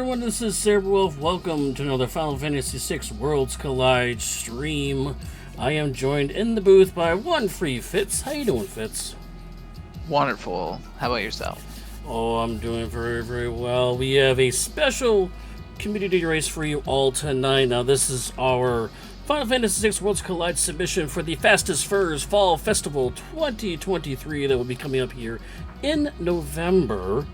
everyone, this is Wolf. Welcome to another Final Fantasy VI Worlds Collide stream. I am joined in the booth by one free Fitz. How you doing, Fitz? Wonderful. How about yourself? Oh, I'm doing very, very well. We have a special community race for you all tonight. Now, this is our Final Fantasy VI Worlds Collide submission for the Fastest Furs Fall Festival 2023 that will be coming up here in November.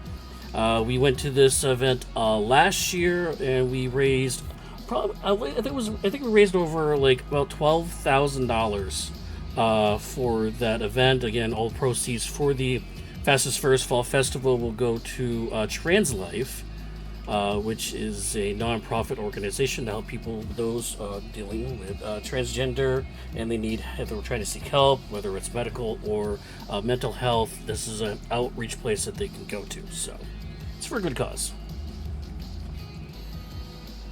We went to this event last year, and we raised I think we raised over like about $12,000 for that event. Again, all proceeds for the Fastest First Fall Festival will go to TransLife, which is a non-profit organization to help people, those dealing with transgender, and if they're trying to seek help, whether it's medical or mental health. This is an outreach place that they can go to. So it's for a good cause.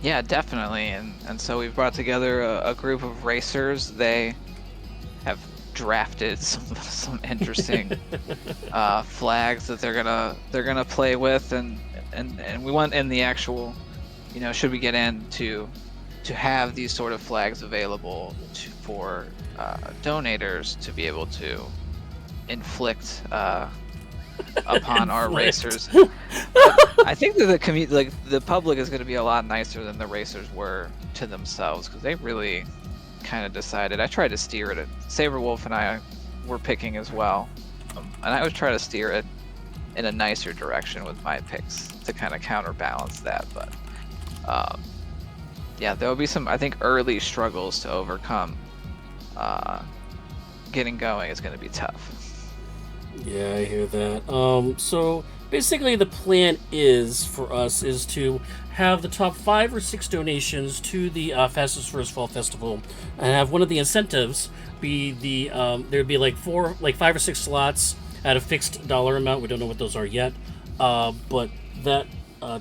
Yeah, definitely. And so we've brought together a group of racers. They have drafted some interesting flags that they're gonna play with, and we want in the actual, should we get into to have these sort of flags available for donators to be able to inflict upon our racers. I think that the public is going to be a lot nicer than the racers were to themselves, because they really kind of decided. I tried to steer it. Saberwolf and I were picking as well, and I would try to steer it in a nicer direction with my picks to kind of counterbalance that. But yeah, there will be some, I think, early struggles to overcome. Getting going is going to be tough. Yeah, I hear that. So basically the plan for us is to have the top 5 or 6 donations to the Fastest First Fall Festival, and have one of the incentives be there'd be like 5 or 6 slots at a fixed dollar amount. We don't know what those are yet, but that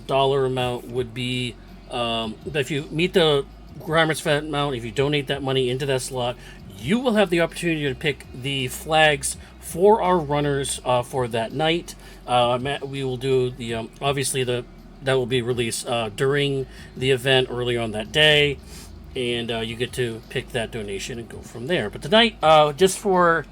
dollar amount would be, if you meet the requirements for that amount, if you donate that money into that slot, you will have the opportunity to pick the flags for our runners for that night. We will do the obviously that will be released during the event early on that day, and you get to pick that donation and go from there. But tonight, just for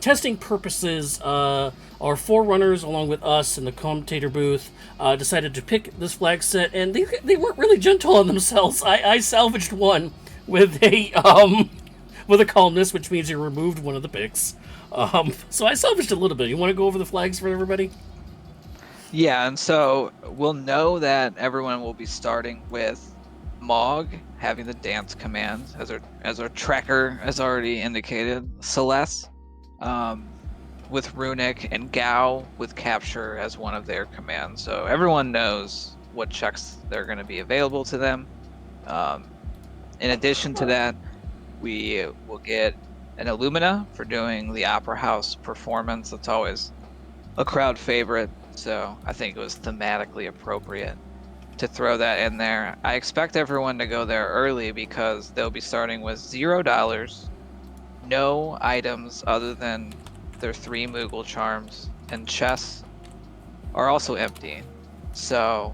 testing purposes, our 4 runners, along with us in the commentator booth, decided to pick this flag set, and they weren't really gentle on themselves. I salvaged one with a columnist, which means you removed one of the picks. So I salvaged a little bit. You want to go over the flags for everybody? Yeah, and so we'll know that everyone will be starting with Mog having the dance command as our tracker has already indicated. Celeste with Runic, and Gao with capture as one of their commands. So everyone knows what checks they're going to be available to them. In addition to that, we will get an Illumina for doing the Opera House performance. That's always a crowd favorite, so I think it was thematically appropriate to throw that in there. I expect everyone to go there early because they'll be starting with $0, no items other than their 3 Moogle charms, and chests are also empty. So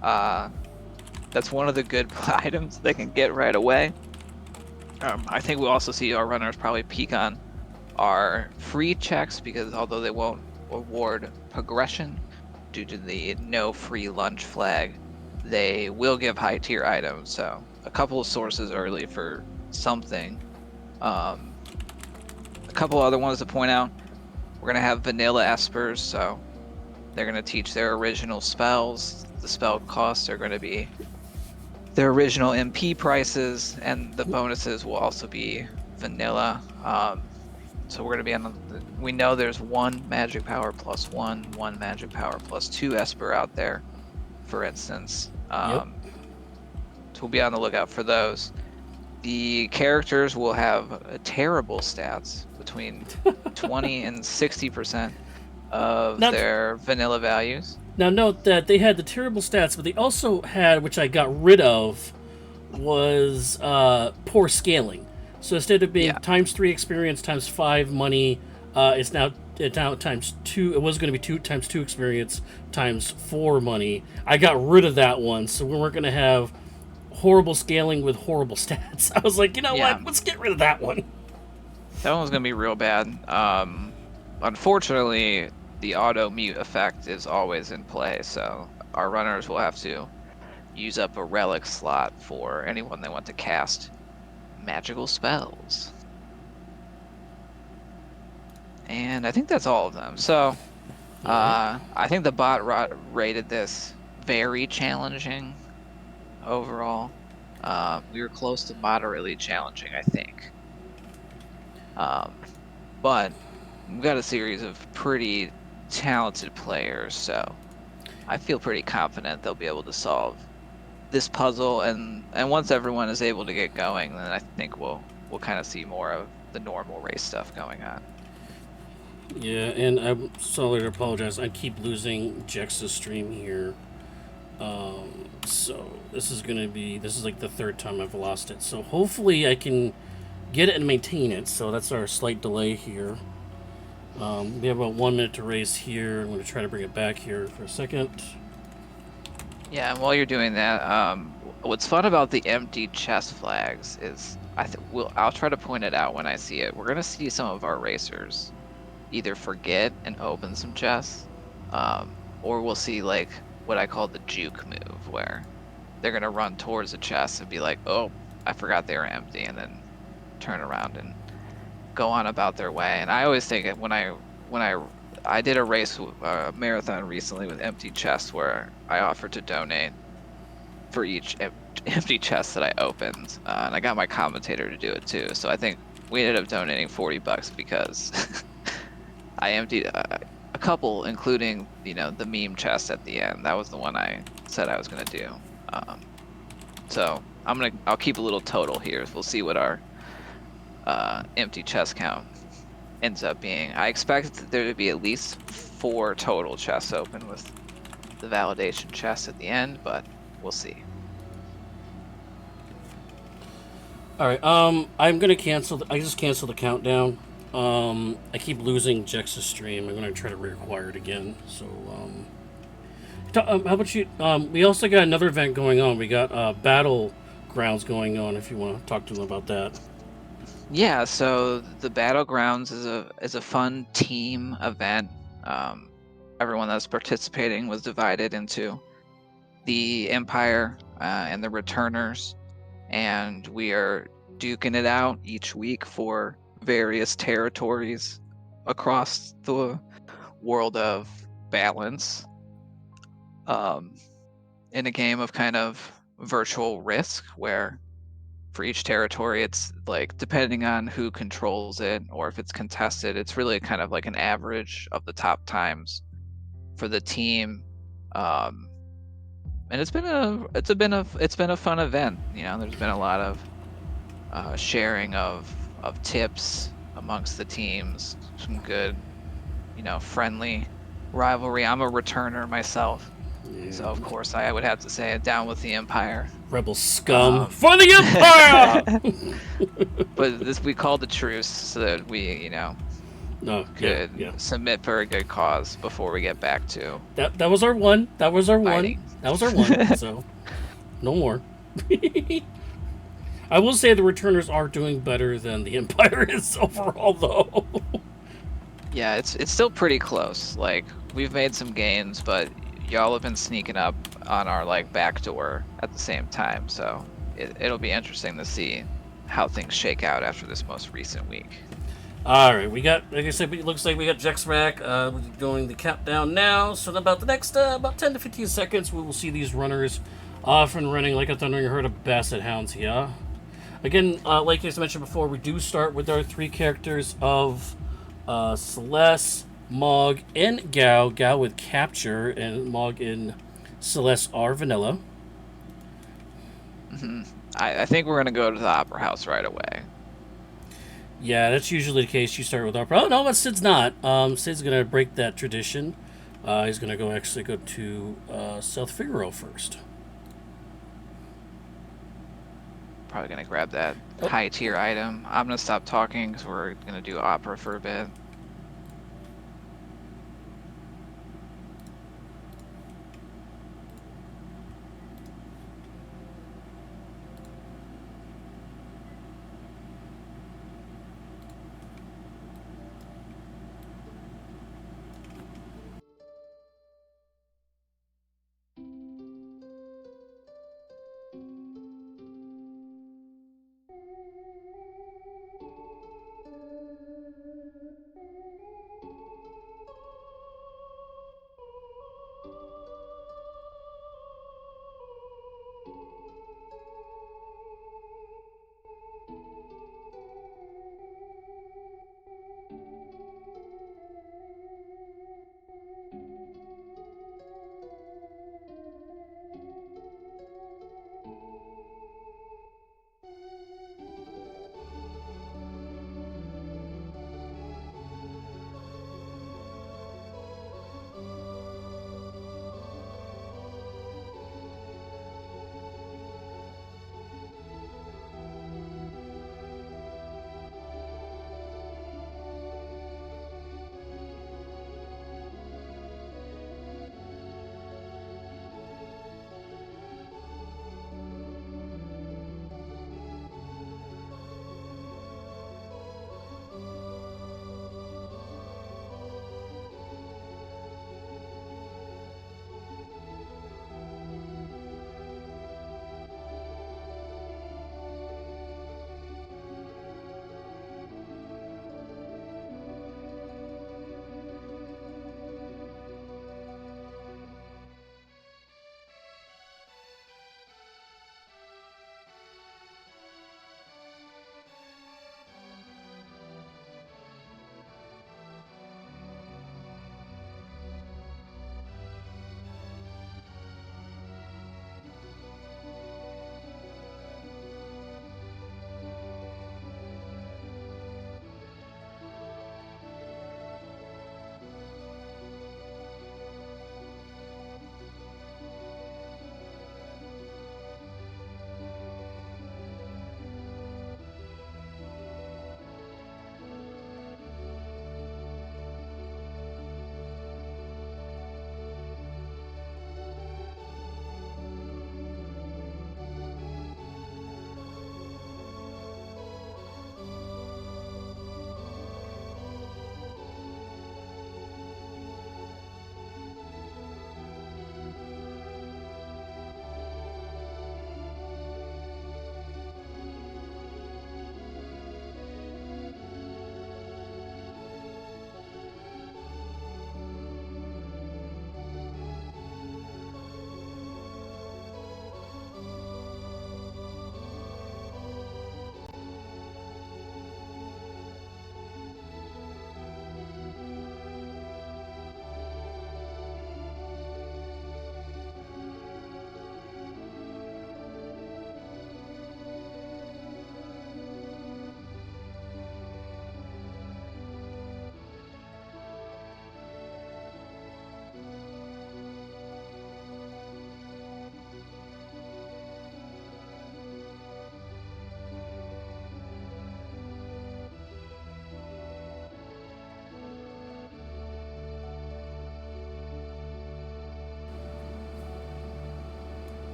that's one of the good items they can get right away. I think we'll also see our runners probably peak on our free checks, because although they won't award progression due to the no free lunch flag, they will give high tier items. So a couple of sources early for something. A couple other ones to point out. We're going to have vanilla espers, so they're going to teach their original spells. The spell costs are going to be their original MP prices, and the bonuses will also be vanilla. So we're going to be on we know there's 1 magic power plus 1 magic power plus 2 Esper out there, for instance. So we'll be on the lookout for those. The characters will have terrible stats, between 20 and 60% of their vanilla values. Now note that they had the terrible stats, but they also had, which I got rid of, was poor scaling. So instead of being times 3 experience times 5 money, it's now now times 2. It was going to be 2 times 2 experience times 4 money. I got rid of that one, so we weren't going to have horrible scaling with horrible stats. I was like, you know Yeah, what? Let's get rid of that one. that one's gonna be real bad. Unfortunately, the auto mute effect is always in play, so our runners will have to use up a relic slot for anyone they want to cast magical spells. And I think that's all of them. So, All right. I think the bot rated this very challenging overall. We were close to moderately challenging, I think. But we've got a series of pretty talented players, so I feel pretty confident they'll be able to solve this puzzle. And once everyone is able to get going, then I think we'll kind of see more of the normal race stuff going on. Yeah, and I'm sorry to apologize. I keep losing Jex's stream here. So this is like the third time I've lost it. So hopefully I can get it and maintain it. So that's our slight delay here. We have about 1 minute to race here. I'm going to try to bring it back here for a second. Yeah, and while you're doing that, what's fun about the empty chest flags is I'll try to point it out when I see it. We're gonna see some of our racers either forget and open some chests, or we'll see like what I call the juke move, where they're gonna run towards the chest and be like, "Oh, I forgot they were empty," and then turn around and go on about their way. And I always think when I did a race, marathon recently with empty chests where I offered to donate for each empty chest that I opened, and I got my commentator to do it too. So I think we ended up donating $40 because I emptied a couple, including the meme chest at the end. That was the one I said I was gonna do. So I'll keep a little total here. We'll see what our empty chest count ends up being. I expect there to be at least 4 total chests open with the validation chest at the end, but we'll see. All right. I'm gonna cancel. I just canceled the countdown. I keep losing Jex's stream. I'm gonna try to reacquire it again. So, how about you? We also got another event going on. We got battlegrounds going on. If you want to talk to them about that. Yeah, so the Battlegrounds is a fun team event. Everyone that's participating was divided into the Empire and the Returners, and we are duking it out each week for various territories across the world of balance, in a game of kind of virtual risk where for each territory it's like depending on who controls it or if it's contested, it's really kind of like an average of the top times for the team. um, and it's been a fun event. There's been a lot of sharing of tips amongst the teams, some good friendly rivalry. I'm a returner myself, Yeah. so of course I would have to say it, down with the Empire. Rebel scum for the Empire. But we called the truce so that we No, could yeah. submit for a good cause before we get back to That was our one. That was our fighting. one. That was our one. So, no more. I will say the returners are doing better than the Empire is overall, though. Yeah, it's still pretty close. Like, we've made some gains, but y'all have been sneaking up on our like back door at the same time. So it'll be interesting to see how things shake out after this most recent week. All right, we got, like I said, it looks like we got Jex back. We're doing the countdown now. So in about the next about 10 to 15 seconds, we will see these runners off and running like a thundering herd of basset hounds here. Again, like I mentioned before, we do start with our 3 characters of Celeste, Mog, and Gao. Gao with Capture, and Mog and Celeste are vanilla. Mm-hmm. I think we're gonna go to the Opera House right away. Yeah, that's usually the case. You start with Opera. Oh no, but Sid's not. Sid's gonna break that tradition. He's gonna go to South Figaro first. Probably gonna grab that high tier item. I'm gonna stop talking because we're gonna do Opera for a bit.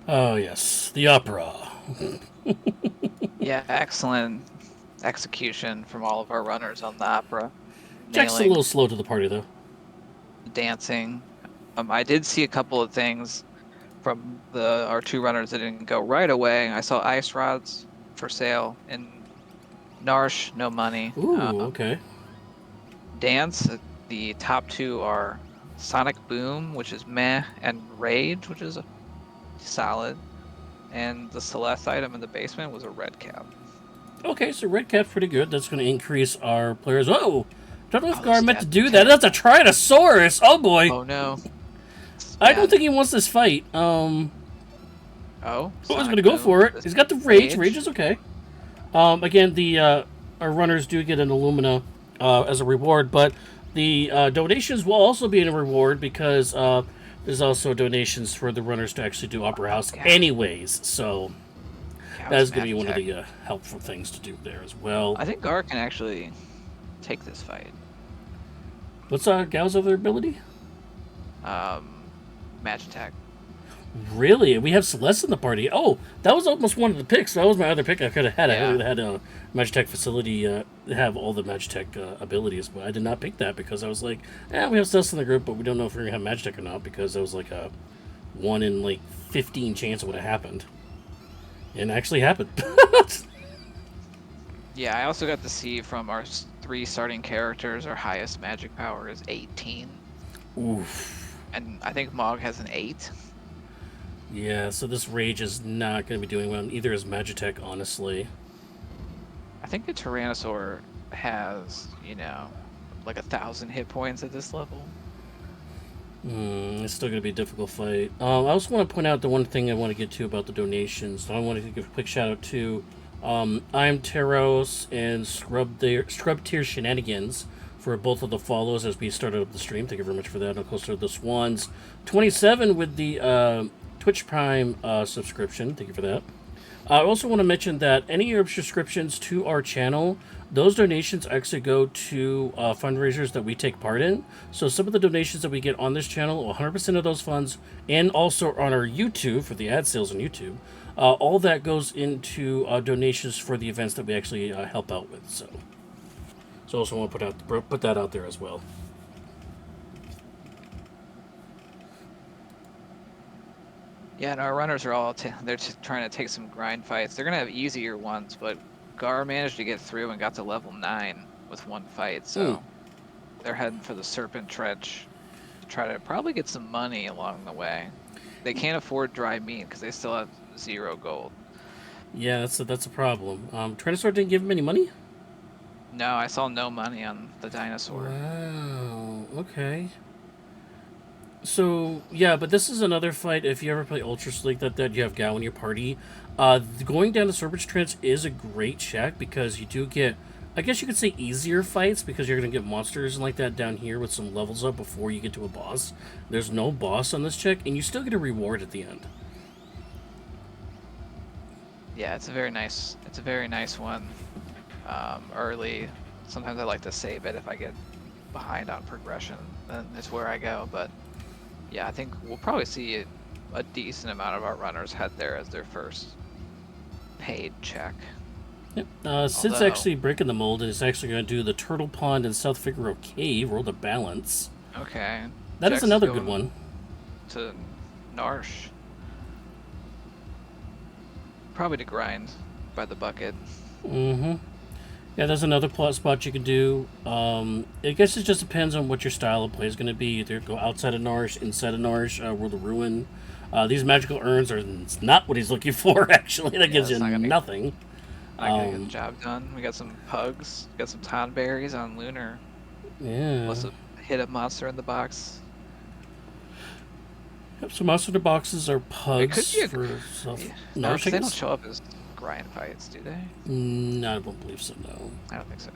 Oh yes, the opera. Yeah, excellent execution from all of our runners on the opera, Jack's a nailing little slow to the party though. the dancing. I did see a couple of things from our two runners that didn't go right away. I saw ice rods for sale in Narsh, no money. Ooh, okay. Dance, the top two are Sonic Boom, which is meh, and Rage, which is solid. And the Celeste item in the basement was a red cap. Okay, so red cap's pretty good. That's going to increase our players. Oh, don't know if Oh, the Gar meant to stats do are that. That's a terrible. Tyrannosaurus. Oh boy. Oh no, it's I don't bad. think he wants this fight. Oh, I was going Sonic to go Boom. for it. This He's got the rage. Rage Rage. is okay. Again, the our runners do get an Illumina as a reward, but the donations will also be a reward because there's also donations for the runners to actually do Opera Oh, House anyways. So that Gauss is going to be one of Magitech. the helpful things to do there as well. I think Gar can actually take this fight. What's Gal's other ability? Magitech. Really? We have Celeste in the party. Oh, that was almost one of the picks. That was my other pick I could have had. I Yeah. could have had a Magitech facility have all the Magitech abilities, but I did not pick that because I was like, we have Celeste in the group, but we don't know if we're going to have Magitech or not because that was like a 1 in like 15 chance it would have happened. And it actually happened. Yeah, I also got to see from our three starting characters, our highest magic power is 18. Oof. And I think Mog has an 8. Yeah, so this Rage is not going to be doing well. Either is Magitech, honestly. I think the Tyrannosaur has, like 1,000 hit points at this level. It's still going to be a difficult fight. I also want to point out the one thing I want to get to about the donations. I want to give a quick shout out to I'm Teros and Scrub Tier Shenanigans for both of the follows as we started up the stream. Thank you very much for that. And of course, the Swans 27 with the Twitch Prime subscription. Thank you for that. I also want to mention that any of your subscriptions to our channel, those donations actually go to fundraisers that we take part in. So some of the donations that we get on this channel, 100% of those funds, and also on our YouTube for the ad sales on YouTube, all that goes into donations for the events that we actually help out with. So also want to put that out there as well. Yeah, and our runners are all they're trying to take some grind fights. They're gonna have easier ones, but Gar managed to get through and got to level 9 with one fight, so they're heading for the Serpent Trench to try to probably get some money along the way. They can't afford dry meat because they still have 0 gold. Yeah, that's a problem. Tyrannosaur didn't give him any money? No, I saw no money on the dinosaur. Wow, okay. So, yeah, but this is another fight. If you ever play Ultra League that you have Gao in your party, going down the Serpent's Trench is a great check because you do get, I guess you could say, easier fights because you're going to get monsters and like that down here with some levels up before you get to a boss. There's no boss on this check, and you still get a reward at the end. Yeah, it's a very nice one. Early, sometimes I like to save it if I get behind on progression, then it's where I go, but yeah, I think we'll probably see a decent amount of our runners head there as their first paid check. Yep. Sid's actually breaking the mold and is actually going to do the Turtle Pond and South Figaro Cave, roll the balance. Okay. That is another good one. To Narsh. Probably to grind by the bucket. Mm-hmm. Yeah, there's another plot spot you can do. I guess it just depends on what your style of play is going to be. Either go outside of Narsh, inside of Narsh, World of Ruin. These magical urns are not what he's looking for, actually. That gives you nothing. Not gonna get the job done. We got some pugs. We got some tonberries on Lunar. Yeah. Plus a hit a monster in the box. Yep, so monster in the boxes are pugs for No, they don't show up as grind fights, do they? No, I don't believe so, no. I don't think so.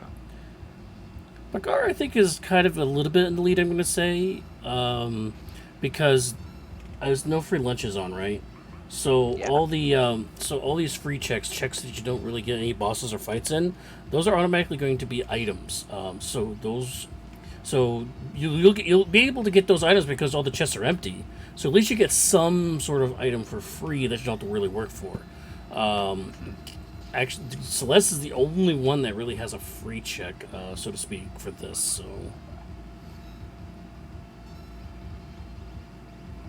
Bakar, I think, is kind of a little bit in the lead, I'm going to say, because there's no free lunches on, right? So yeah. all these free checks that you don't really get any bosses or fights in, those are automatically going to be items. So you'll be able to get those items because all the chests are empty. So at least you get some sort of item for free that you don't have to really work for. Um, Actually, Celeste is the only one that really has a free check, so to speak, for this. So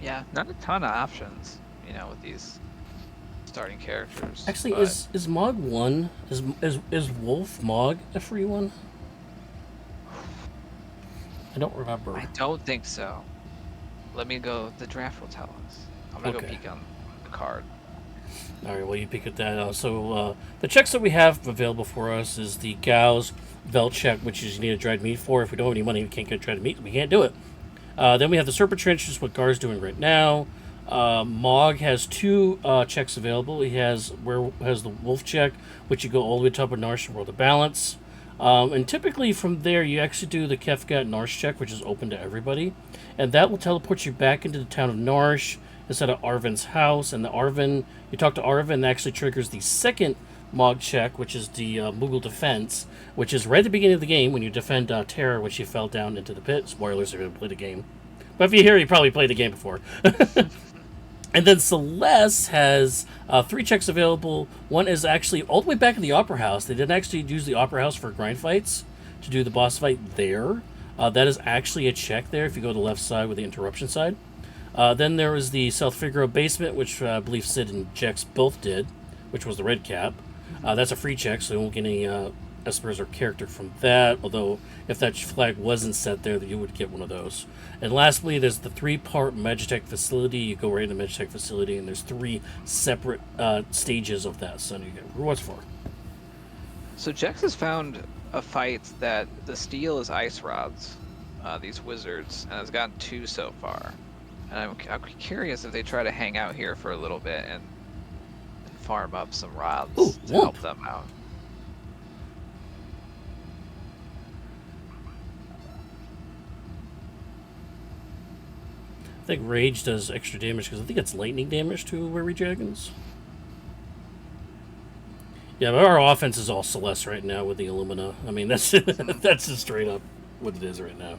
Yeah, not a ton of options, with these starting characters. actually, But is Mog one is Wolf Mog a free one? I don't remember. I don't think so. Let me go. The draft will tell us. I'm gonna go Okay. peek on the card. All right, well, you pick at that. So the checks that we have available for us is the Gauss Vel check, which is you need a dried meat for. If we don't have any money, we can't get dried meat. We can't do it. Then we have the Serpent Trench, which is what Gar's doing right now. Mog has two checks available. He has the Wolf check, which you go all the way to top of Narsh and roll the balance. And typically from there, you actually do the Kefka Narsh check, which is open to everybody. And that will teleport you back into the town of Narsh instead of Arvin's house. And you talk to Arvin, that actually triggers the second Mog check, which is the Moogle defense, which is right at the beginning of the game when you defend Terra when she fell down into the pit. Spoilers if you haven't played the game. But if you hear, you probably played the game before. And then Celeste has three checks available. One is actually all the way back in the Opera House. They didn't actually use the Opera House for grind fights to do the boss fight there. That is actually a check there if you go to the left side with the interruption side. Then there was the South Figaro basement, which I believe Sid and Jex both did, which was the red cap. That's a free check, so you won't get any Espers or character from that, although if that flag wasn't set there, you would get one of those. And lastly, there's the three-part Magitech facility. You go right into the Magitech facility, and there's three separate stages of that, so you get rewards for. So Jex has found a fight that the steel is ice rods, these wizards, and has gotten 2 so far. And I'm curious if they try to hang out here for a little bit and farm up some rods to help them out. I think Rage does extra damage because I think it's lightning damage to Weary Dragons. Yeah, but our offense is all Celeste right now with the Illumina. I mean, that's that's just straight up what it is right now.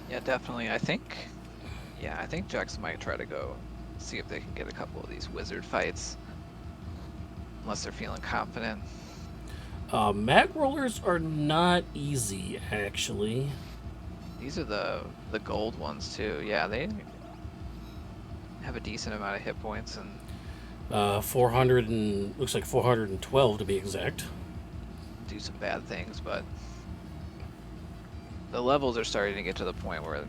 Yeah, definitely. I think Jex might try to go see if they can get a couple of these wizard fights, unless they're feeling confident. Mag rollers are not easy, actually. These are the gold ones too. Yeah, they have a decent amount of hit points and 400 and looks like 412 to be exact. do some bad things, but the levels are starting to get to the point where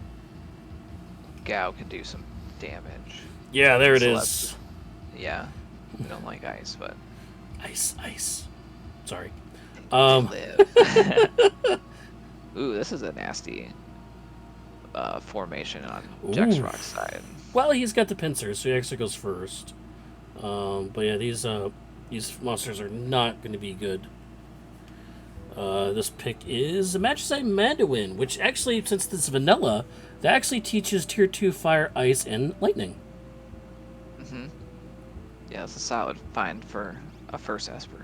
Gao can do some damage. Yeah, there it Celeste. is. Yeah, we don't like ice, but Ice. Sorry. Live. Ooh, this is a nasty formation on Jex Rock's side. Well, he's got the pincers, so he actually goes first. But yeah, these monsters are not going to be good. This pick is a Magicite Mandoin, which actually, since this is vanilla, that actually teaches Tier 2 Fire, Ice, and Lightning. Mm-hmm. Yeah, it's a solid find for a first Esper.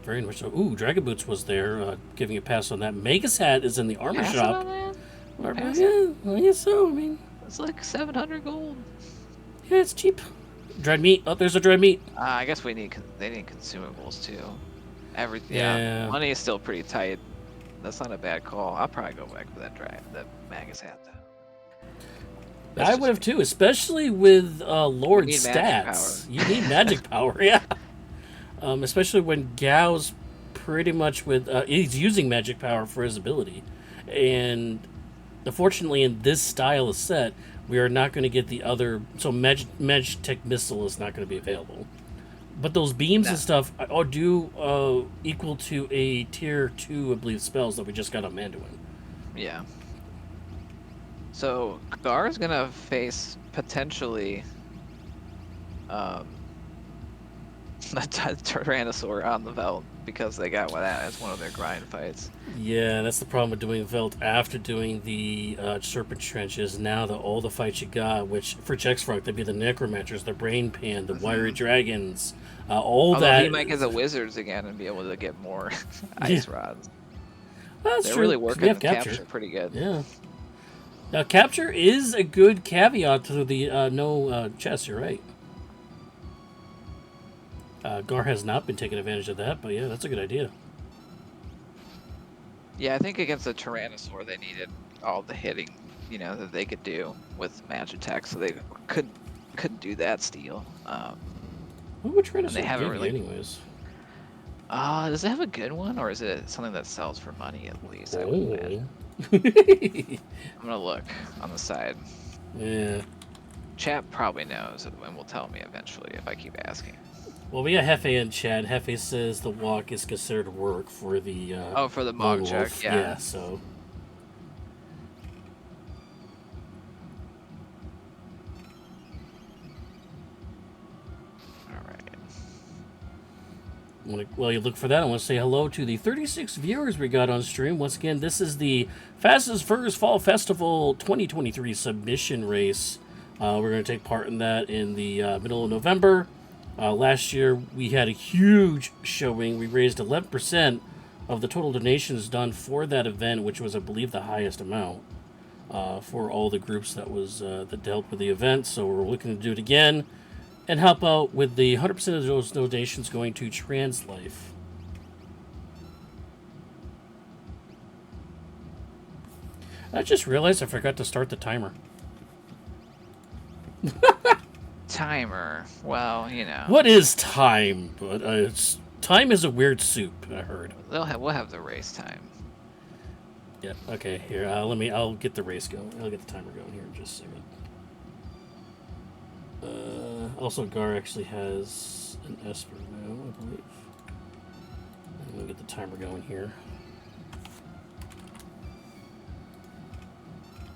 Very much so. Ooh, Dragon Boots was there, giving a pass on that. Magus Hat is in the armor shop. Yeah, I guess so. I mean, it's like 700 gold. Yeah, it's cheap. Dried meat. Oh, there's a dried meat. I guess they need consumables too. Yeah. Money is still pretty tight. That's not a bad call. I'll probably go back for that Magus Hat though. I would have too, especially with Lord stats. You need magic power, yeah. Especially when Gao's pretty much with he's using magic power for his ability, and unfortunately in this style of set, we are not going to get the other. So Magitech Missile is not going to be available, but those beams and stuff do equal to a tier 2, I believe, spells that we just got on Mandoin. Yeah. So Gar is gonna face potentially a Tyrannosaur on the Veld because they got that as one of their grind fights. Yeah, that's the problem with doing Veld after doing the Serpent Trenches. Now all the fights you got, which for Jexfrog, they'd be the Necromancers, the Brain Pan, the Wiry Dragons, all Although that. he might get the Wizards again and be able to get more Ice Rods. Well, that's They're true. really working We have the capture pretty good. Yeah. Now, capture is a good caveat to the no chess. You're right. Gar has not been taking advantage of that, but yeah, that's a good idea. Yeah, I think against the Tyrannosaur, they needed all the hitting, that they could do with match attack, so they couldn't do that steal. What would And they Tyrannosaur haven't give you really. anyways? Does it have a good one, or is it something that sells for money at least? I would imagine. Oh. I'm gonna look on the side. Yeah. Chat probably knows and will tell me eventually if I keep asking. Well, we got Hefe in chat. Hefe says the walk is considered work for the For the lone Mog check, wolf. yeah. So. While you look for that, I want to say hello to the 36 viewers we got on stream. Once again, this is the Fastest First Fall Festival 2023 submission race. We're going to take part in that in the middle of November. Last year, we had a huge showing. We raised 11% of the total donations done for that event, which was, I believe, the highest amount for all the groups that dealt with the event. So we're looking to do it again and help out with the 100% of those donations going to Trans Life. I just realized I forgot to start the timer. Timer. Well, What is time? But time is a weird soup, I heard. We'll have the race time. Yeah. Okay. Here, I'll get the race going. I'll get the timer going here in just a second. Also, Gar actually has an Esper now, I believe. I'm gonna get the timer going here.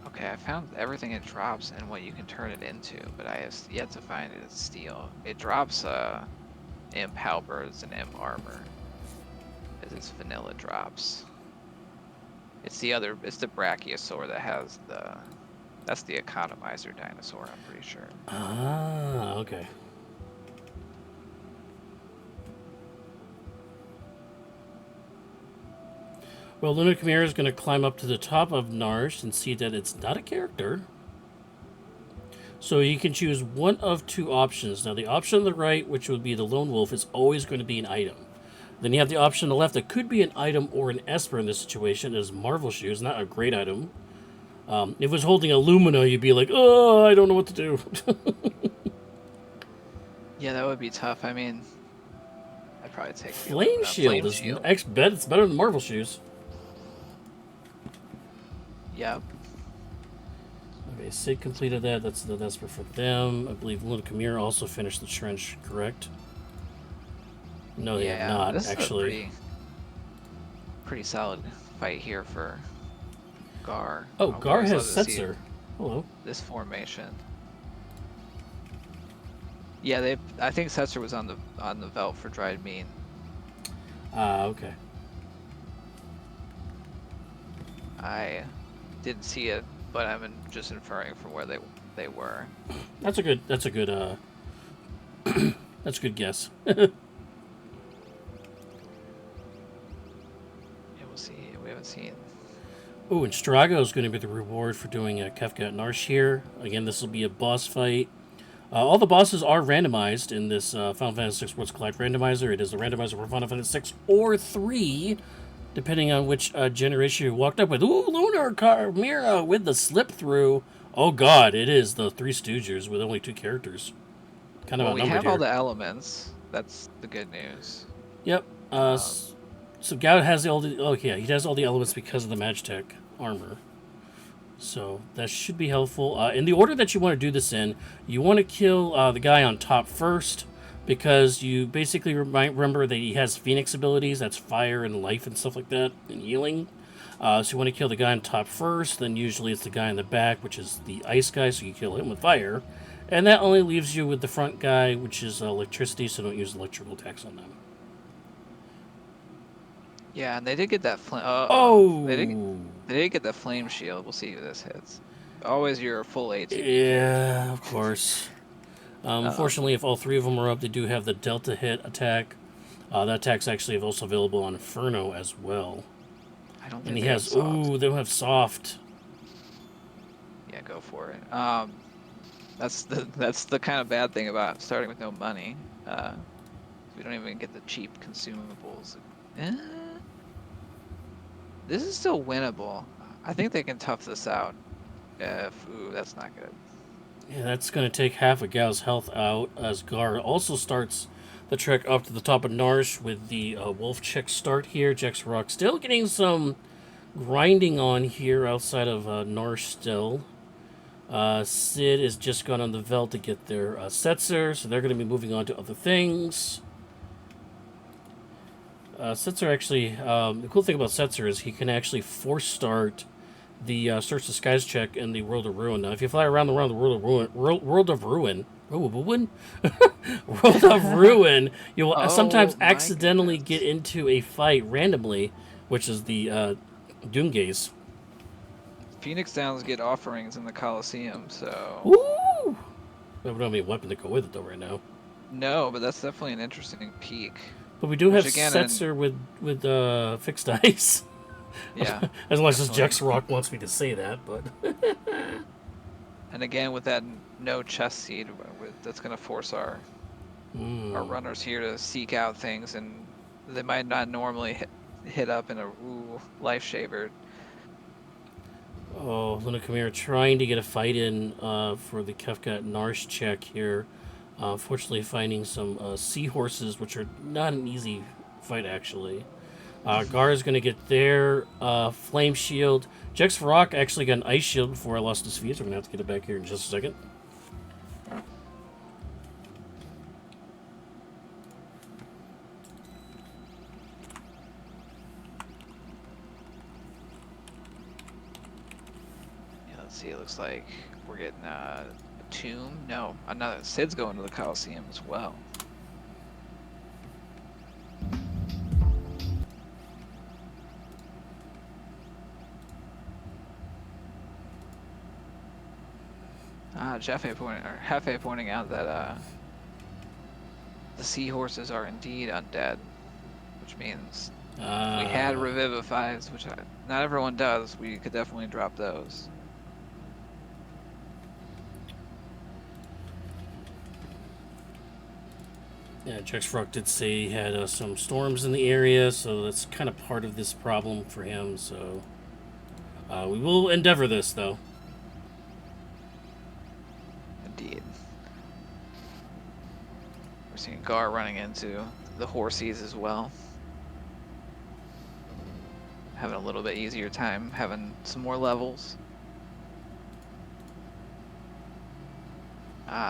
Okay, I found everything it drops and what you can turn it into, but I have yet to find it as steel. It drops imp halberds and imp armor as its vanilla drops. It's the brachiosaur that has that's the economizer dinosaur, I'm pretty sure. Ah, okay. Well, Luna Chimera is going to climb up to the top of Narsh and see that it's not a character. So you can choose one of two options. Now, the option on the right, which would be the Lone Wolf, is always going to be an item. Then you have the option on the left that could be an item or an Esper in this situation, is Marvel Shoes, not a great item. If it was holding a Lumina, you'd be like, oh, I don't know what to do. Yeah, that would be tough. I mean, I'd probably take Flame Shield. It's better than Marvel Shoes. Yep. Okay, Sid completed that. That's the Esper for them. I believe Luna Chimera also finished the trench, correct? No, they have not, this actually. Is a pretty solid fight here for Gar. Oh, Gar has Setzer. Hello. This formation. Yeah, I think Setzer was on the Velt for dried meat. Okay. I didn't see it, but I'm just inferring from where they were. That's a good that's a good guess. Yeah, we'll see. We haven't seen. Oh, and Strago is going to be the reward for doing Kefka at Narsh here. Again, this will be a boss fight. All the bosses are randomized in this Final Fantasy VI Worlds Collide randomizer. It is the randomizer for Final Fantasy VI or 3, depending on which generation you walked up with. Ooh, Lunar Chimera with the slip through. Oh god, it is the Three Stooges with only 2 characters. Kind of well, we have here. all the elements. That's the good news. Yep. So Gao has he has all the elements because of the Magitech armor. So that should be helpful. In the order that you want to do this in, you want to kill the guy on top first, because you basically remember that he has Phoenix abilities. That's fire and life and stuff like that, and healing. So you want to kill the guy on top first, then usually it's the guy in the back, which is the ice guy, so you kill him with fire. And that only leaves you with the front guy, which is electricity, so don't use electrical attacks on them. Yeah, and they did get that flame. They did get that flame shield. We'll see who this hits. Always your full ATB. Yeah, of course. Unfortunately, if all 3 of them are up, they do have the Delta hit attack. That attack's actually also available on Inferno as well. I don't think and he they has have soft. they don't have soft. Yeah, go for it. That's the kind of bad thing about starting with no money. We don't even get the cheap consumables. Eh, this is still winnable. I think they can tough this out. Ooh, that's not good. Yeah, that's going to take half a gal's health out as Gar also starts the trek up to the top of Narsh with the wolf check start here. Jex Rock still getting some grinding on here outside of Narsh still. Sid is just gone on the Veld to get their Setzer, so they're going to be moving on to other things. Setzer actually, the cool thing about Setzer is he can actually force start the Search the Skies check in the World of Ruin. Now, if you fly around the World of Ruin, World of Ruin, World of Ruin, you will sometimes my accidentally goodness. get into a fight randomly, which is the Doomgaze. Phoenix Downs get offerings in the Coliseum, so Woo! We don't have any weapon to go with it though right now. no, but that's definitely an interesting peak. But we do have Which again, Setzer with fixed dice. yeah, As much as definitely. Jex Rock wants me to say that, but And again, with that no chest seed, that's going to force our runners here to seek out things, and they might not normally hit up in a life shaver. Oh, Luna Khmer trying to get a fight in for the Kefka Narsh check here. Fortunately, finding some seahorses, which are not an easy fight, actually. Gar is going to get their flame shield. Jex Rock actually got an ice shield before I lost his feet, so we're going to have to get it back here in just a second. Yeah, let's see. It looks like we're getting a tomb. No, another. Sid's going to the Coliseum as well. Hefe pointing out that the seahorses are indeed undead, which means if we had revivifies, which not everyone does, we could definitely drop those. Yeah, Jex Rock did say he had some storms in the area, so that's kind of part of this problem for him. So we will endeavor this, though. Indeed. We're seeing Gar running into the horsies as well. Having a little bit easier time having some more levels.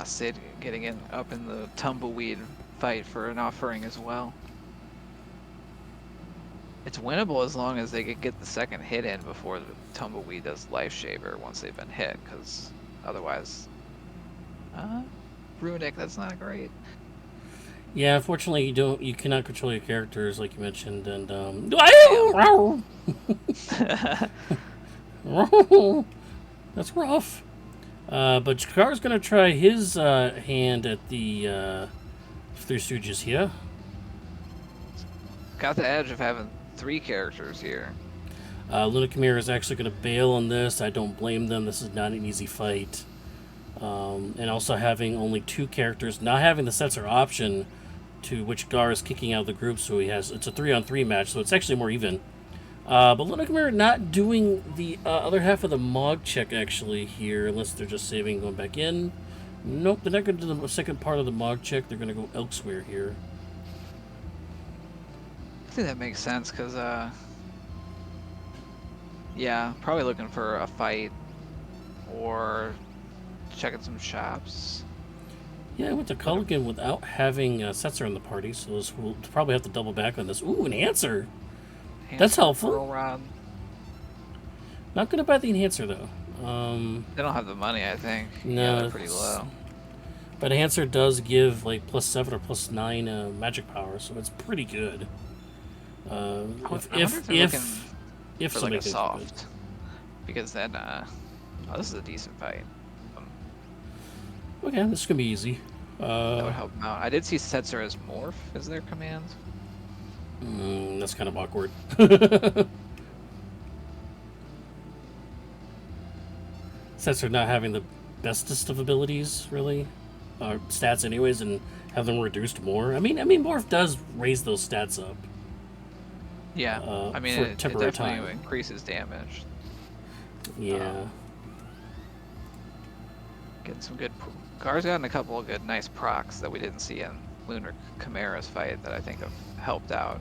Sid getting up in the tumbleweed fight for an offering as well. It's winnable as long as they could get the second hit in before the tumbleweed does life shaver once they've been hit, because otherwise, Runic, that's not great. Yeah, unfortunately, you cannot control your characters like you mentioned, and that's rough. But Jakar's gonna try his hand at the Three Stooges here. Got the edge of having 3 characters here. Luna Khmer is actually going to bail on this. I don't blame them. This is not an easy fight. And also having only 2 characters, not having the Setzer option to which Gar is kicking out of the group, so it's a 3-on-3 match, so it's actually more even. But Luna Khmer not doing the other half of the Mog check actually here, unless they're just saving going back in. Nope, they're not going to do the second part of the Mog check. They're going to go elsewhere here. I think that makes sense, because, yeah, probably looking for a fight or checking some shops. Yeah, I went to Culligan without having Setzer in the party, so we'll probably have to double back on this. Ooh, an answer! That's helpful. Rod. Not going to buy the enhancer, though. They don't have the money, I think. No, yeah, they're pretty low. But enhancer does give like +7 or +9 magic power, so it's pretty good. If for like somebody a soft, because then this is a decent fight. Okay, this is gonna be easy. That would help them out. I did see Setzer as morph as their command. That's kind of awkward. Since they're not having the bestest of abilities, really, stats anyways, and have them reduced more. I mean, Morph does raise those stats up Yeah, I mean for a it temporary definitely time. increases damage. Yeah. Getting some good. Gar's gotten a couple of good, nice procs that we didn't see in Lunar Chimera's fight that I think have helped out.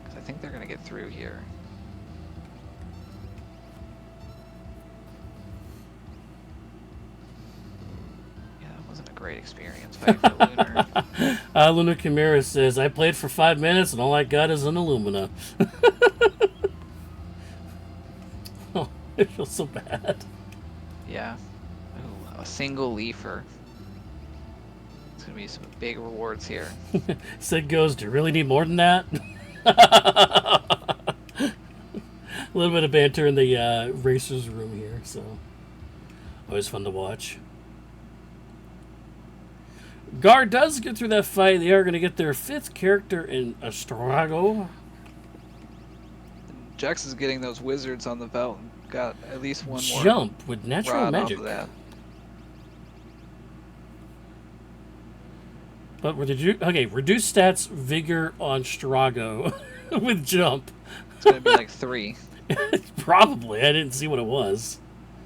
Because I think they're gonna get through here. Yeah, that wasn't a great experience fighting for Lunar. Luna Chimera says, I played for 5 minutes and all I got is an Illumina. Oh, it feels so bad. Yeah. Ooh, a single leafer. It's gonna be some big rewards here. Sid goes, do you really need more than that? A little bit of banter in the racers room here, so always fun to watch. Gar does get through that fight. They are going to get their 5th character in Astrago. Jax is getting those wizards on the belt and got at least one more Jump with natural rod magic. off of that. But reduce stats vigor on Strago with jump. It's gonna be like 3. Probably. I didn't see what it was.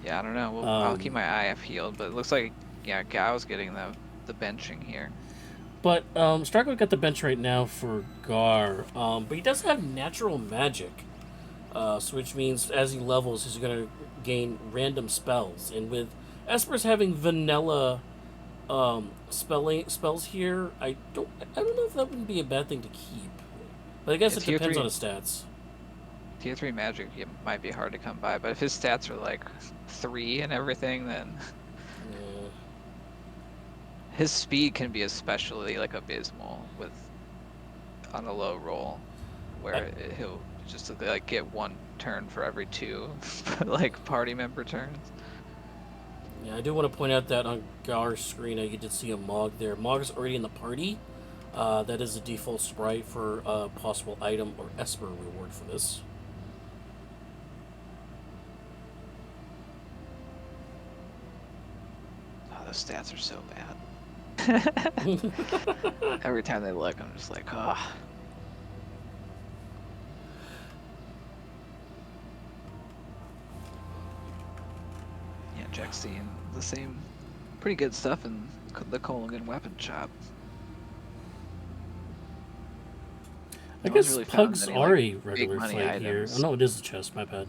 Yeah, I don't know. Well, I'll keep my IF healed, but it looks like Gao's getting the benching here. But Strago got the bench right now for Gar. But he does have natural magic. So which means as he levels, he's going to gain random spells. And with Esper's having vanilla spells here, I don't know if that would be a bad thing to keep. But I guess it depends on his stats. Tier 3 magic might be hard to come by, but if his stats are like 3 and everything, then Yeah. his speed can be especially like abysmal with on a low roll, where he'll just like get 1 turn for every 2 like party member turns. Yeah, I do want to point out that on Gar's screen, you did see a Mog there. Mog is already in the party. That is the default sprite for a possible item or Esper reward for this. Oh, those stats are so bad. Every time they look, I'm just like, oh. Yeah, Jack's seeing the same pretty good stuff in the Colgan weapon shop. I guess really Pugs are a regular fight here. Oh no, it is the chest, my bad.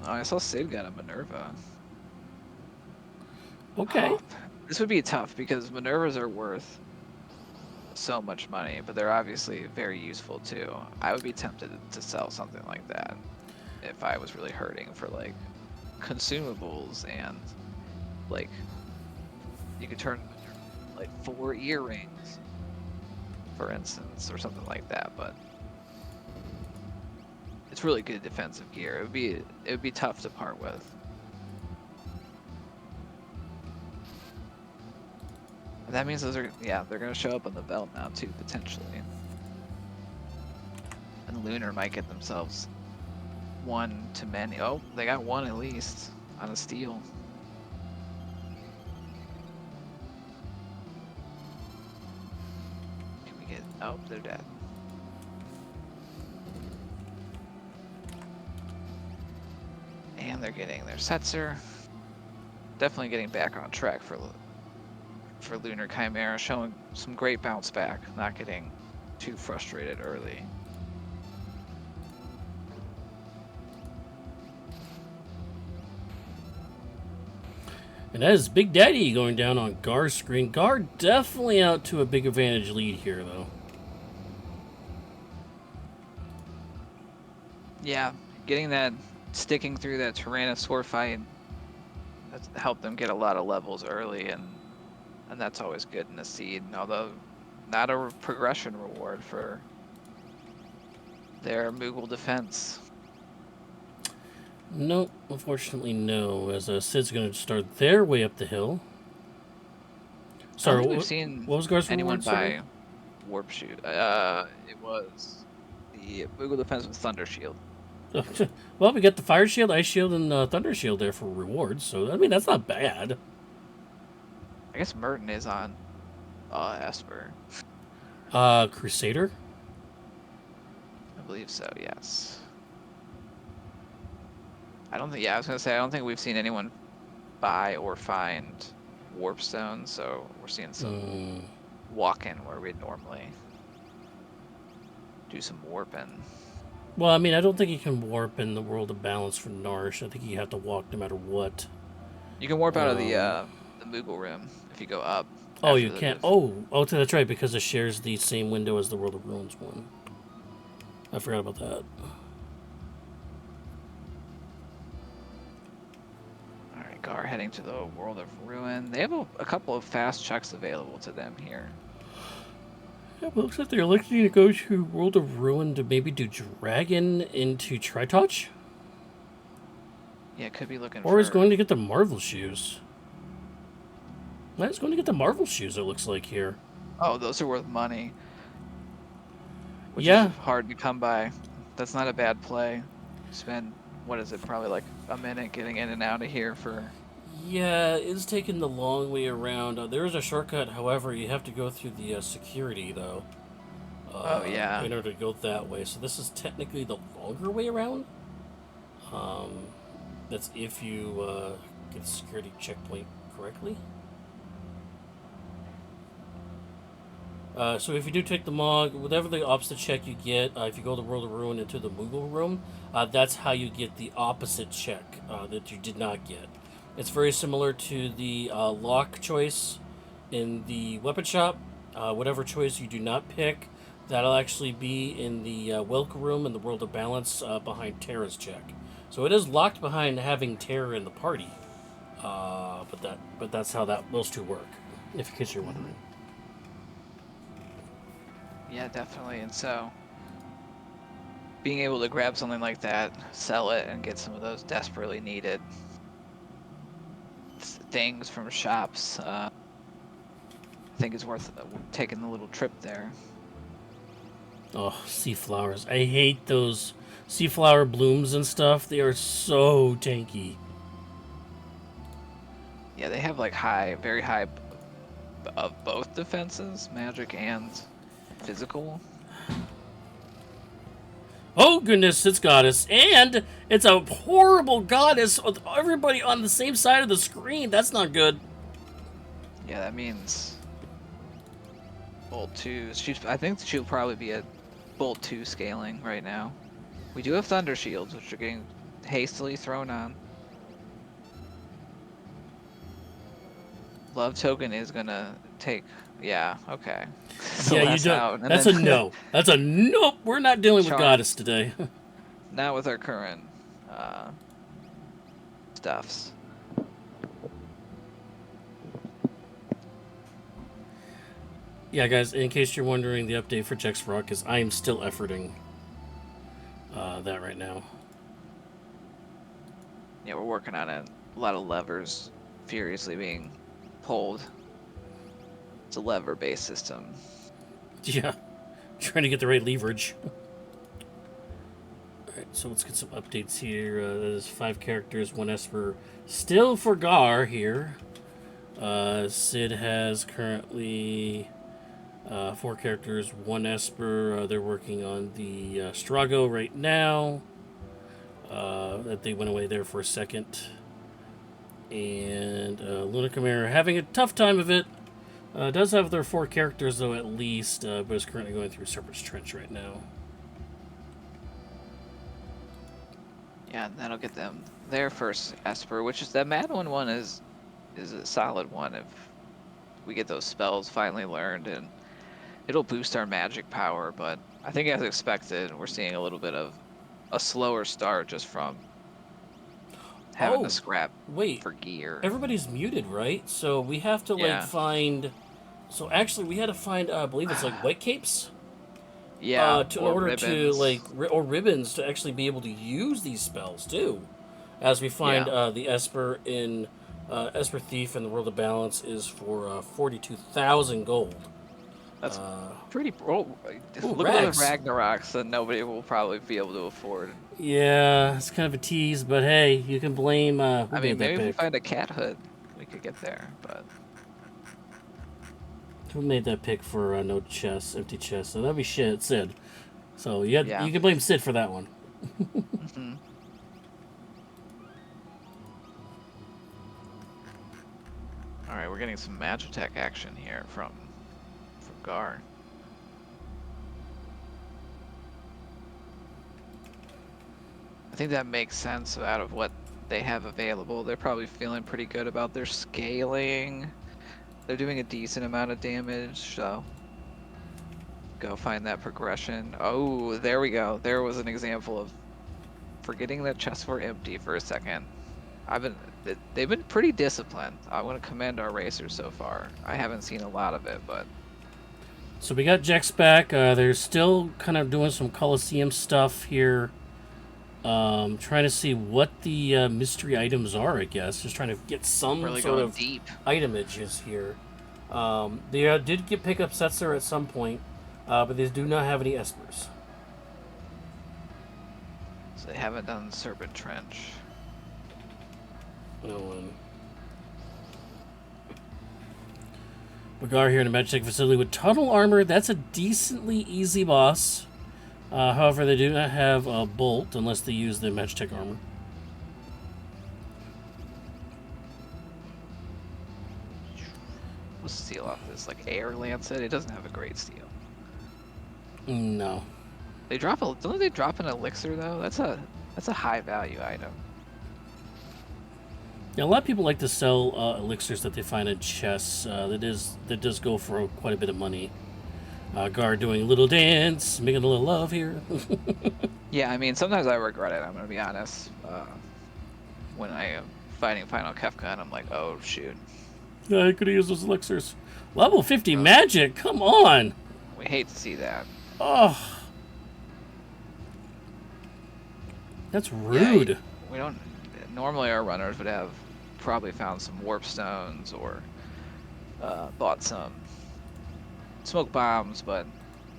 Oh, I saw Sid got a Minerva. Okay. Oh, this would be tough because Minervas are worth so much money, but they're obviously very useful too. I would be tempted to sell something like that if I was really hurting for like consumables and like you could turn like 4 earrings, for instance, or something like that. But it's really good defensive gear. It would be tough to part with. And that means those are they're gonna show up on the belt now too, potentially. And Lunar might get themselves 1 to many. Oh, they got 1 at least on a steal. Can we get? Oh, they're dead. And they're getting their Setzer. Definitely getting back on track for Lunar Chimera, showing some great bounce back, not getting too frustrated early. And that is Big Daddy going down on Gar's screen. Gar definitely out to a big advantage lead here, though. Yeah, getting that, sticking through that Tyrannosaur fight, that's helped them get a lot of levels early, and that's always good in the seed. Although, not a progression reward for their Moogle defense. No, unfortunately, no. As Sid's going to start their way up the hill. Sorry, we've seen what was Gar's anyone reward? Buy Warp Shoot. It was the Moogle defense with Thunder Shield. Well, we got the fire shield, ice shield, and thunder shield there for rewards. So I mean, that's not bad. I guess Merton is on Esper. Crusader. I believe so, yes. I don't think, yeah, I was going to say, I don't think we've seen anyone buy or find warp stones, so we're seeing some walk-in where we'd normally do some warping. Well, I mean, I don't think you can warp in the world of balance for Narsh. I think you have to walk no matter what. You can warp out of the Moogle room if you go up. Oh, you can't. Oh, that's right, because it shares the same window as the World of Ruins one. I forgot about that. All right, Gar heading to the World of Ruin. They have a couple of fast checks available to them here. Yeah, but it looks like they're looking to go to World of Ruin to maybe do Dragon into Tritouch? Yeah, it could be looking or he's going to get the Marvel shoes. He's going to get the Marvel shoes, it looks like here. Oh, those are worth money. Which yeah. is hard to come by. That's not a bad play. Spend, what is it, probably like a minute getting in and out of here for... Yeah, it's taking the long way around. There is a shortcut, however, you have to go through the security, though. Oh, yeah. In order to go that way. So this is technically the longer way around. That's if you get the security checkpoint correctly. So if you do take the Mog, whatever the opposite check you get, if you go to the World of Ruin into the Moogle room, that's how you get the opposite check that you did not get. It's very similar to the lock choice in the weapon shop. Whatever choice you do not pick, that'll actually be in the Welk room in the World of Balance behind Terra's check. So it is locked behind having Terra in the party, but that's how those two work, if in case you're wondering. Yeah, definitely. And so being able to grab something like that, sell it, and get some of those desperately needed things from shops, I think is worth taking the little trip there. Oh, sea flowers. I hate those sea flower blooms and stuff. They are so tanky. Yeah, they have like very high of both defenses, magic and physical. Oh goodness, it's goddess. And it's a horrible goddess with everybody on the same side of the screen. That's not good. Yeah, that means Bolt 2. I think she'll probably be at Bolt 2 scaling right now. We do have Thunder Shields, which are getting hastily thrown on. Love Token is gonna take... Yeah, okay. Yeah, you don't. That's a no. That's a nope. We're not dealing with goddess today. Not with our current stuffs. Yeah, guys, in case you're wondering, the update for Jex Rock is I am still efforting that right now. Yeah, we're working on it. A lot of levers furiously being pulled. It's a lever-based system. Yeah, trying to get the right leverage. Alright, so let's get some updates here. There's 5 characters, 1 Esper. Still for Gar here. Sid has currently 4 characters, 1 Esper. They're working on the Strago right now. That they went away there for a second. And Luna Chimera having a tough time of it. Does have their 4 characters, though, at least, but is currently going through Serpent's Trench right now. Yeah, that'll get them their first Esper, which is that Madeline one is a solid one if we get those spells finally learned, and it'll boost our magic power, but I think as expected, we're seeing a little bit of a slower start just from having to scrap for gear. Everybody's muted, right? So we have to find... So actually, we had to find, I believe it's like white capes. Yeah, in order ribbons. Or ribbons to actually be able to use these spells too. As we find the Esper in Esper Thief in the World of Balance is for 42,000 gold. That's pretty. Look at the Ragnaroks that nobody will probably be able to afford. Yeah, it's kind of a tease, but hey, you can blame who I mean, made that maybe if we pick? find a cat hood, we could get there. But Who made that pick for no chest, empty chest? So that'd be shit, Sid. So you yeah. can blame Sid for that one. Hmm. All right, we're getting some Magitech action here from Gar. I think that makes sense out of what they have available. They're probably feeling pretty good about their scaling. They're doing a decent amount of damage, so go find that progression. Oh, there we go. There was an example of forgetting that chests were empty for a second. They've been pretty disciplined. I want to commend our racers so far. I haven't seen a lot of it, but So we got Jex back. They're still kind of doing some Coliseum stuff here. Trying to see what the mystery items are, I guess. Just trying to get some really sort going of deep. itemages here. They did get pick up Setzer at some point, but they do not have any Espers. So they haven't done Serpent Trench. No one. Bagar here in a Magitech facility with tunnel armor. That's a decently easy boss. However, they do not have a bolt unless they use the Magitech armor. We'll steal off this like air lancet. It doesn't have a great steal. No. They drop a don't they drop an elixir though? That's a high value item. Yeah, a lot of people like to sell elixirs that they find in chests. That does go for quite a bit of money. Gar doing a little dance, making a little love here. Yeah, I mean sometimes I regret it. I'm gonna be honest. When I am fighting Final Kefka and I'm like, oh shoot. Yeah, I could have used those elixirs. Level 50 Oh. magic, come on! We hate to see that. Oh, that's rude. Yeah, we don't. Normally, our runners would have probably found some warp stones or bought some smoke bombs, but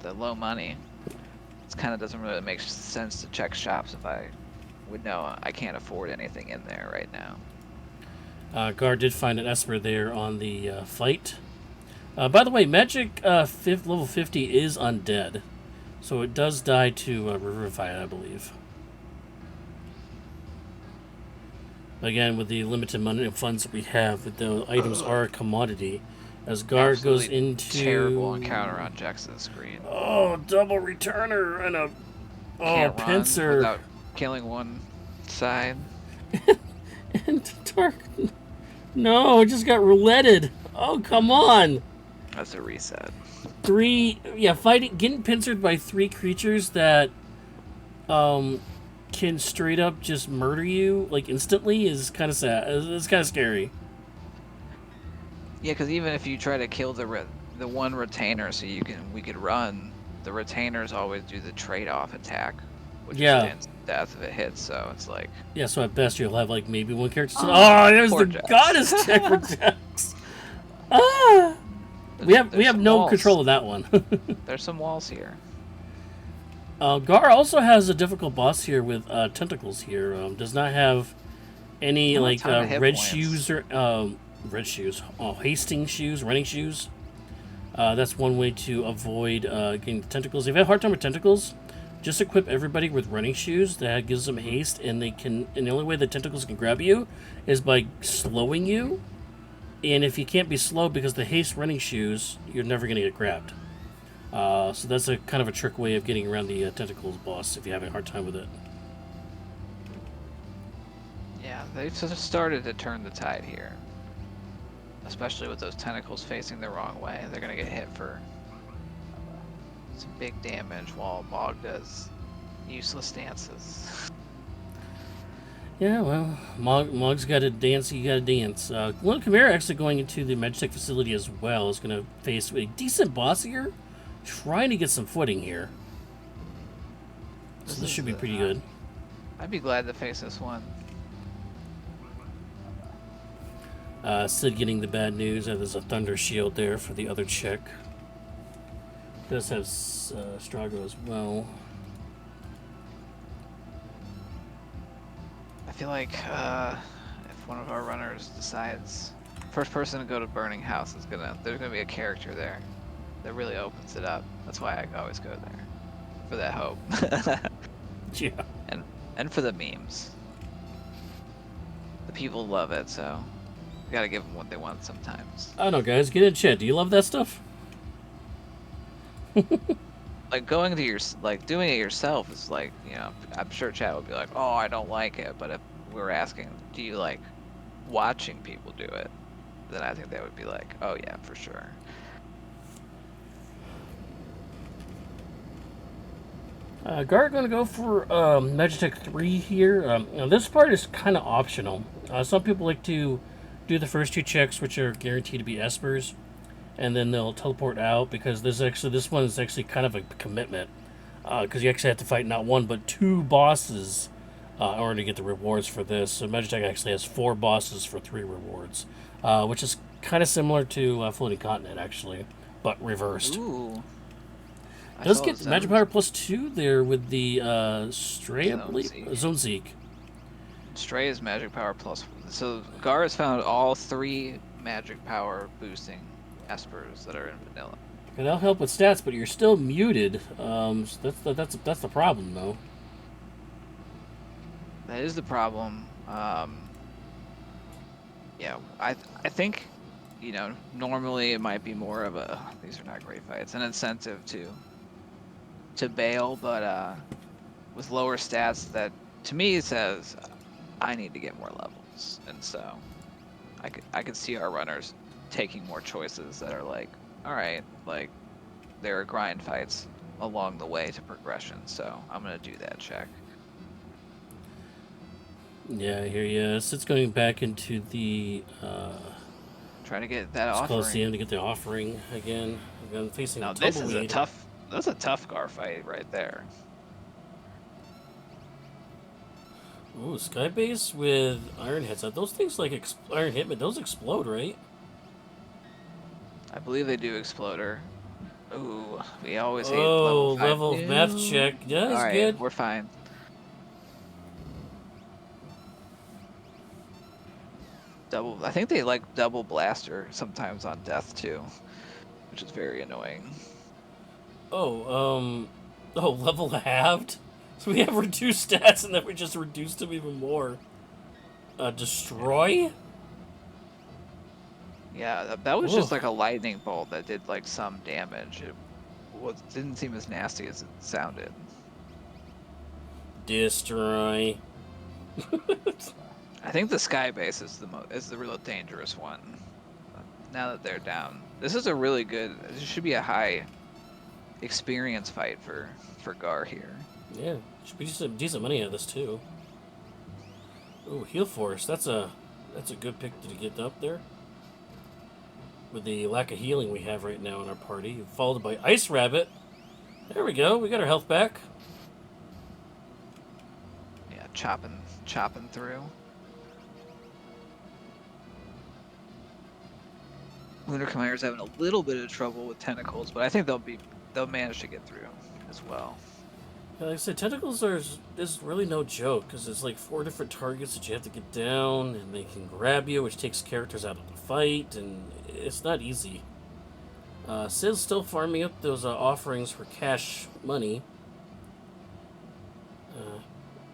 the low money, it kind of doesn't really make sense to check shops if I would know I can't afford anything in there right now. Gar did find an Esper there on the fight. By the way, magic level 50 is undead, so it does die to Revivify, I believe. Again, with the limited money and funds that we have, the items are a commodity. As Gar goes Absolutely into terrible encounter on Jackson's screen. Oh, double returner and a Can't run pincer without killing one side. and dark. No, it just got rouletted. Oh, come on. That's a reset. Getting pincered by 3 creatures that can straight up just murder you like instantly is kind of sad. It's kind of scary. Yeah, because even if you try to kill the one retainer, so we could run, the retainers always do the trade-off attack, which is instant death if it hits. So it's like so at best you'll have like maybe one character. There's the Jax. goddess check for Jax. We have no walls. control of that one. There's some walls here. Gar also has a difficult boss here with tentacles here. Does not have any like red shoes or hasting shoes, running shoes. That's one way to avoid getting the tentacles. If you have a hard time with tentacles, just equip everybody with running shoes. That gives them haste, and they can. And the only way the tentacles can grab you is by slowing you. And if you can't be slow because the haste running shoes, you're never going to get grabbed. So that's a kind of a trick way of getting around the tentacles boss if you're having a hard time with it. Yeah, they've started to turn the tide here. Especially with those tentacles facing the wrong way. They're going to get hit for some big damage while Mog does useless dances. Yeah, well, Mog's got to dance, you got to dance. Lil Chimera actually going into the Magitech facility as well is going to face a decent boss here, trying to get some footing here. So this should be pretty good. I'd be glad to face this one. Sid getting the bad news. There's a Thunder Shield there for the other chick. Does have Strago as well. feel like if one of our runners decides first person to go to Burning House there's gonna be a character there that really opens it up. That's why I always go there for that hope. Yeah. and for the memes. The people love it, so we gotta give them what they want sometimes. I don't know, guys. Get in chat. Do you love that stuff? Like going to your doing it yourself is like, you know, I'm sure chat would be like, oh, I don't like it. But if we're asking, do you like watching people do it? Then I think they would be like, oh yeah, for sure. Gar gonna go for Magitech 3 here. Now this part is kind of optional. Some people like to do the first two checks, which are guaranteed to be espers, and then they'll teleport out because this one is actually kind of a commitment because you actually have to fight not one but two bosses in order to get the rewards for this. So Magitech actually has 4 bosses for 3 rewards, which is kind of similar to Floating Continent actually, but reversed. Ooh. Does get magic power +2 there with the Stray, I believe. Zone Zeke. Stray is magic power plus. So Gar has found all 3 magic power boosting espers that are in vanilla. And that'll help with stats, but you're still muted. So that's the problem, though. That is the problem. Yeah, I think, you know, normally it might be more of a these are not great fights, an incentive to bail, but with lower stats, that to me says I need to get more levels, and so I could see our runners taking more choices that are like, all right, like there are grind fights along the way to progression, so I'm gonna do that check. Yeah, I hear you. So it's going back into the Trying to get that offering. Coliseum to get the offering again. I'm facing now the this is Tumbleweed. that's a tough Gar fight right there. Ooh, Skybase with Iron Hits. Those things like Iron Hitman, those explode, right? I believe they do exploder. Ooh, we always hate level of math No. check. Yeah, that's All right, good. we're fine. I think they like double blaster sometimes on death too, which is very annoying. Oh, level halved? So we have reduced stats and then we just reduced them even more. Destroy? Yeah, that was just like a lightning bolt that did like some damage. It didn't seem as nasty as it sounded. Destroy. I think the sky base is the real dangerous one. Now that they're down, this is a really good. This should be a high experience fight for Gar here. Yeah, should be some decent money out of this too. Ooh, Heal Force. That's a good pick to get up there. With the lack of healing we have right now in our party, followed by Ice Rabbit. There we go. We got our health back. Yeah, chopping through. Lunar Commander's having a little bit of trouble with tentacles, but I think they'll manage to get through as well. Like I said, tentacles is really no joke because it's like 4 different targets that you have to get down, and they can grab you, which takes characters out of the fight, and it's not easy. Sid's still farming up those offerings for cash money.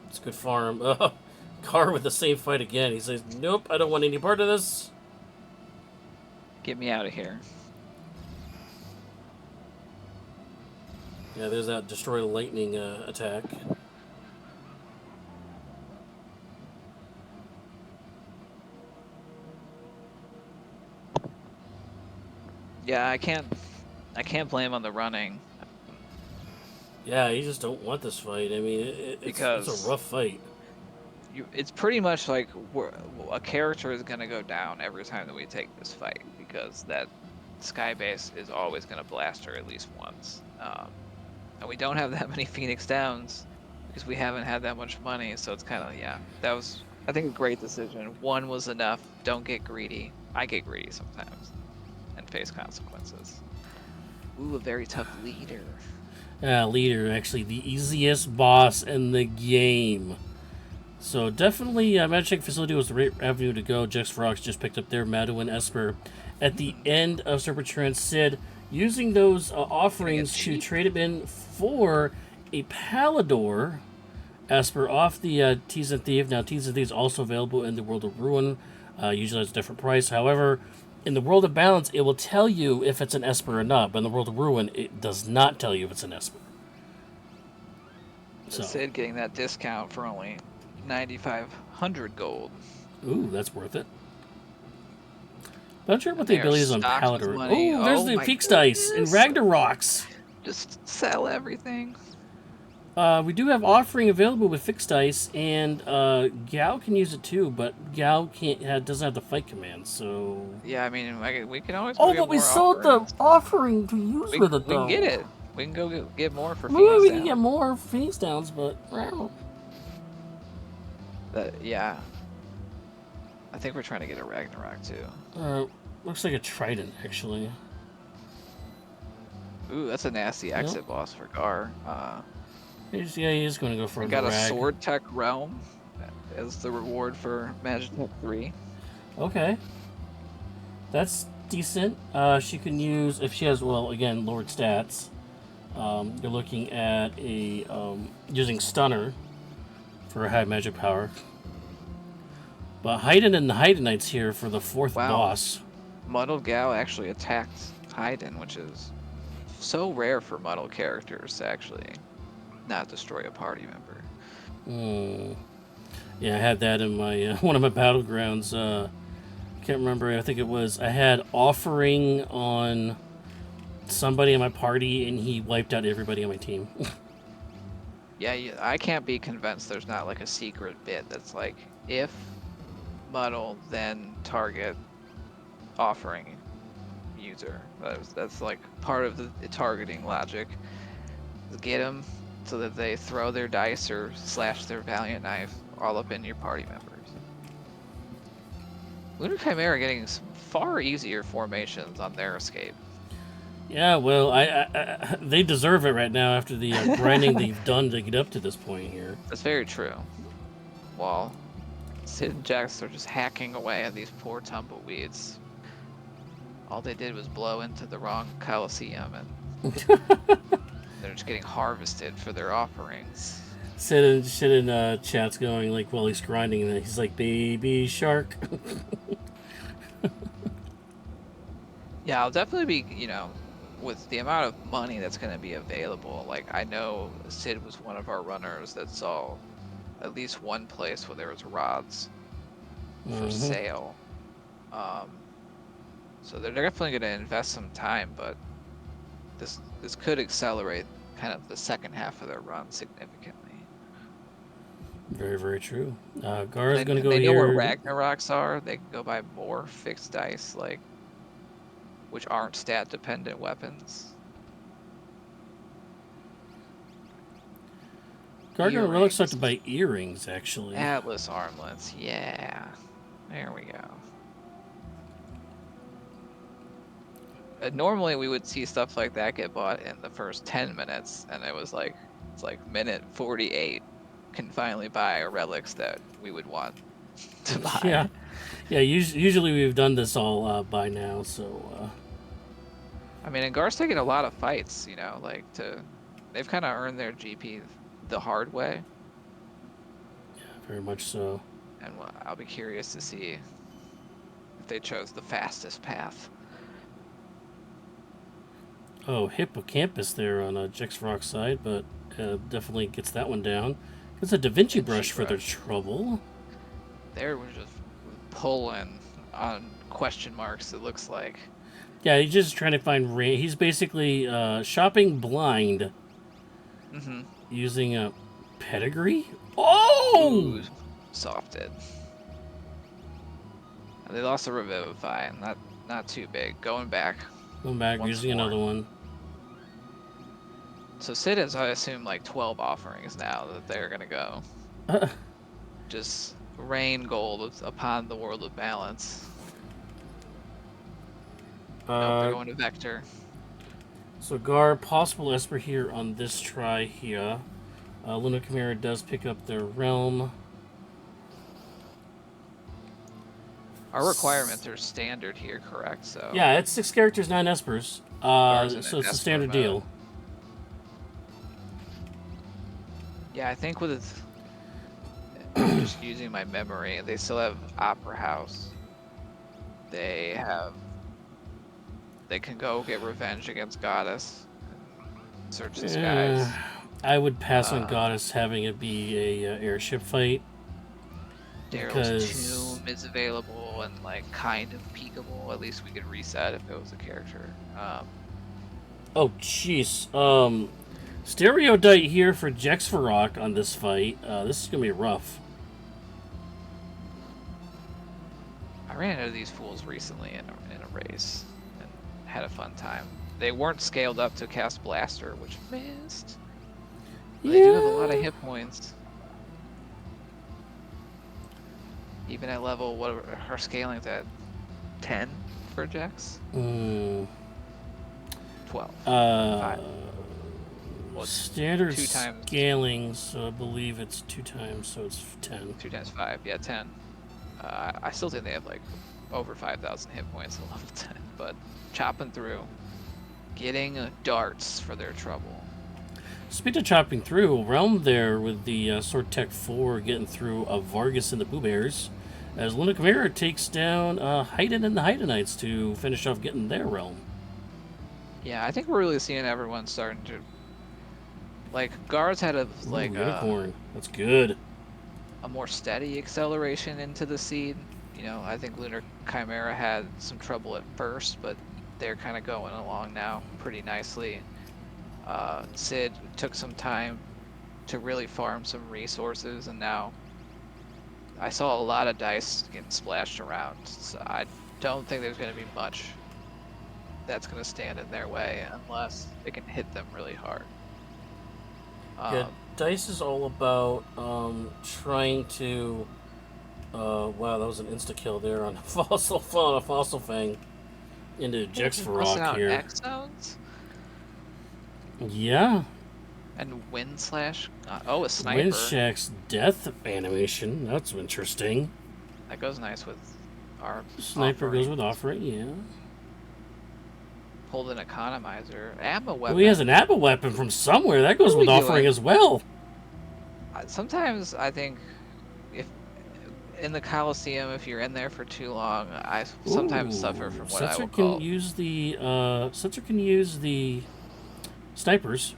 It's a good farm. Gar with the same fight again. He says, "Nope, I don't want any part of this." Get me out of here. Yeah, there's that destroy lightning attack. Yeah, I can't blame on the running. Yeah, you just don't want this fight. I mean, it's a rough fight. It's pretty much like a character is gonna go down every time that we take this fight because that skybase is always gonna blast her at least once. And we don't have that many Phoenix Downs because we haven't had that much money, so it's kind of, yeah, that was, I think, a great decision. 1 was enough. Don't get greedy. I get greedy sometimes and face consequences. Ooh, a very tough leader. Leader, actually the easiest boss in the game. So definitely, Magic Facility was the right avenue to go. Jex Rocks just picked up their Madeline Esper at the end of Serpent Trance. Sid using those Getting it offerings to cheap. trade him in for a Palador Esper off the Tease and Thief. Now, Tease and Thief is also available in the World of Ruin. Usually it's a different price. However, in the World of Balance, it will tell you if it's an Esper or not. But in the World of Ruin, it does not tell you if it's an Esper. The So, Sid getting that discount for only 9,500 gold. ooh, that's worth it. Not sure what And the they are abilities on stocked with Palador. money. Oh, there's Oh the my Feeks dice and goodness! Ragnaroks. Just sell everything. We do have offering available with fixed dice, and Gao can use it too, but Gao doesn't have the fight command, so. Yeah, I mean, we can always go Oh, get but we more sold the offerings. offering to use with it We can get though. it. We can go get more for Maybe Phoenix we can get Down. more Phoenix Downs, but wow. Yeah. I think we're trying to get a Ragnarok too. Looks like a Trident actually. Ooh, that's a nasty exit Yep. boss for Gar. He's going to go for I a got a Rag. Sword Tech Realm as the reward for Magic Tech 3. Okay, that's decent. She can use if she has again lowered stats. You're looking at a using Stunner for high magic power. But Haydn and the Haydenites here for the fourth Wow. boss. Muddled Gal actually attacked Haydn, which is so rare for muddled characters to actually not destroy a party member. Yeah, I had that in my one of my battlegrounds. Can't remember. I think it was I had offering on somebody in my party, and he wiped out everybody on my team. Yeah, I can't be convinced there's not like a secret bit that's like if muddle then target offering user. That's like part of the targeting logic. Get them so that they throw their dice or slash their valiant knife all up in your party members. Lunar Chimera getting some far easier formations on their escape. Yeah, well, they deserve it right now after the grinding they've done to get up to this point here. That's very true. While Sid and Jax are just hacking away at these poor tumbleweeds. All they did was blow into the wrong Coliseum, and they're just getting harvested for their offerings. Shit in chat's going like while he's grinding, and he's like, "Baby shark." Yeah, I'll definitely be, with the amount of money that's going to be available. Like, I know Sid was one of our runners that saw at least one place where there was rods for sale. So they're definitely going to invest some time, but this could accelerate kind of the second half of their run significantly. Very, very true. Gar's going to go they here. know where Ragnaroks are. They can go buy more fixed dice, which aren't stat dependent weapons. Gar looks like to buy earrings, actually. Atlas armlets, yeah. There we go. Normally we would see stuff like that get bought in the first 10 minutes, and it's like minute 48 can finally buy relics that we would want to buy. Yeah. Usually we've done this all by now, so. I mean, and Gar's taking a lot of fights, they've kind of earned their GP the hard way. Yeah, very much so. And I'll be curious to see if they chose the fastest path. Oh, Hippocampus there on Jex Rock's side, but definitely gets that one down. It's a Da Vinci brush for their trouble. There was just pulling on question marks, it looks like. Yeah, he's just trying to find he's basically shopping blind. Using a pedigree. Oh! Ooh, softed. They lost a Revivify, not too big. Going back, using another one. So Sid has, I assume, like 12 offerings now that they're gonna go. Just rain gold upon the world of balance. Nope, they're going to Vector. So Gar, possible Esper here on this try here. Luna Chimera does pick up their realm. Our requirements are standard here, correct? So Yeah, it's 6 characters, 9 espers. Gar's in So an it's a Esper standard mode. deal. Yeah, I think with I'm just using my memory. They still have Opera House. They can go get revenge against Goddess. Search the skies. I would pass on Goddess having it be a airship fight. Daryl's Because Tomb is available and like kind of peekable. At least we could reset if it was a character. oh jeez, Stereodite here for Jexfarok on this fight. This is gonna be rough. I ran into these fools recently in a race and had a fun time. They weren't scaled up to cast Blaster, which missed. But they do have a lot of hit points. Even at level, what her scaling's at 10 for Jax? 12. 5. Well, Standard 2 times scaling, so I believe it's 2 times, so it's 10. 2 times 5, yeah, 10. I still think they have like over 5,000 hit points at level 10, but chopping through, getting darts for their trouble. Speaking of chopping through, Realm there with the Sword Tech 4 getting through Vargas and the Pooh Bears, as Luna Chimera takes down Haydn and the Haydenites to finish off getting their Realm. Yeah, I think we're really seeing everyone starting to, like, Gar's had a Unicorn. That's good. A more steady acceleration into the seed. You know, I think Lunar Chimera had some trouble at first, but they're kind of going along now pretty nicely. Sid took some time to really farm some resources, and now I saw a lot of dice getting splashed around, so I don't think there's going to be much that's going to stand in their way unless they can hit them really hard. Yeah, dice is all about trying to. Wow, that was an insta kill there on a fossil fang into Jexfarok here. X zones Yeah. and wind slash. A sniper. Windshack's death animation. That's interesting. That goes nice with our Sniper offering. goes with offering, yeah. Pulled an economizer. Ammo weapon. Well, he has an ammo weapon from somewhere. That goes with offering as well. Sometimes I think if in the Coliseum, if you're in there for too long, I sometimes suffer from what I will call. Setzer can use the snipers.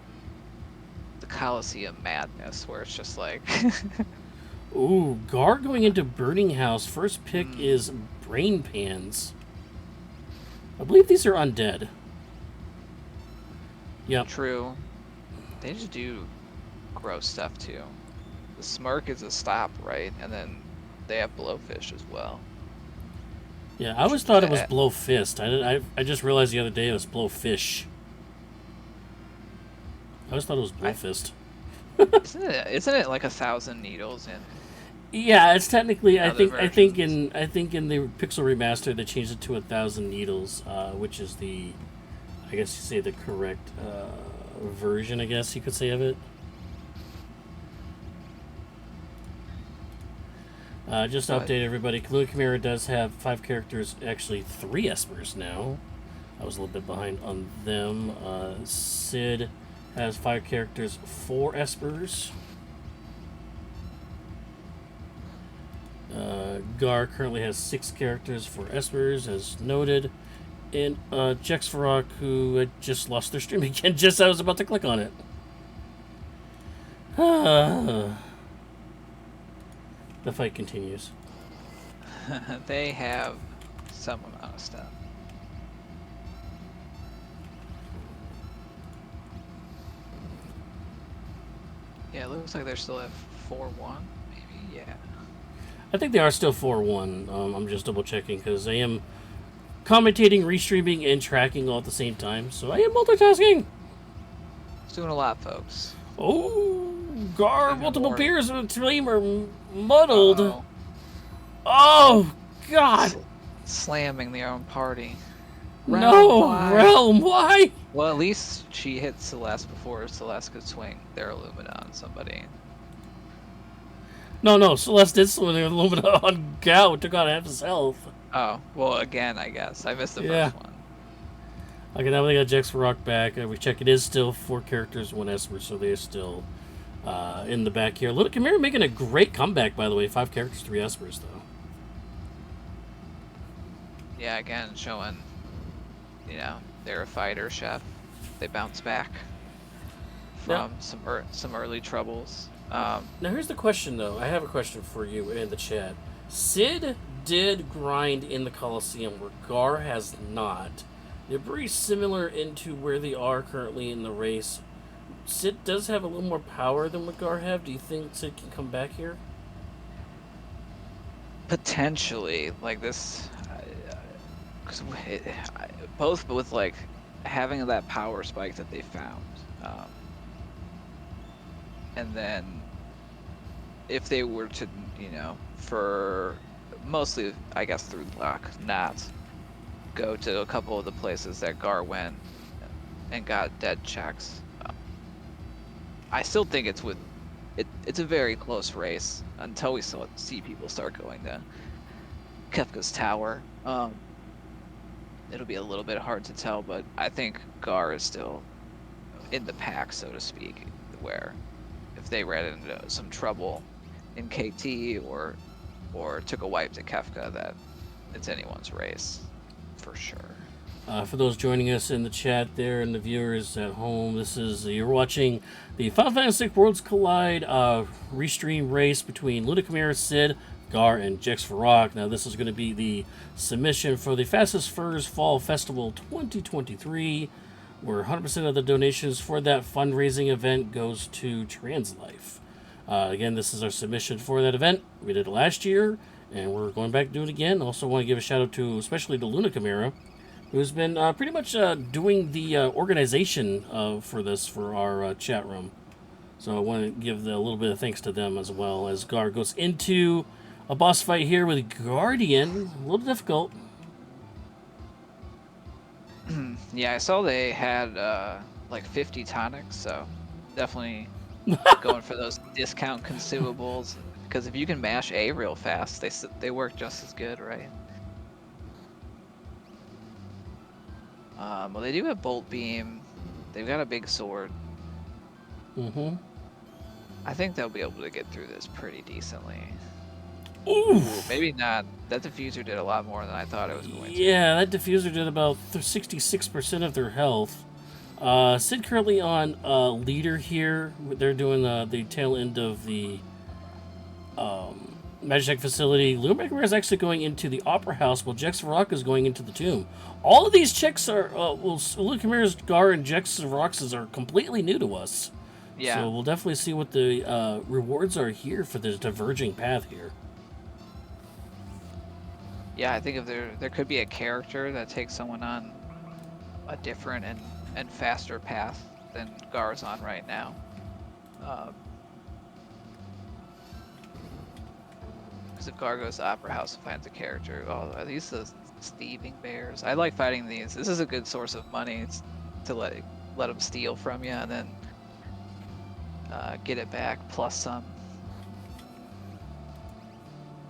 The Coliseum madness, where it's just like. Ooh, Gar going into Burning House. First pick is Brain Pans. I believe these are undead. Yep. True. They just do gross stuff too. The smirk is a stop, right? And then they have blowfish as well. Yeah, I always thought it was blowfist. I just realized the other day it was blowfish. I always thought it was blowfist. Isn't it like 1,000 needles in? Yeah, it's technically. I think versions. in the Pixel Remaster they changed it to 1,000 needles, which is the, I guess you say the correct version. I guess you could say of it. Just to update everybody, Luna Chimera does have 5 characters, actually 3 espers now. I was a little bit behind on them. Sid has 5 characters, 4 espers. Gar currently has 6 characters, 4 espers, as noted. And Jexfarok, who had just lost their stream again, just as I was about to click on it. The fight continues. They have some amount of stuff. Yeah, it looks like they're still at 4-1, maybe. Yeah. I think they are still 4-1. I'm just double checking because I am commentating, restreaming, and tracking all at the same time. So I am multitasking. It's doing a lot, folks. Oh, Gar, multiple peers of the team are muddled. Uh-oh. Oh, God. Slamming their own party. Realm, why? Well, at least she hit Celeste before Celeste could swing their Illumina on somebody. No, Celeste did swing their Illumina on Gao, took out half his health. Oh, well, again, I guess. I missed the Yeah. first one. Okay, now they got Jex Rock back. We check it is still 4 characters, 1 Esper, so they're still in the back here. Little Chimera making a great comeback, by the way. 5 characters, 3 Espers, though. Yeah, again, showing, they're a fighter chef. They bounce back Now, from some early troubles. now here's the question, though. I have a question for you in the chat. Sid did grind in the Coliseum, where Gar has not. They're very similar into where they are currently in the race. Sid does have a little more power than what Gar have. Do you think Sid can come back here? Potentially, like this, because both with like having that power spike that they found, and then if they were to, for mostly, I guess through luck, not go to a couple of the places that Gar went and got dead checks. I still think it's a very close race until we see people start going to Kefka's tower. It'll be a little bit hard to tell, but I think Gar is still in the pack, so to speak, where if they ran into some trouble in KT or took a wipe to Kefka, that it's anyone's race for sure. For those joining us in the chat there and the viewers at home, you're watching the Final Fantasy Worlds Collide restream race between Luna Chimera, Sid, Gar, and Jex Farrak. Now, this is going to be the submission for the Fastest Furs Fall Festival 2023, where 100% of the donations for that fundraising event goes to TransLife. Again, this is our submission for that event. We did it last year, and we're going back to do it again. Also, want to give a shout out to especially to Luna Chimera, who's been pretty much doing the organization for this for our chat room. So I want to give a little bit of thanks to them as well, as Gar goes into a boss fight here with Guardian. A little difficult. Yeah, I saw they had like 50 tonics, so definitely going for those discount consumables, because if you can mash A real fast, they work just as good, right? Well, they do have Bolt Beam. They've got a big sword. Mm-hmm. I think they'll be able to get through this pretty decently. Ooh, maybe not. That diffuser did a lot more than I thought it was going to. Yeah, that diffuser did about 66% of their health. Sid currently on leader here. They're doing the tail end of the Magitech facility. Lumic is actually going into the Opera House, while Jex Varrock is going into the Tomb. All of these checks are, Lumic, Gar, and Jex Varrock's are completely new to us. Yeah. So we'll definitely see what the rewards are here for this diverging path here. Yeah, I think if there could be a character that takes someone on a different and faster path than Gar's on right now. Because if Gar goes to Opera House and finds a character, are these the thieving bears? I like fighting these. This is a good source of money. It's to let them steal from you and then get it back plus some.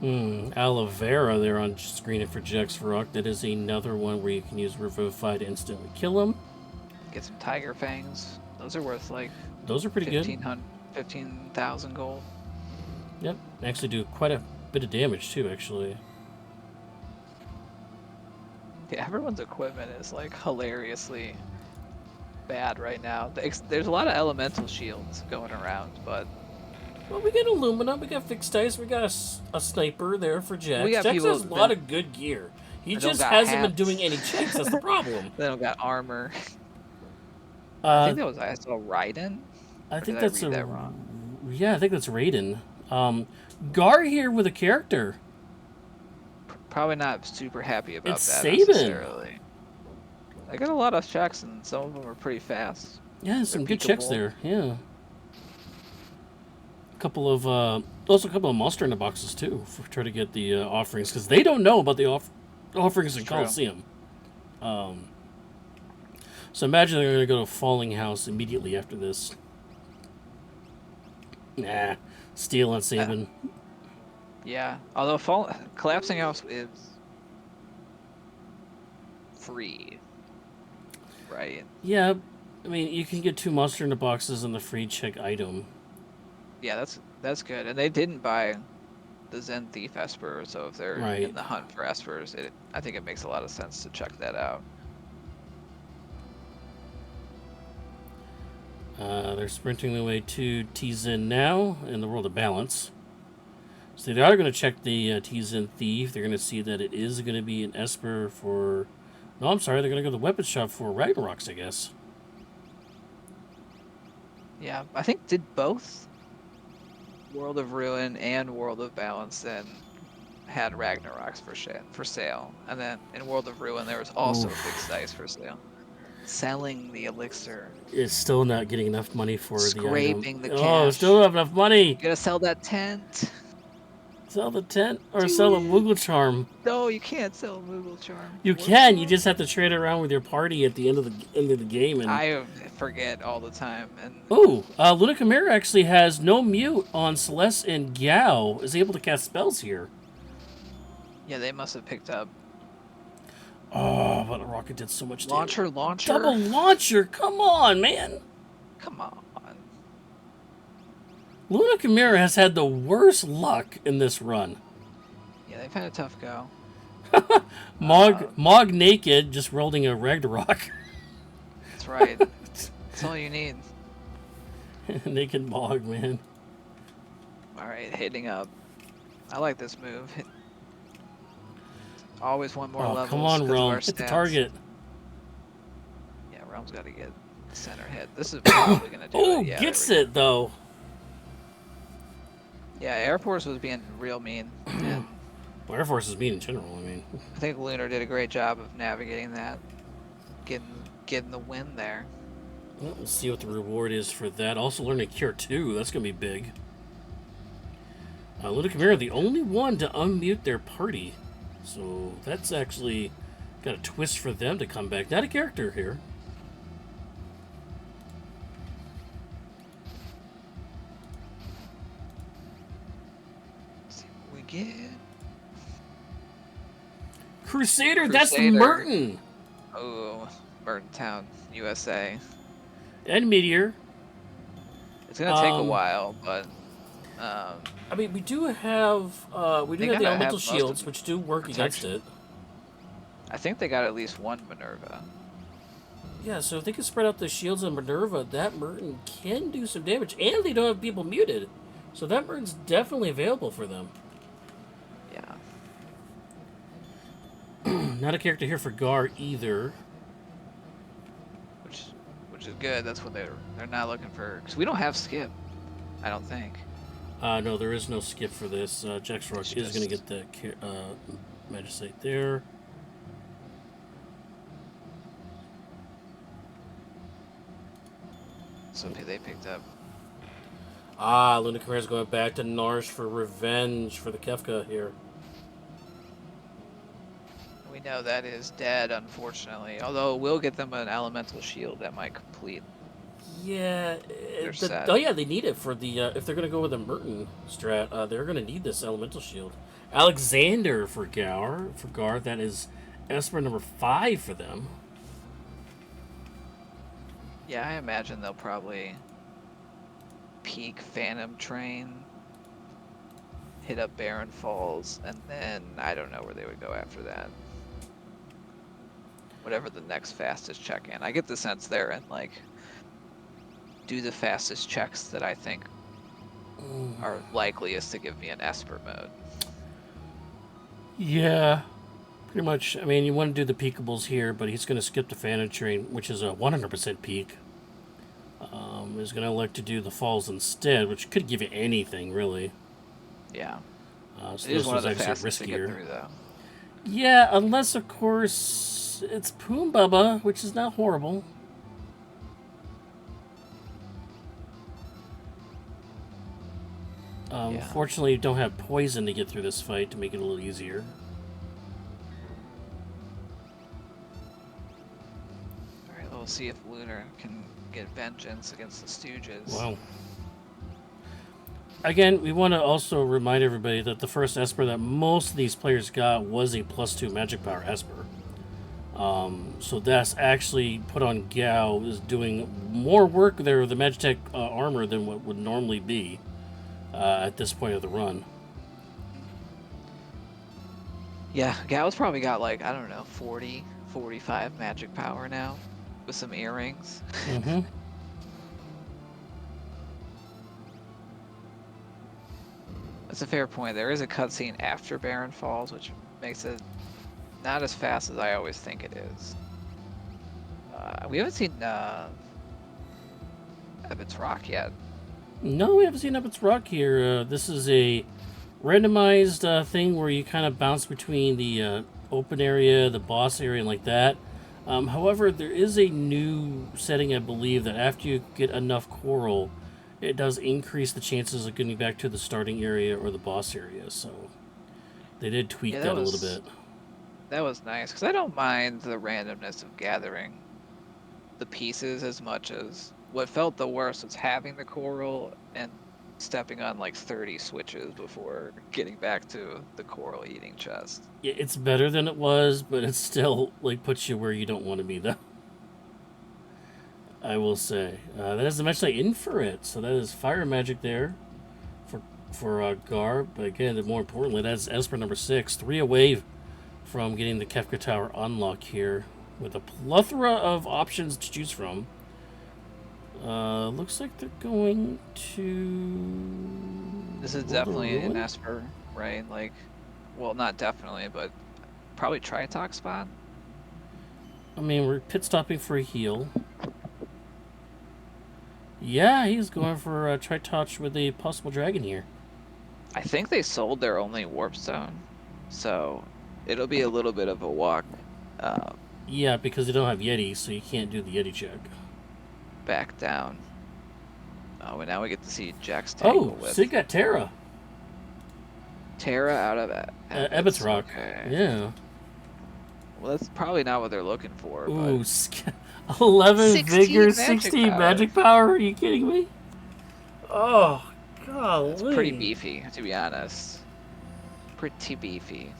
Aloe Vera there on screen for Jex Varrock. That is another one where you can use Revivify to instantly kill him. Get some Tiger Fangs. Those are worth like... Those are pretty good. 15,000 gold. Yep, actually do quite a bit of damage too, actually. Yeah, everyone's equipment is like hilariously bad right now. There's a lot of elemental shields going around, but... Well, we got Illumina, we got Fixed Dice, we got a sniper there for Jax. Jax has a lot of good gear. He just hasn't been doing any checks, that's the problem. They don't got armor. I think I saw Raiden. I think that's that wrong? Yeah, I think that's Raiden. Gar here with a character. Probably not super happy about it's that Sabin. Necessarily. I got a lot of checks, and some of them are pretty fast. Yeah, some good checks there. Yeah. Also a couple of monster in the boxes too, for try to get the offerings, because they don't know about the offerings in Coliseum. So imagine they're going to go to Falling House immediately after this. Nah, steal on Sabin. Yeah, although Collapsing House is free, right? Yeah, I mean, you can get 2 monster in the boxes and the free check item. Yeah, that's good. And they didn't buy the Zen Thief Esper, so if they're in Right. the hunt for Espers, I think it makes a lot of sense to check that out. They're sprinting their way to T-Zen now in the World of Balance. So they are going to check the T-Zen Thief. They're going to see that it is going to be an Esper for... No, I'm sorry. They're going to go to the weapon shop for Ragnaroks, I guess. Yeah, I think did both World of Ruin and World of Balance then had Ragnaroks for sale, and then in World of Ruin there was also fixed dice for sale. Selling the elixir. It's still not getting enough money for the item. Scraping the Oh, cash. still don't have enough money. You gotta sell that tent. Sell the tent or Do sell a it. Moogle Charm. No, you can't sell Moogle Charm. You can. You just have to trade around with your party at the end of the game. And I forget all the time. And Luna Chimera actually has no mute on Celeste, and Gao is able to cast spells here. yeah, they must have picked up Oh, but the rocket did so much damage. launcher. Double launcher. Come on, man. Come on. Luna Chimera has had the worst luck in this run. Yeah, they've had a tough go. Mog naked, just rolling a Ragnarok. That's right. That's all you need. Naked Mog, man. All right, hitting up. I like this move. Always want more levels. Come on, because of Realm. our Hit the stats. target. Yeah, Realm's got to get center hit. This is probably going to do Oh, it. Yeah, gets it, though. Yeah, Air Force was being real mean. And Well, Air Force is mean in general, I mean. I think Lunar did a great job of navigating that. Getting the win there. Well, let's see what the reward is for that. Also learning Cure 2. That's going to be big. Luna Chimera, the only one to unmute their party. So that's actually got a twist for them to come back. Not a character here. Let's see what we get. Crusader, that's Crusader. Merton. Oh, Merton Town, USA. And Meteor. It's going to take a while, but... I mean, we do have the elemental shields, which do work against it. I think they got at least one Minerva. Yeah, so if they can spread out the shields on Minerva, that Merton can do some damage, and they don't have people muted. So that Merton's definitely available for them. Yeah. Not a character here for Gar either. Which is good. That's what they're not looking for. Because we don't have skip, I don't think. No, there is no skip for this. Jax Rock is going to get the Magistrate there. So they picked up. Luna Chimera's going back to Narsh for revenge for the Kefka here. We know that is dead, unfortunately. Although it will get them an elemental shield that might complete. Yeah. They need it for the... if they're going to go with a Merton strat, they're going to need this elemental shield. Alexander for Gar. That is Esper number 5 for them. Yeah, I imagine they'll probably peak Phantom Train, hit up Barren Falls, and then I don't know where they would go after that. Whatever the next fastest check in. I get the sense they're in, like, do the fastest checks that I think are likeliest to give me an Esper mode. Yeah. Pretty much. I mean, you want to do the peakables here, but he's going to skip the Phantom Train, which is a 100% peak. He's going to elect to do the falls instead, which could give you anything, really. Yeah. So it is this one of was the actually fastest to get riskier. through, though. Yeah, unless, of course, it's Poombubba, which is not horrible. Fortunately, you don't have poison to get through this fight to make it a little easier. Alright, we'll see if Lunar can get vengeance against the Stooges. Wow. Again, we want to also remind everybody that the first Esper that most of these players got was a +2 magic power Esper. So that's actually put on Gao is doing more work there with the Magitech armor than what would normally be at this point of the run. Yeah, Gal's probably got like, I don't know, 40, 45 magic power now with some earrings. Mm-hmm. That's a fair point. There is a cutscene after Baron falls, which makes it not as fast as I always think it is. We haven't seen Evan's Rock yet. No, we haven't seen Up Its Rock here. This is a randomized thing where you kind of bounce between the open area, the boss area, and like that. However, there is a new setting, I believe, that after you get enough coral, it does increase the chances of getting back to the starting area or the boss area. So they did tweak Yeah, that a little bit. that was nice because I don't mind the randomness of gathering the pieces as much as what felt the worst was having the coral and stepping on like 30 switches before getting back to the coral eating chest. Yeah, it's better than it was, but it still like puts you where you don't want to be, though. I will say that is the match I in for it. So that is fire magic there for Gar. But again, more importantly, that's Esper number 6, 3 away from getting the Kefka Tower unlock here with a plethora of options to choose from. Looks like they're going to. This is definitely an Esper, right? Like, well, not definitely, but probably Tritok spot. I mean, we're pit stopping for a heal. Yeah, he's going for a Tri-Touch with a possible dragon here. I think they sold their only warp stone, so it'll be a little bit of a walk. Yeah, because they don't have Yeti, so you can't do the Yeti check. Back down. Oh, and now we get to see Jack's tangle with. Sig got Terra. Terra out of Ebbets Rock. Okay. Yeah. Well, that's probably not what they're looking for. Ooh, but 11 vigor, 16 power. magic power. Are you kidding me? Oh, golly. It's pretty beefy, to be honest. Pretty beefy.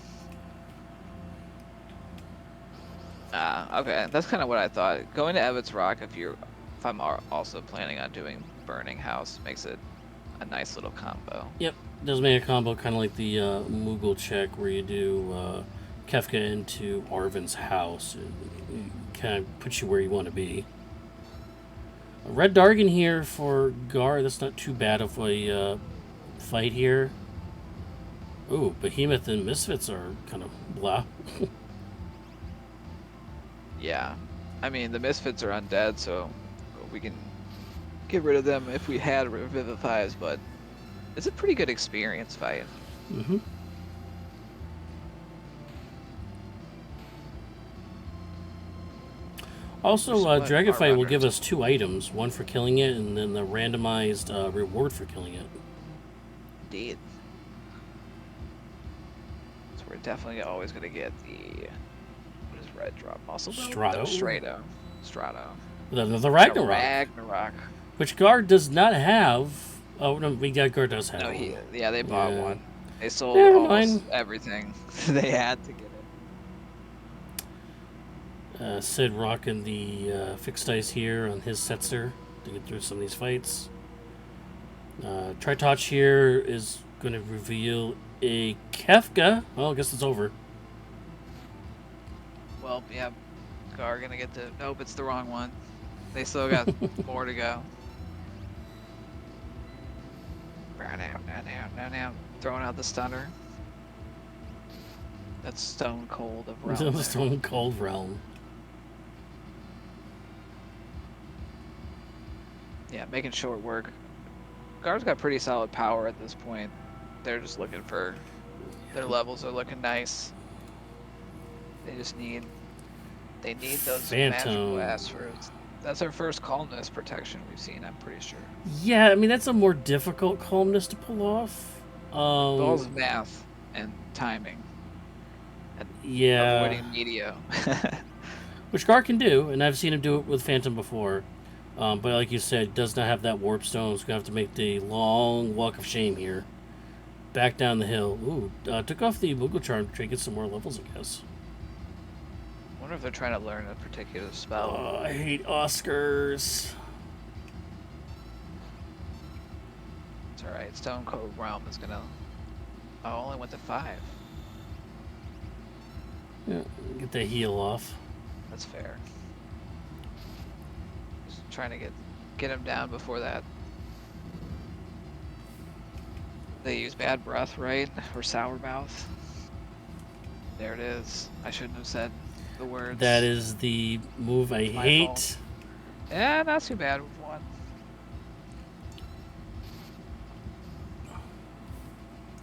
Okay, that's kind of what I thought. Going to Ebbets Rock, if I'm also planning on doing Burning House, makes it a nice little combo. Yep, does make a combo kind of like the Moogle check where you do Kefka into Arvin's house. It kind of puts you where you want to be. A Red Dargan here for Gar. That's not too bad of a fight here. Ooh, Behemoth and Misfits are kind of blah. Yeah, I mean, the Misfits are undead, so we can get rid of them if we had Revivifies, but it's a pretty good experience fight. Mm-hmm. Also, Dragonfight will give us 2 items, one for killing it, and then the randomized reward for killing it. Indeed. So we're definitely always going to get the... What is red drop? Muscle Strato. Strato. The Ragnarok. Ragnarok. Which Guard does not have. Oh, no, Guard does have No, one. yeah, they bought one. They sold almost everything they had to get it. Sid rocking the fixed dice here on his Setzer to get through some of these fights. Tri-Touch here is going to reveal a Kefka. Well, I guess it's over. Well, yeah, Gar gonna get the... Nope, it's the wrong one. They still got more to go. Now. Throwing out the stunner. That's Stone Cold of Realm. Stone Cold Realm. Yeah, making short work. Gar's got pretty solid power at this point. They're just looking for... Their levels are looking nice. They just need... They need those magical ass fruits. That's our first calmness protection we've seen, I'm pretty sure. Yeah, I mean, that's a more difficult calmness to pull off. Balls of math and timing. And avoiding media. Which Gar can do, and I've seen him do it with Phantom before. But like you said, does not have that warp stone, so he's going to have to make the long walk of shame here. Back down the hill. Ooh, took off the Moogle charm to try to get some more levels, I guess. wonder if they're trying to learn a particular spell. Oh, I hate Oscars. It's alright. Stone Cold Realm is gonna. Oh, I only went to 5. Yeah, get the heal off. That's fair. Just trying to get him down before that. They use bad breath, right? Or sour mouth. There it is. I shouldn't have said the words. That is the move I hate. Fault. Yeah, not too bad with 1.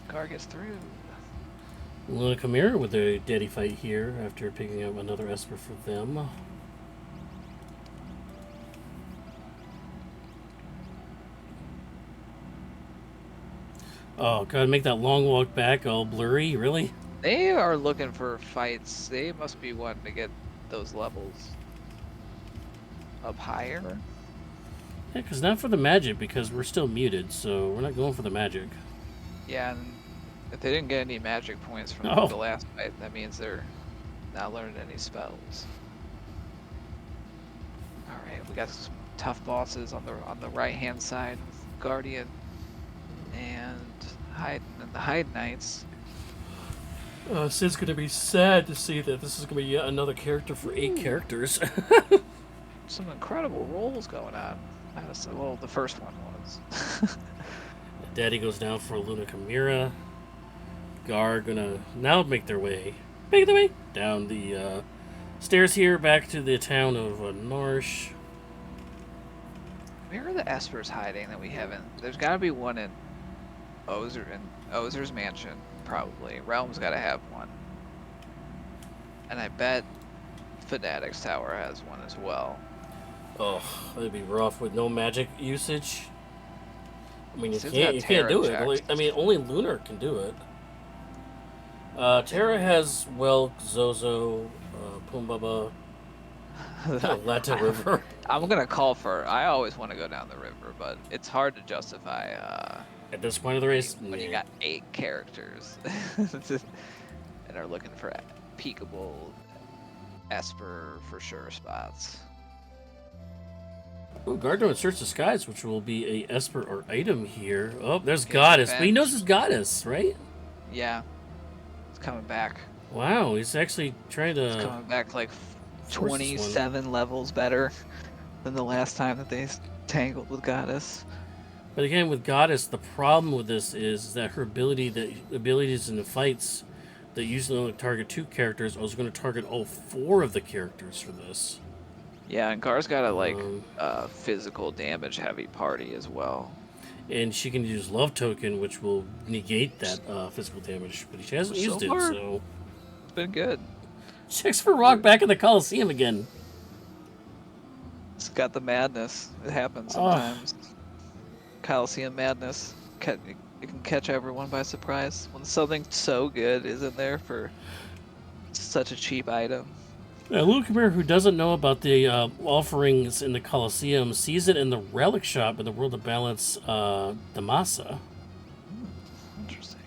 Gar gets through. Luna Chimera with a daddy fight here after picking up another Esper for them. Oh, God, make that long walk back all blurry, really? They are looking for fights. They must be wanting to get those levels up higher. Yeah, because not for the magic, because we're still muted, so we're not going for the magic. Yeah, and if they didn't get any magic points from the last fight, that means they're not learning any spells. Alright, we got some tough bosses on the right-hand side with Guardian and the Hyde Knights. Sid's going to be sad to see that this is going to be yet another character for 8 characters. Some incredible rolls going on. Well, the first one was. Daddy goes down for Luna Chimera. Gar gonna now make their way down the stairs here back to the town of Norsh. Where are the Espers hiding that we haven't? There's got to be one in Ozer's mansion, probably. Realm's got to have one. And I bet Fanatic's tower has one as well. Oh, that'd be rough with no magic usage. I mean, you Sid's can't got do Terra it. I mean, only Lunar can do it. Terra has, well, Zozo, Pumbaba, Lata River. I'm gonna call for. I always want to go down the river, but it's hard to justify. At this point of the race, when you got 8 characters and are looking for peekable Esper for sure spots. Ooh, Gardner Search the Skies, which will be a Esper or item here. Oh, there's Goddess. But he knows his Goddess, right? Yeah. It's coming back. Wow, he's actually trying to... It's coming back like 27 levels better than the last time that they tangled with Goddess. But again, with Goddess, the problem with this is that her abilities in the fights that usually only target 2 characters, I was going to target all 4 of the characters for this. Yeah, and Gar's got a physical damage heavy party as well. And she can use Love Token, which will negate that physical damage, but she hasn't used it, so... It's been good. Checks for Rock back in the Coliseum again. It's got the madness. It happens sometimes. Coliseum madness. It can catch everyone by surprise when something so good is in there for such a cheap item. Luna Chimera, who doesn't know about the offerings in the Coliseum, sees it in the relic shop in the World of Balance, Damasa. Interesting.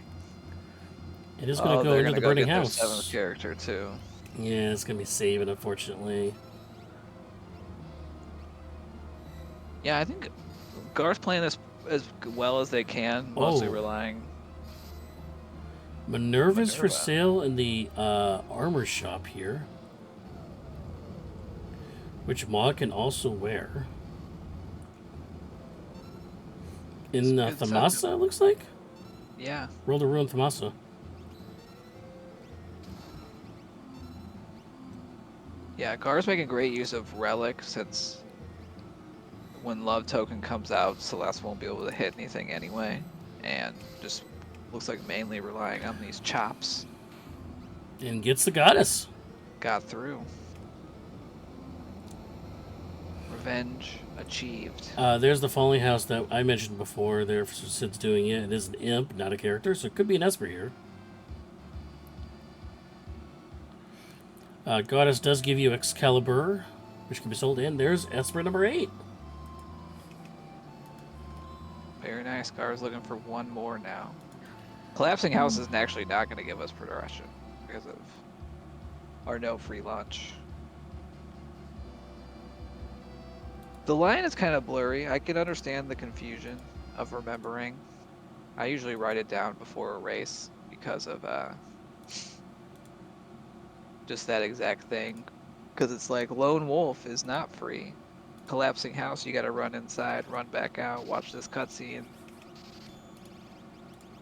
It is going to go into the burning house. Their 7th character too. Yeah, it's going to be saving, unfortunately. Yeah, I think Gar's playing this as well as they can, mostly relying. Minerva's for sale in the armor shop here, which Maud can also wear. In Thamasa, it looks like? Yeah. World of Ruin Thamasa. Yeah, Gar's making great use of Relic since when Love Token comes out, Celeste won't be able to hit anything anyway. And just looks like mainly relying on these chops. And gets the Goddess. Got through. Revenge achieved. There's the Falling House that I mentioned before. There, Sid's doing it. It is an imp, not a character, so it could be an Esper here. Goddess does give you Excalibur, which can be sold in. There's Esper number 8. Very nice. Gar's looking for one more now. Collapsing House is actually not going to give us progression because of our no free launch The line is kind of blurry. I can understand the confusion of remembering. I usually write it down before a race because of just that exact thing. Because it's like Lone Wolf is not free. Collapsing house, you got to run inside, run back out, watch this cutscene.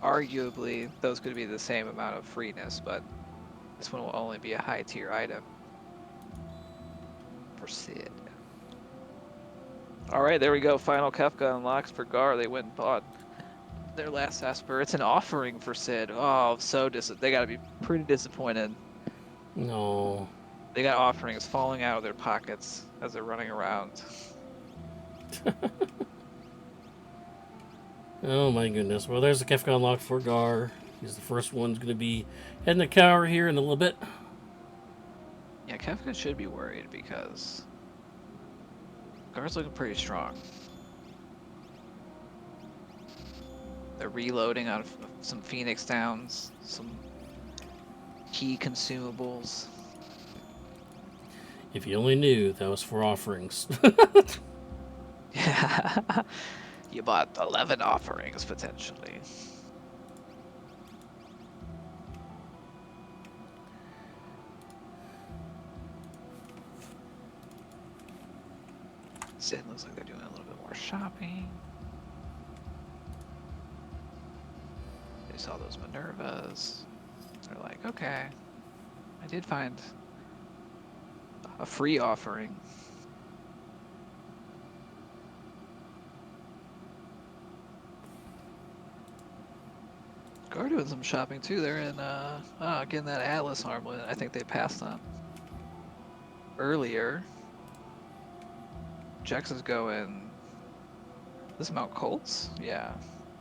Arguably, those could be the same amount of freeness, but this one will only be a high tier item for Sid. All right, there we go. Final Kefka unlocks for Gar. They went and bought their last Esper. It's an offering for Sid. Oh, they got to be pretty disappointed. No. They got offerings falling out of their pockets as they're running around. Oh my goodness. Well, there's the Kefka unlocked for Gar. He's the first one's going to be heading to Cower here in a little bit. Yeah, Kefka should be worried because Gar's looking pretty strong. They're reloading on some Phoenix Downs, some key consumables. If you only knew that was for offerings. Yeah. You bought 11 offerings, potentially. Sid looks like they're doing a little bit more shopping. They saw those Minervas. They're like, okay, I did find a free offering. Gar doing some shopping too. They're in getting that Atlas armlet. I think they passed on earlier. Jex is going. This Mount Colts? Yeah.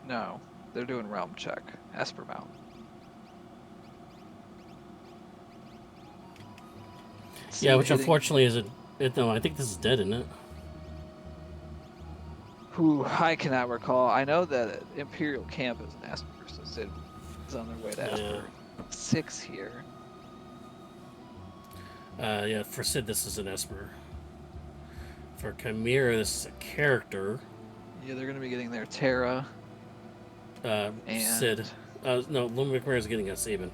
No, they're doing Realm check. Esper Mount. Yeah, which unfortunately is no, I think this is dead, isn't it? Who I cannot recall. I know that Imperial Camp is an Esper, so Sid is on their way to Esper 6 here. Yeah, for Sid, this is an Esper. For Chimera, this is a character. Yeah, they're going to be getting their Terra. And... Sid. No, Lumen Chimera is getting a Sabin.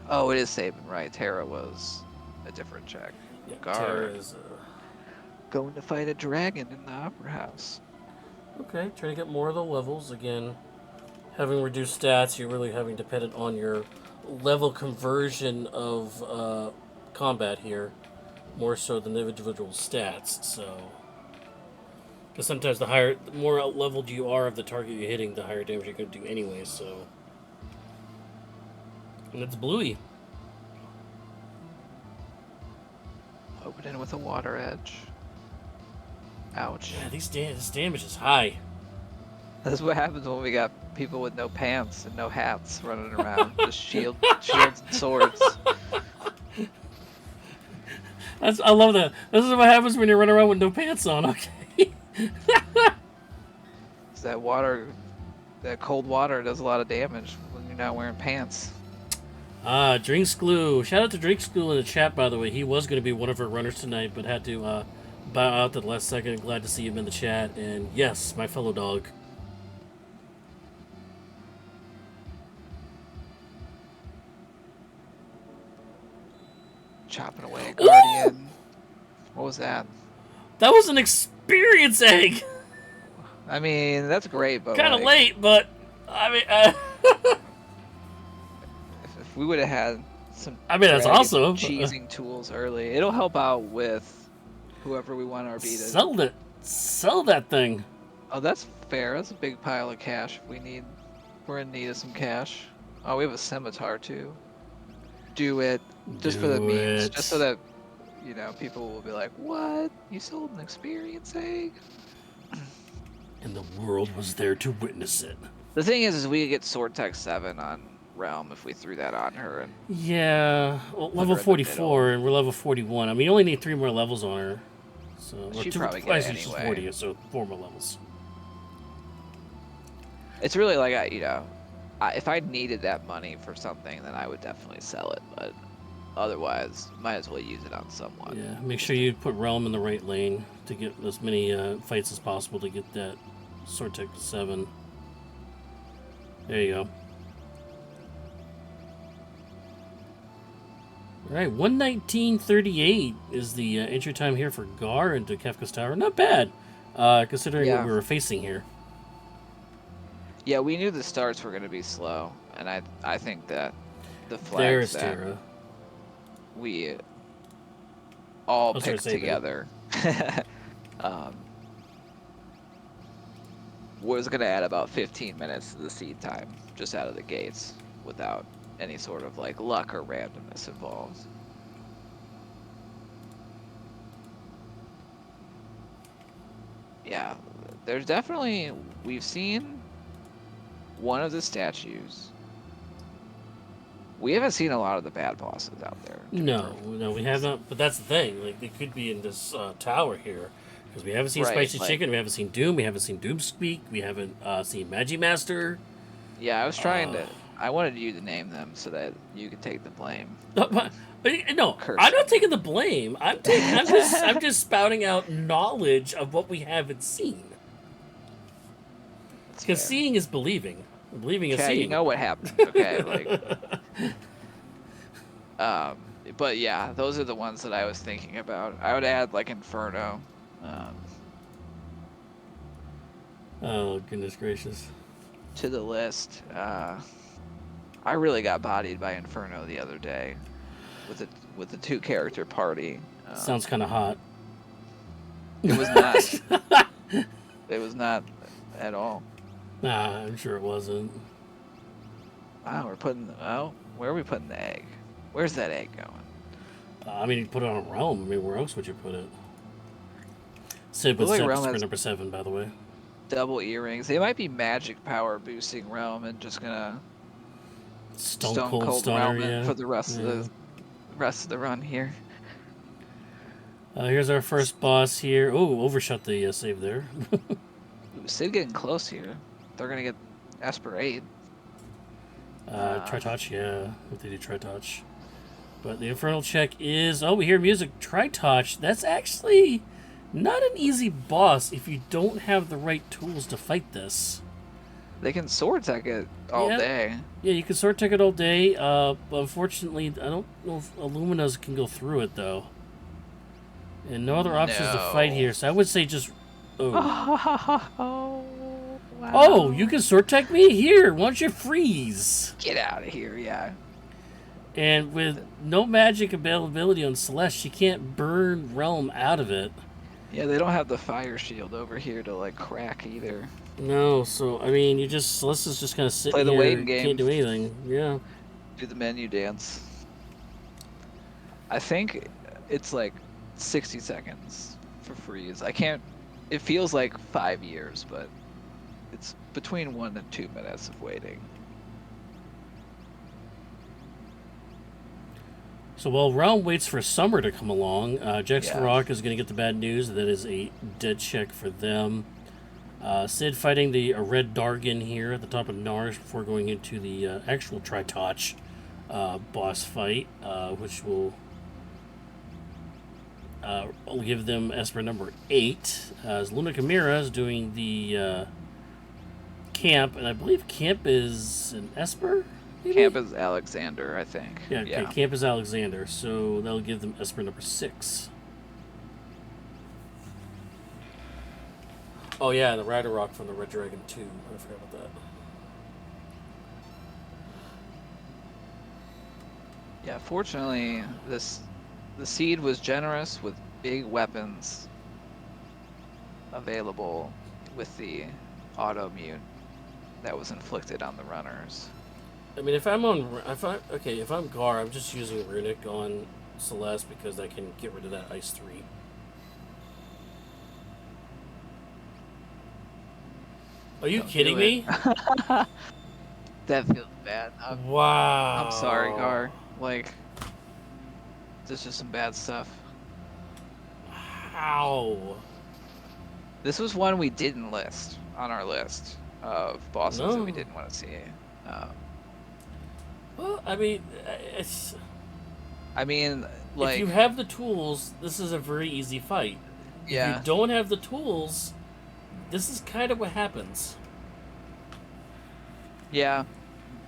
Oh, it is Sabin, right. Terra was a different check. Yeah, Gar Terra is... going to fight a dragon in the Opera House. Okay, trying to get more of the levels. Again, having reduced stats, you're really having dependent on your level conversion of combat here, more so than the individual stats. So, because sometimes the more out leveled you are of the target you're hitting, the higher damage you're going to do anyway. So, and it's Bluey. Opening with a water edge. Ouch. Yeah, this damage is high. That's what happens when we got people with no pants and no hats running around. Just shields and swords. I love that. This is what happens when you run around with no pants on, okay? That cold water does a lot of damage when you're not wearing pants. Drinks Glue. Shout out to Drinks Glue in the chat, by the way. He was going to be one of our runners tonight, but had to bow out at the last second. Glad to see him in the chat. And yes, my fellow dog. Chopping away a Guardian. Ooh! What was that? That was an experience egg! I mean, that's great, but kind of late, but I mean... if we would have had some that's awesome. cheesing tools early, it'll help out with whoever we want our beat. Sell that thing. Oh, that's fair. That's a big pile of cash. We're in need of some cash. Oh, we have a scimitar too. Do it just for the memes, just so that people will be like, "What? You sold an experience egg?" And the world was there to witness it. The thing is we could get Sword Tech 7 on Realm if we threw that on her. And yeah, well, level 44, and we're level 41. I mean, you only need 3 more levels on her. So she'd probably get it anyway. 40, so 4 more levels. It's really like, if I needed that money for something, then I would definitely sell it. But otherwise, might as well use it on someone. Yeah, make sure you put Realm in the right lane to get as many fights as possible to get that Sword Tech 7. There you go. Alright, 119.38 is the entry time here for Gar into Kefka's Tower. Not bad, considering what we were facing here. Yeah, we knew the starts were going to be slow, and I think that the There's flags that Terra. we all picked together was going to add about 15 minutes to the seed time just out of the gates without any sort of like luck or randomness involved. Yeah, there's definitely, we've seen one of the statues. We haven't seen a lot of the bad bosses out there. No, we haven't. But that's the thing. Like, they could be in this tower here. Because we haven't seen Spicy Chicken, we haven't seen Doom, we haven't seen Doomspeak, we haven't seen Magimaster. Yeah, I was trying to... I wanted you to name them so that you could take the blame. No, I'm not taking the blame. I'm just spouting out knowledge of what we haven't seen. Because seeing is believing. Believing is seeing. You know what happened, okay? But yeah, those are the ones that I was thinking about. I would add like Inferno. Oh goodness gracious! To the list. I really got bodied by Inferno the other day with the 2-character party. Sounds kind of hot. It was not. It was not at all. Nah, I'm sure it wasn't. Wow, where are we putting the egg? Where's that egg going? I mean, you put it on Realm. I mean, where else would you put it? Sid with Realm number 7, by the way. Double earrings. They might be magic power boosting Realm and just gonna Stone Cold Stunner, Realm for the rest of the run here. Here's our first boss here. Oh, overshot the save there. Sid getting close here. They're gonna get Esperate. Tri-touch, yeah. If they do Tri-touch. But the Infernal check is... Oh, we hear music. Tri-touch. That's actually not an easy boss if you don't have the right tools to fight this. They can sword tech it all day. Yeah, you can sword tech it all day. Unfortunately, I don't know if Illuminas can go through it, though. And no other options to fight here, so I would say just... Oh. Wow. Oh, you can sword tech me? Here, why don't you freeze? Get out of here, yeah. And with no magic availability on Celeste, she can't burn Realm out of it. Yeah, they don't have the fire shield over here to, like, crack either. No, so, I mean, Celeste is just gonna sit Play the here, waiting game. Can't do anything, yeah. Do the menu dance. I think it's, like, 60 seconds for freeze. It feels like 5 years, but it's between 1 and 2 minutes of waiting. So while Realm waits for Summer to come along, Jex Rock is going to get the bad news. That is a dead check for them. Sid fighting the Red Dargon here at the top of Narsh before going into the actual Tri-touch boss fight, which will give them Esper number 8. As Luna Chimera is doing the camp, and I believe camp is an Esper? Maybe? Camp is Alexander, I think. Yeah, okay, camp is Alexander, so that'll give them Esper number 6. Oh yeah, the Rider Rock from the Red Dragon 2. I forgot about that. Yeah, fortunately, the seed was generous with big weapons available with the auto mute that was inflicted on the runners. I mean, if I'm Gar, I'm just using Runic on Celeste because I can get rid of that Ice 3. Are you kidding me? That feels bad. Wow. I'm sorry, Gar. Like, this is some bad stuff. How? This was one we didn't list on our list of bosses that we didn't want to see. Well, I mean, it's... I mean, If like, you have the tools, this is a very easy fight. If you yeah, don't have the tools, this is kind of what happens. yeah,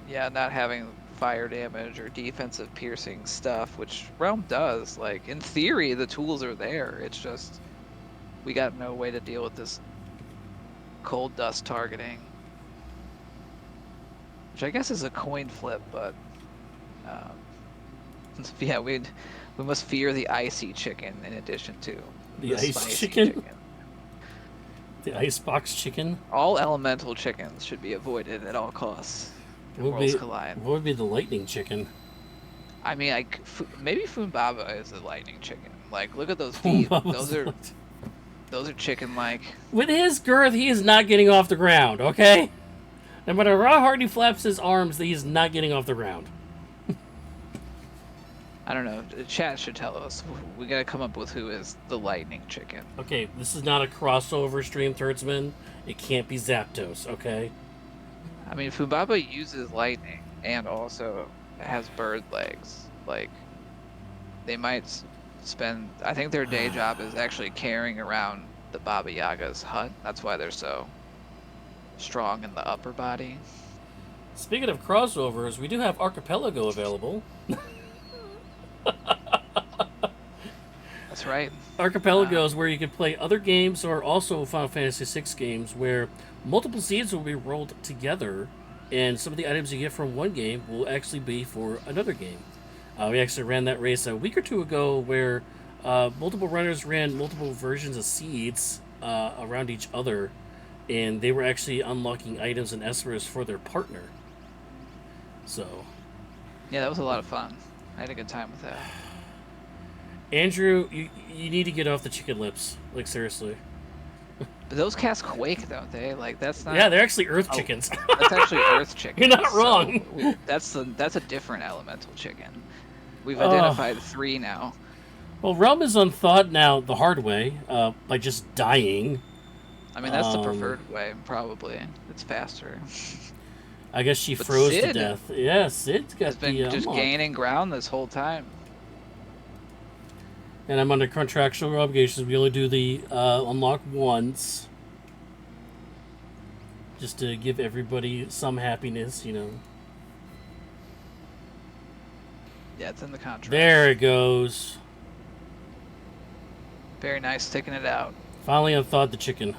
yeah, not having fire damage or defensive piercing stuff, which Realm does. Like, in theory, the tools are there. It's just we got no way to deal with this cold dust targeting, which I guess is a coin flip, but um, yeah, we must fear the icy chicken in addition to The the ice spicy chicken? chicken. The icebox chicken? All elemental chickens should be avoided at all costs in Worlds Collide. What would be the lightning chicken? I mean, like maybe Funbaba is a lightning chicken. Like, look at those feet. Pumbaa's the Those are chicken-like. With his girth, he is not getting off the ground, okay? No matter how hard he flaps his arms, he is not getting off the ground. I don't know. The chat should tell us. We gotta come up with who is the lightning chicken. Okay, this is not a crossover stream, Turdsman. It can't be Zapdos, okay? I mean, Funbaba uses lightning and also has bird legs. Like, they might spend. I think their day job is actually carrying around the Baba Yaga's hut. That's why they're so strong in the upper body. Speaking of crossovers, we do have Archipelago available. That's right. Archipelago is where you can play other games or also Final Fantasy VI games where multiple seeds will be rolled together, and some of the items you get from one game will actually be for another game. We actually ran that race a week or two ago where multiple runners ran multiple versions of seeds around each other, and they were actually unlocking items and espers for their partner. So, Yeah, that was a lot of fun. I had a good time with that. Andrew, you need to get off the chicken lips. Like, seriously. But those cast Quake, don't they? Like, that's not. Yeah, they're actually Earth chickens. That's actually Earth chicken. You're not wrong. That's a different elemental chicken. We've identified 3 now. Well, Realm is unthawed now the hard way, by just dying. I mean, that's the preferred way, probably. It's faster. I guess she But froze to Sid death. Yeah, Sid's got has been the just unlock. gaining ground this whole time. And I'm under contractual obligations. We only do the unlock once. Just to give everybody some happiness, you know. Yeah, it's in the contract. There it goes. Very nice, sticking it out. Finally unthawed the chicken.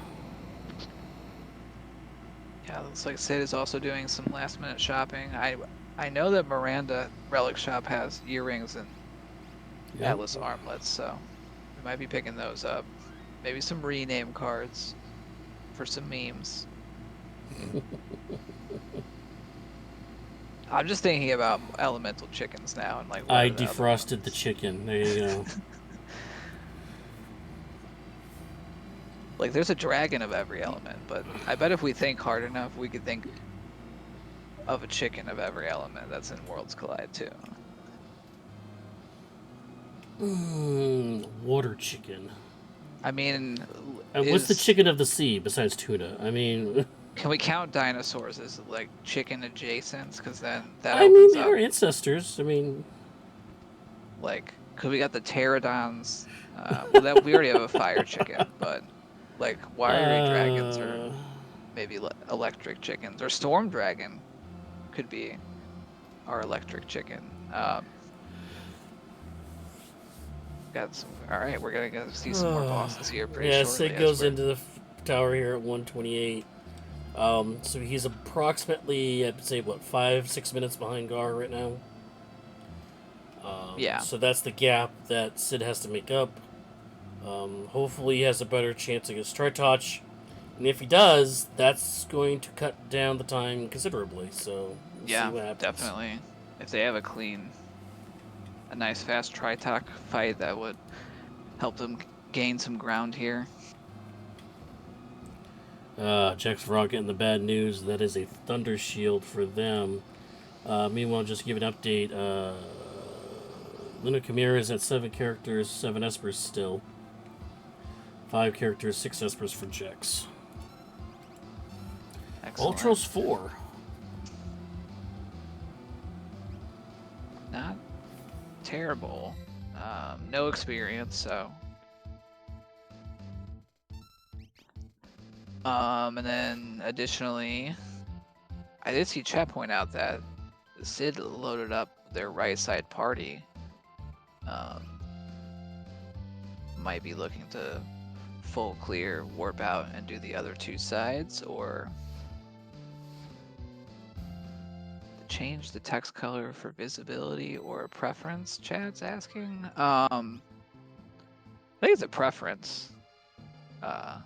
Yeah, looks like Sid is also doing some last-minute shopping. I know that Miranda Relic Shop has earrings and Atlas armlets, so we might be picking those up. Maybe some rename cards for some memes. I'm just thinking about elemental chickens now and like. I defrosted the chicken. There you go. Like, there's a dragon of every element, but I bet if we think hard enough, we could think of a chicken of every element that's in Worlds Collide too. Water chicken. I mean, What's the chicken of the sea besides tuna? I mean, can we count dinosaurs as like chicken adjacent? Because then that I mean, opens they up. are ancestors. I mean, Like, cause we got the pterodons. Well, that we already have a fire chicken, but like wiry dragons or maybe electric chickens or storm dragon could be our electric chicken. Got some. All right, we're gonna go see some more bosses here pretty shortly. Sid goes into the tower here at 128. So he's approximately, I'd say, what, 5-6 minutes behind Gar right now. Yeah. So that's the gap that Sid has to make up. Hopefully he has a better chance against Tritoch. And if he does, that's going to cut down the time considerably. So we'll see what happens. Definitely. If they have a nice fast Tritoch fight, that would help them gain some ground here. Jack's Frog getting the bad news. That is a Thunder Shield for them. Meanwhile, just to give an update, Luna Chimera is at 7 characters, 7 espers still. 5 characters, 6 espers for Jax. Excellent. Ultros 4. Not terrible. No experience, so. And then additionally, I did see chat point out that Sid loaded up their right side party. Might be looking to full clear, warp out, and do the other two sides, or change the text color for visibility or a preference, Chad's asking. I think it's a preference, to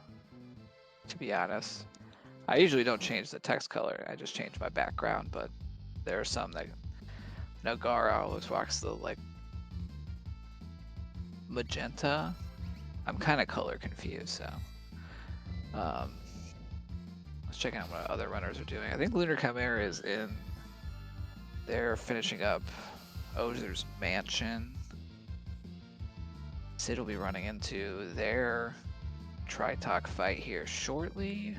be honest. I usually don't change the text color, I just change my background, but there are some that, Gar always walks the, like, magenta. I'm kind of color confused, so. Let's check out what other runners are doing. I think Lunar Chimera is in. They're finishing up Ozer's mansion. Sid will be running into their Tritalk fight here shortly.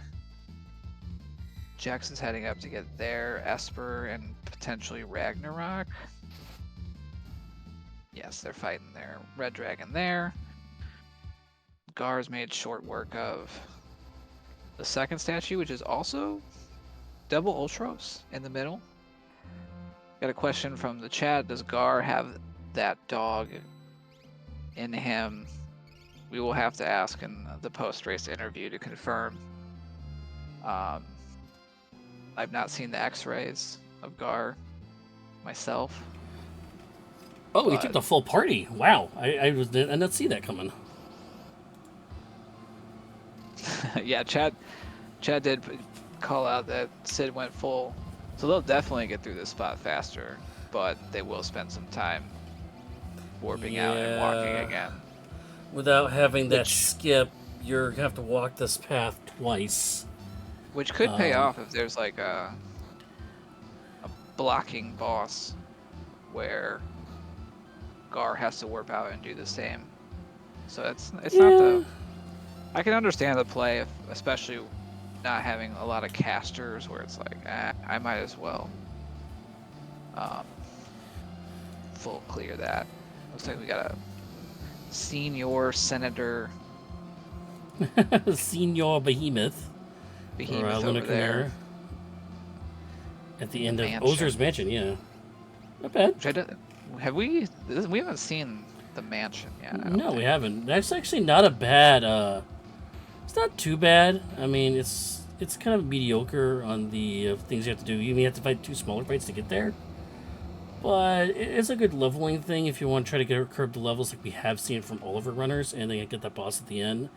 Jackson's heading up to get their Esper and potentially Ragnarok. Yes, they're fighting their Red Dragon there. Gar's made short work of the second statue, which is also double Ultros in the middle. Got a question from the chat. Does Gar have that dog in him? We will have to ask in the post-race interview to confirm. I've not seen the X-rays of Gar myself. Oh, he took the full party. Wow, I did not see that coming. Yeah, Chad did call out that Sid went full, so they'll definitely get through this spot faster, but they will spend some time warping out and walking again. Without having that skip, you're gonna have to walk this path twice. Which could pay off if there's like a blocking boss where Gar has to warp out and do the same. So it's not the. I can understand the play, especially not having a lot of casters where it's like, I might as well full clear that. Looks like we got a senior senator. Senior behemoth. Behemoth over there. At the end of Ozer's mansion, yeah. Not bad. We haven't seen the mansion yet. No, we haven't. That's actually not a bad. It's not too bad. I mean, it's kind of mediocre on the things you have to do. You may have to fight 2 smaller fights to get there, but it's a good leveling thing if you want to try to curb the levels like we have seen from all of our runners, and then you get that boss at the end.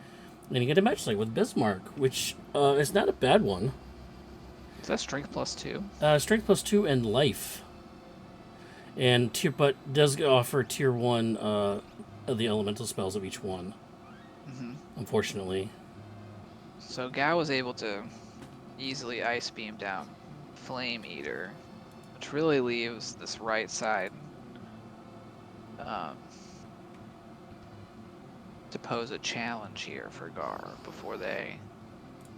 And you get a match like with Bismarck, which is not a bad one. Is that strength +2? Strength +2 and life. And but does offer tier 1 of the elemental spells of each one. Mm-hmm. Unfortunately. So Gao was able to easily ice beam down Flame Eater, which really leaves this right side to pose a challenge here for Gar before they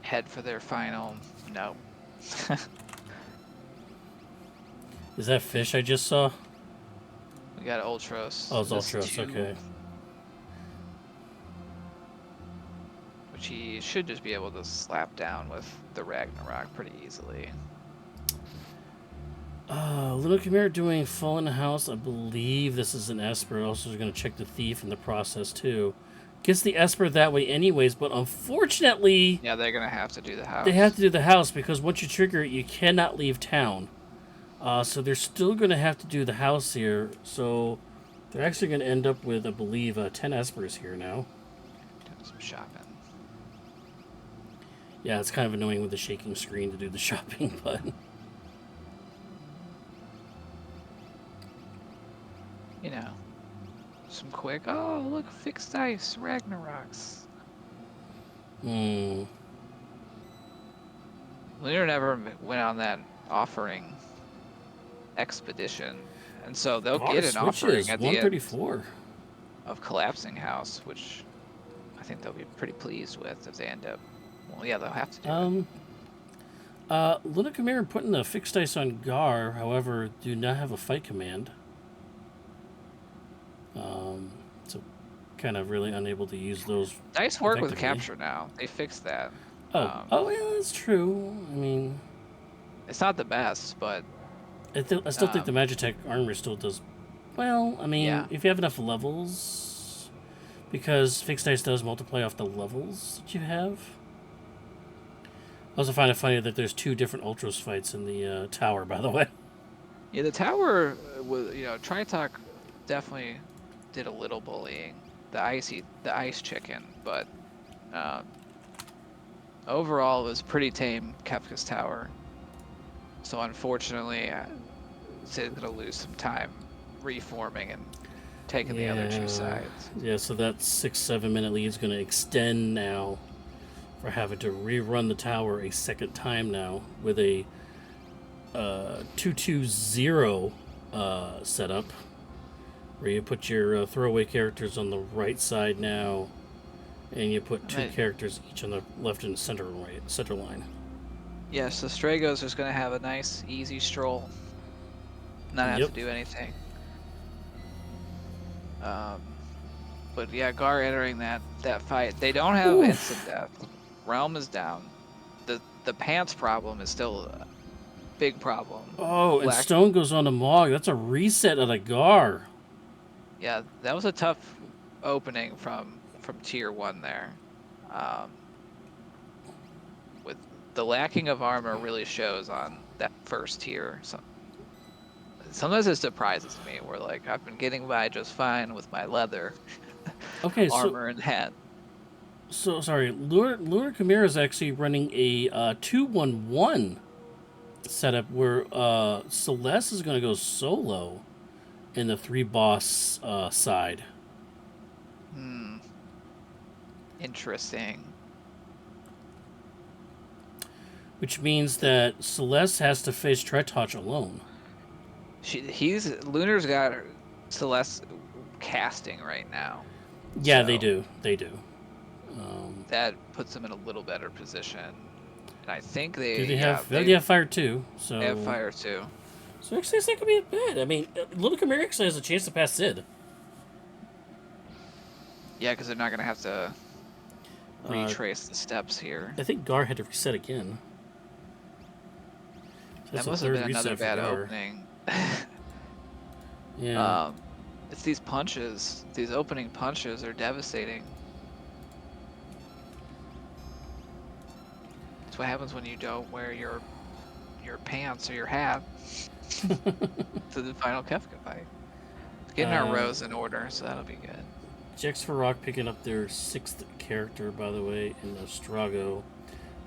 head for their final. Nope. Is that fish I just saw? We got Ultros. Oh, it's Ultros, okay. Which he should just be able to slap down with the Ragnarok pretty easily. Little Chimera doing Fallen House. I believe this is an Esper. Also going to check the Thief in the process, too. Gets the Esper that way anyways, but unfortunately... Yeah, they're going to have to do the house. They have to do the house, because once you trigger it, you cannot leave town. So they're still going to have to do the house here. So they're actually going to end up with, I believe, 10 Espers here now. Doing some shopping. Yeah, it's kind of annoying with the shaking screen to do the shopping, but... You know, some quick, oh, look, fixed ice, Ragnaroks. Hmm. Lunar never went on that offering expedition, and so they'll get an offering at the end of Collapsing House, which I think they'll be pretty pleased with if they end up. Well, yeah, they'll have to do it. Luna Chimera putting a fixed ice on Gar, however, do not have a fight command. kind of really unable to use those Nice work with effectively. capture now. They fixed that. Oh yeah, that's true. I mean, It's not the best, but I still think the Magitech armor still does well. I mean, yeah. if you have enough levels, because fixed dice does multiply off the levels that you have. I also find it funny that there's 2 different Ultros fights in the tower, by the way. Yeah, the tower was, Tritok definitely did a little bullying. The ice chicken, but overall it was pretty tame, Kefka's tower. So unfortunately, Sid's gonna lose some time reforming and taking the other 2 sides. Yeah, so that 6-7 minute lead is going to extend now for having to rerun the tower a second time now with a 2-2-0 setup where you put your throwaway characters on the right side now, and you put 2 characters each on the left and center line. Yes, so Strago's just gonna have a nice, easy stroll, not have to do anything. But yeah, Gar entering that fight. They don't have instant death. Realm is down. The pants problem is still a big problem. Oh, and Stone goes on to Mog. That's a reset of the Gar. Yeah, that was a tough opening from tier 1 there. With the lacking of armor really shows on that first tier. So sometimes it surprises me. Where like I've been getting by just fine with my leather armor and hat. So sorry, Lunar Chimera is actually running a 2-1-1 setup where Celeste is going to go solo in the 3 boss side. Interesting. Which means that Celeste has to face Tretouch alone. Lunar's got Celeste casting right now. Yeah, so they do. That puts them in a little better position. And I think they have fire too. So they have fire too. So actually, it's not gonna be bad. I mean, Little Chimera actually has a chance to pass Sid. Yeah, because they're not gonna have to retrace the steps here. I think Gar had to reset again. So that must have been another bad opening. Yeah. It's these punches. These opening punches are devastating. That's what happens when you don't wear your pants or your hat to the final Kefka fight. Getting our rows in order, so that'll be good. Jex for Rock picking up their 6th character, by the way, in Strago.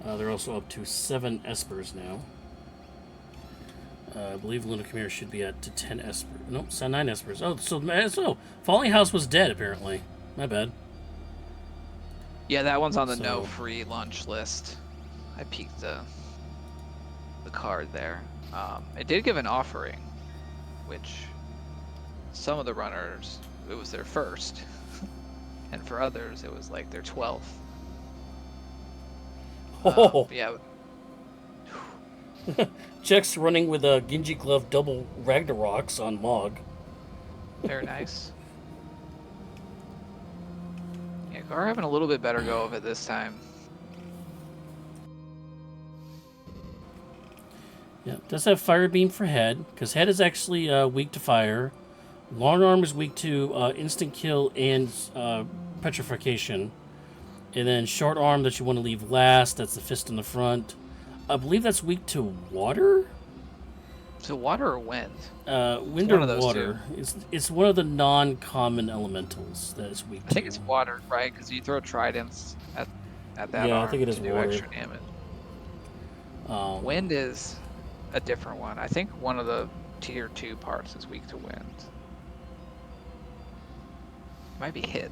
They're also up to 7 Espers now. I believe Lunar Chimera should be at to 10 Espers. Nope, 9 Espers. Oh, so Falling House was dead, apparently. My bad. Yeah, that one's on the no free lunch list. I peeked the card there. It did give an offering, which some of the runners, it was their first. And for others, it was like their 12th. Yeah. Jex running with a Genji Glove double Ragnaroks on Mog. Very nice. Yeah, Gar having a little bit better go of it this time. Yeah, does have Fire Beam for Head, because Head is actually weak to fire. Long Arm is weak to instant kill and petrification. And then Short Arm that you want to leave last, that's the Fist in the front. I believe that's weak to water? So water or wind? Wind or water. It's one of the non-common elementals that is weak to. I think it's water, right? Because you throw tridents at that arm I think it is to do water. Extra damage. Wind is a different one. I think one of the tier 2 parts is weak to wind. Might be hit.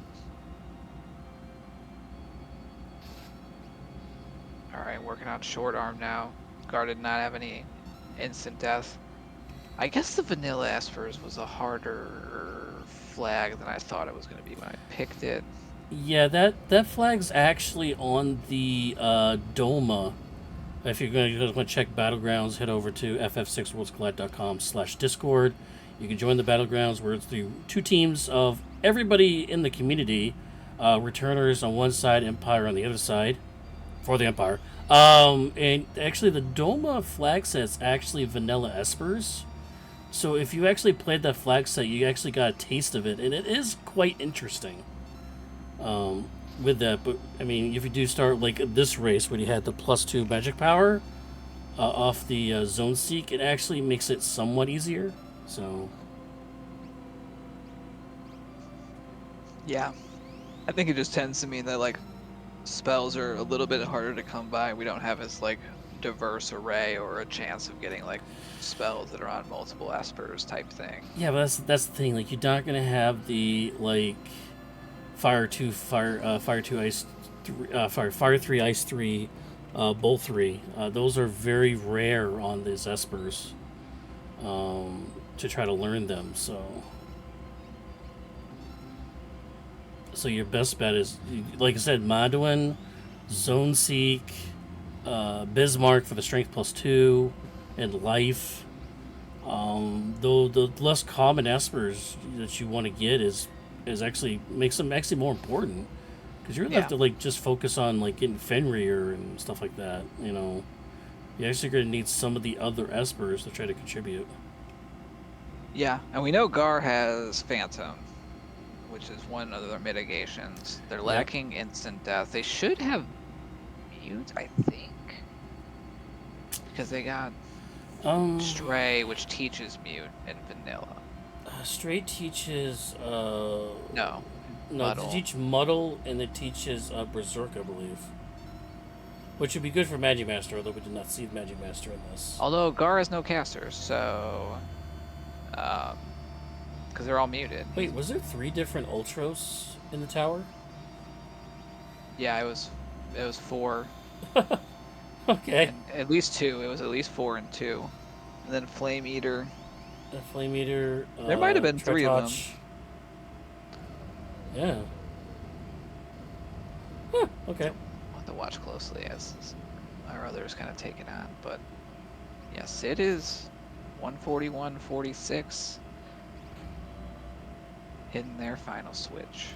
Alright, working on Short Arm now. Gar did not have any instant death. I guess the Vanilla Espers was a harder flag than I thought it was going to be when I picked it. Yeah, that flag's actually on the Doma. If you're going to check Battlegrounds, head over to ff6worldscollide.com/discord. You can join the Battlegrounds where it's the 2 teams of everybody in the community, returners on one side, Empire on the other side, for the Empire. And actually, the Doma flag set's actually vanilla espers. So if you actually played that flag set, you actually got a taste of it, and it is quite interesting. With that, but I mean, if you do start like this race where you had the +2 magic power off the zone seek, it actually makes it somewhat easier. So Yeah, I think it just tends to mean that like spells are a little bit harder to come by. We don't have as like diverse array or a chance of getting like spells that are on multiple espers type thing. yeah, but that's the thing. Like you're not gonna have the like fire 2 ice fire 3 ice 3 bolt 3. Those are very rare on these espers to try to learn them. So your best bet is, like I said, Maduin, Zone Seek, Bismarck for the Strength +2, and Life. Though the less common espers that you want to get is actually makes them actually more important, because you're gonna have to like just focus on like getting Fenrir and stuff like that. You know, you're actually gonna need some of the other espers to try to contribute. Yeah, and we know Gar has Phantom, which is one of their mitigations. They're lacking instant death. They should have mute, I think, because they got Stray, which teaches mute in vanilla. Stray teaches No, they teach Muddle, and it teaches Berserk, I believe. Which would be good for Magic Master, although we did not see Magic Master in this. Although Gar has no casters, so because they're all muted. Wait, was there 3 different Ultros in the tower? Yeah, it was 4. Okay. And at least 2. It was at least 4 and 2, and then Flame Eater. A Flame Eater. There might have been 3 of them. Yeah. Huh, okay. We'll have to watch closely as our others kind of take it on. But yes, it is 141-46 in their final switch.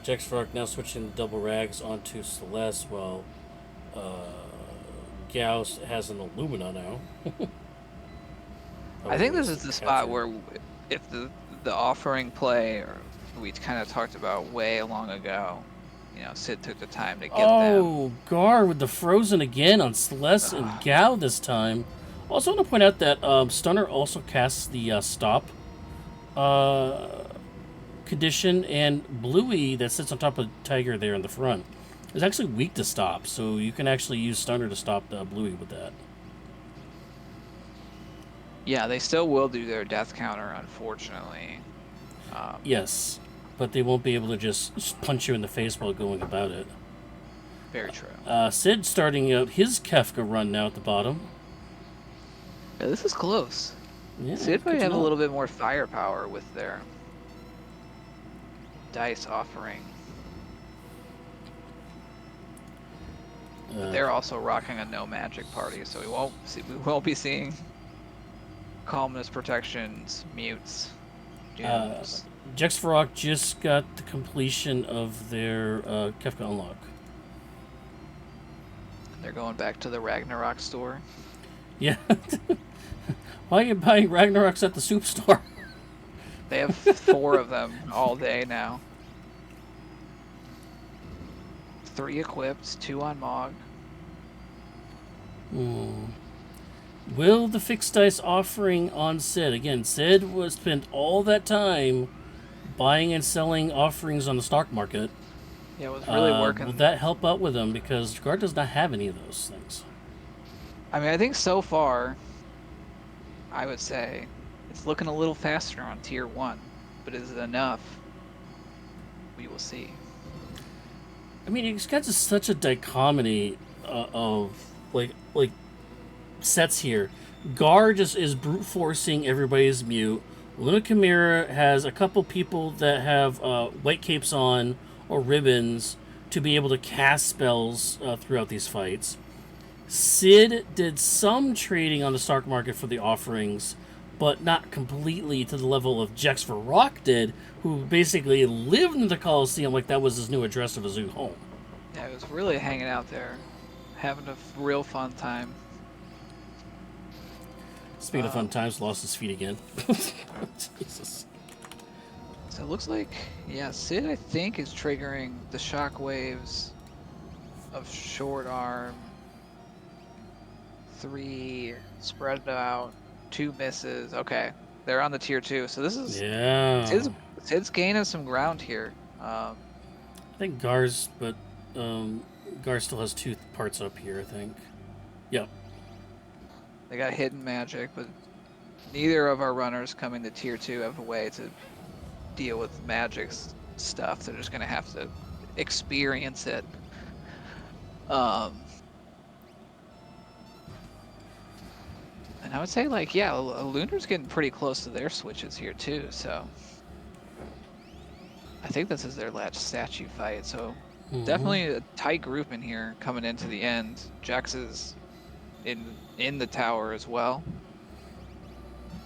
Jax Frog now switching the double rags onto Celeste, while Gauss has an Illumina now. I think this is the spot where if the offering play, or we kind of talked about way long ago, you know, Sid took the time to get them. Oh, Gar with the Frozen again on Celeste and Gao this time. Also want to point out that Stunner also casts the Stop condition, and Bluey that sits on top of Tiger there in the front is actually weak to Stop, so you can actually use Stunner to stop Bluey with that. Yeah, they still will do their death counter, unfortunately. Yes, but they won't be able to just punch you in the face while going about it. Very true. Sid starting out his Kefka run now at the bottom. Yeah, this is close. Yeah, Sid might have a little bit more firepower with their dice offering. But they're also rocking a no magic party, so we won't be seeing calmness protections, mutes, dooms. Jexfarok just got the completion of their Kefka unlock. They're going back to the Ragnarok store. Yeah. Why are you buying Ragnaroks at the soup store? They have 4 of them all day now. 3 equipped, 2 on Mog. Will the fixed dice offering on Sid? Again, Sid was spent all that time buying and selling offerings on the stock market. Yeah, it was really working. Will that help out with him? Because Guard does not have any of those things. I mean, I think so far, I would say it's looking a little faster on tier 1, but is it enough? We will see. I mean, it's got just such a dichotomy of like sets here. Gar just is brute forcing everybody's mute. Luna Chimera has a couple people that have white capes on or ribbons to be able to cast spells throughout these fights. Sid did some trading on the stock market for the offerings, but not completely to the level of Jex for Rock did, who basically lived in the Coliseum like that was his new address of his new home. Yeah, he was really hanging out there, having a real fun time. Speaking of fun times, lost his feet again. Jesus. So it looks like, yeah, Sid, I think, is triggering the shockwaves of short arm. 3 spread out, 2 misses. Okay, they're on the tier 2. So this is Sid's gaining some ground here. I think Gar's, but Gar still has 2 parts up here, I think. Yep. They got hidden magic, but neither of our runners coming to tier 2 have a way to deal with magic stuff. They're just gonna have to experience it. And I would say, like, yeah, Lunar's getting pretty close to their switches here too. So I think this is their last statue fight. So definitely a tight group in here coming into the end. Jax is in the tower as well,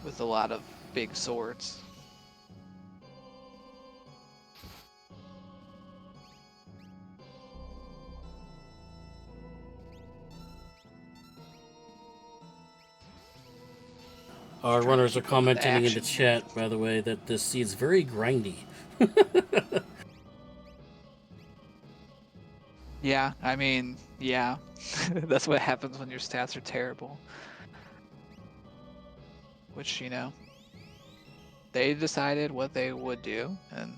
with a lot of big swords. Our runners are commenting in the chat, by the way, that this seed's very grindy. Yeah, I mean, yeah. That's what happens when your stats are terrible. Which, you know, they decided what they would do, and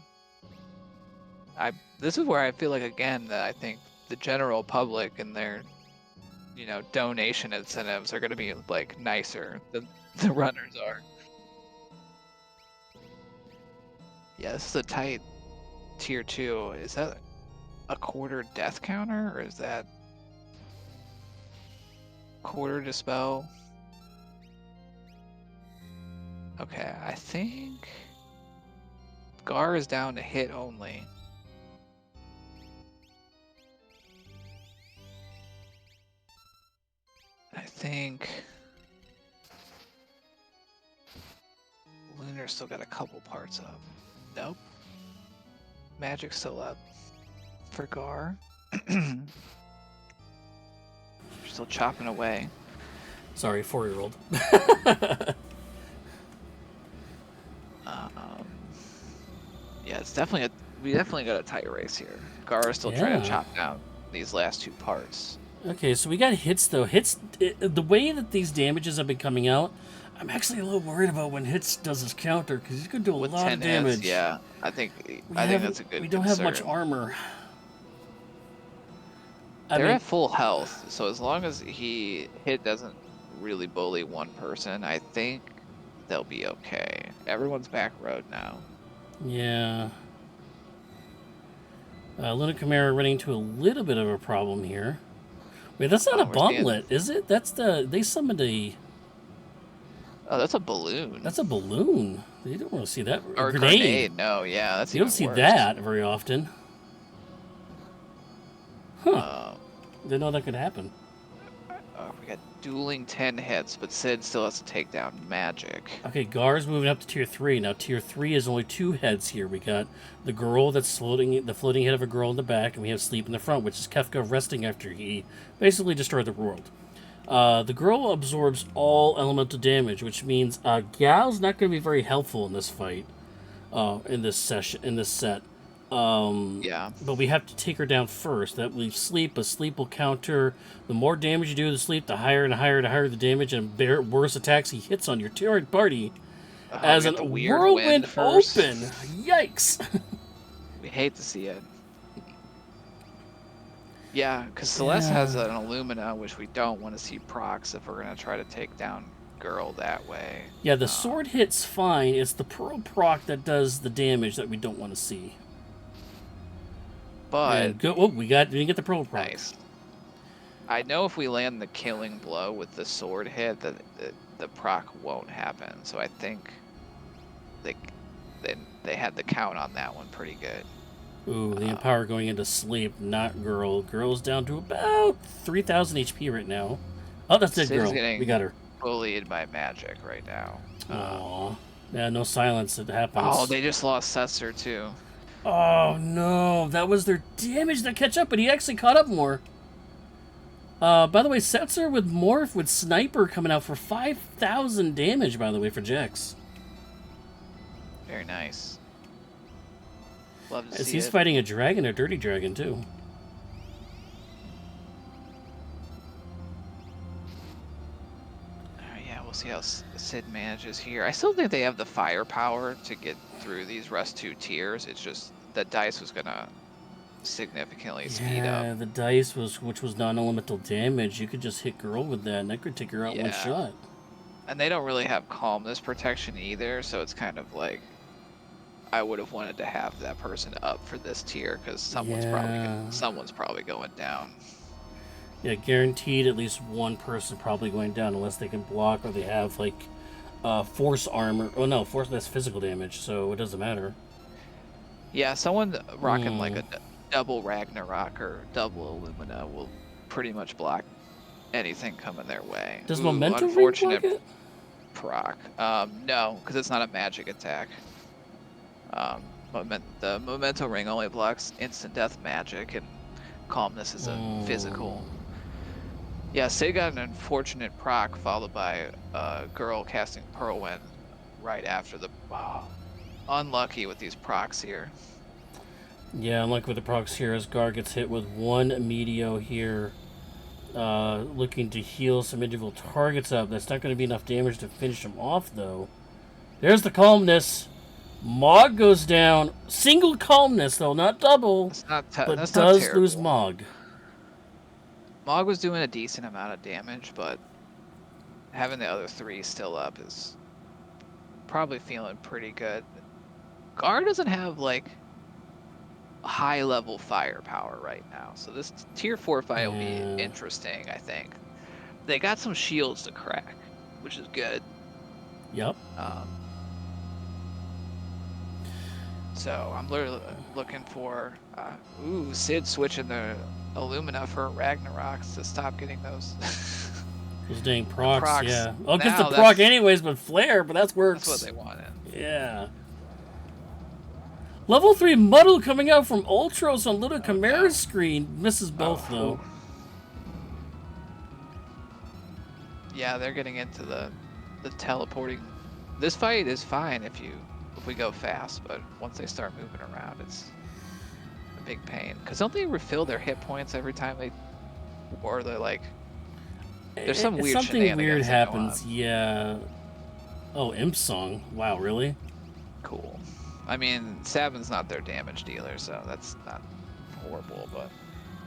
this is where I feel like, again, that I think the general public and their, you know, donation incentives are going to be, like, nicer than the runners are. Yeah, this is a tight tier 2. Is that a quarter death counter, or is that quarter dispel? Okay, I think Gar is down to hit only. I think Lunar's still got a couple parts up. Nope. Magic's still up for Gar. You're still chopping away. Sorry, 4-year-old. Yeah, it's definitely we definitely got a tight race here. Gar is still trying to chop down these last 2 parts. Okay, so we got hits though. The way that these damages have been coming out, I'm actually a little worried about when hits does his counter, because he's going to do a lot of damage. Hits, yeah, I think that's a good. We don't have much armor. They're at full health, so as long as hit doesn't really bully one person, I think they'll be okay. Everyone's back road now. Yeah. Luna Chimera running into a little bit of a problem here. Wait, that's not a gauntlet, is it? They summoned a... Oh, that's a balloon. That's a balloon. You don't want to see that. Or a grenade. No, yeah, that's you don't see that very often. Huh. Didn't know that could happen. We got dueling 10 hits, but Sid still has to take down magic. Okay, Gar's moving up to tier 3. Now tier 3 is only 2 heads here. We got the girl that's floating, the floating head of a girl in the back, and we have Sleep in the front, which is Kefka resting after he basically destroyed the world. The girl absorbs all elemental damage, which means Gal's not going to be very helpful in this fight, in this set. Yeah. But we have to take her down first. That leaves Sleep. A Sleep will counter. The more damage you do to Sleep, the higher and higher the damage, and worse attacks he hits on your target party. As a whirlwind open. Yikes. We hate to see it. Yeah, because Celeste has an Illumina, which we don't want to see procs if we're going to try to take down Girl that way. Yeah, the sword hit's fine. It's the Pearl proc that does the damage that we don't want to see. But we didn't get the Pearl proc. Nice. I know if we land the killing blow with the sword hit, that the proc won't happen. So I think they had the count on that one pretty good. Ooh, the Empower going into Sleep, not Girl. Girl's down to about 3,000 HP right now. Oh, that's it, Girl. We got her. bullied by magic right now. Aww. Yeah, no silence. It happens. Oh, they just lost Setzer too. Oh no, that was their damage to catch up, but he actually caught up more. By the way, Setzer with Morph with Sniper coming out for 5,000 damage, by the way, for Jax. Very nice. Love to As see he's it. fighting a dragon, a dirty dragon, too. Yeah, we'll see how Sid manages here. I still think they have the firepower to get through these rest 2 tiers. It's just the dice was gonna significantly speed up. Yeah, the dice which was non-elemental damage. You could just hit girl with that, and that could take her out one shot. And they don't really have calmness protection either, so it's kind of like I would have wanted to have that person up for this tier because someone's probably going down. Yeah, guaranteed at least one person probably going down unless they can block or they have like force armor. Oh no, force that's physical damage, so it doesn't matter. Yeah, someone rocking like a double Ragnarok or double Illumina will pretty much block anything coming their way. Does Momentum Ring block it? Proc. No, because it's not a magic attack. The Memento Ring only blocks instant death magic, and Calmness is a physical. Yeah, Sid got an unfortunate proc followed by a girl casting Whirlwind right after the. Unlucky with these procs here. Yeah, unlucky with the procs here as Gar gets hit with one Meteor here. Looking to heal some individual targets up. That's not going to be enough damage to finish him off, though. There's the Calmness. Mog goes down. Single Calmness, though, not double. But does lose Mog. Mog was doing a decent amount of damage, but having the other 3 still up is probably feeling pretty good. Gar doesn't have, like, high-level firepower right now, so this tier 4 fight will be interesting, I think. They got some shields to crack, which is good. Yep. So I'm literally looking for Sid switching the Illumina for Ragnaroks to stop getting those those dang procs. Yeah. Oh, gets now the proc anyways, but flare, but that's works. That's what they wanted. Yeah. Level 3 Muddle coming out from Ultros on Little Chimera's screen. Misses both, though. Yeah, they're getting into the teleporting. This fight is fine if we go fast, but once they start moving around, it's a big pain. Because don't they refill their hit points every time they... Or they're like... There's something weird happens, yeah. Oh, Imp Song. Wow, really? Cool. I mean, Sabin's not their damage dealer, so that's not horrible, but...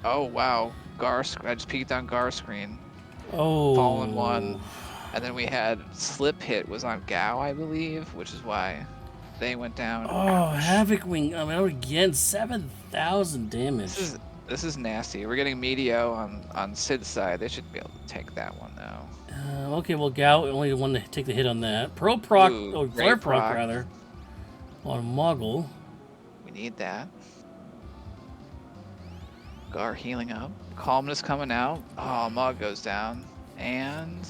Oh, wow. I just peeked on Gar's screen. Oh. Fallen 1. And then we had Slip Hit was on Gao, I believe, which is why they went down. Oh, Havoc Wing. I mean, again, 7,000 damage. This is nasty. We're getting Meteo on Sid's side. They should be able to take that one, though. Okay, well, Gao only one to take the hit on that. Flare proc, rather. On Moggle. We need that. Gar healing up. Calmness coming out. Oh, Mog goes down. And...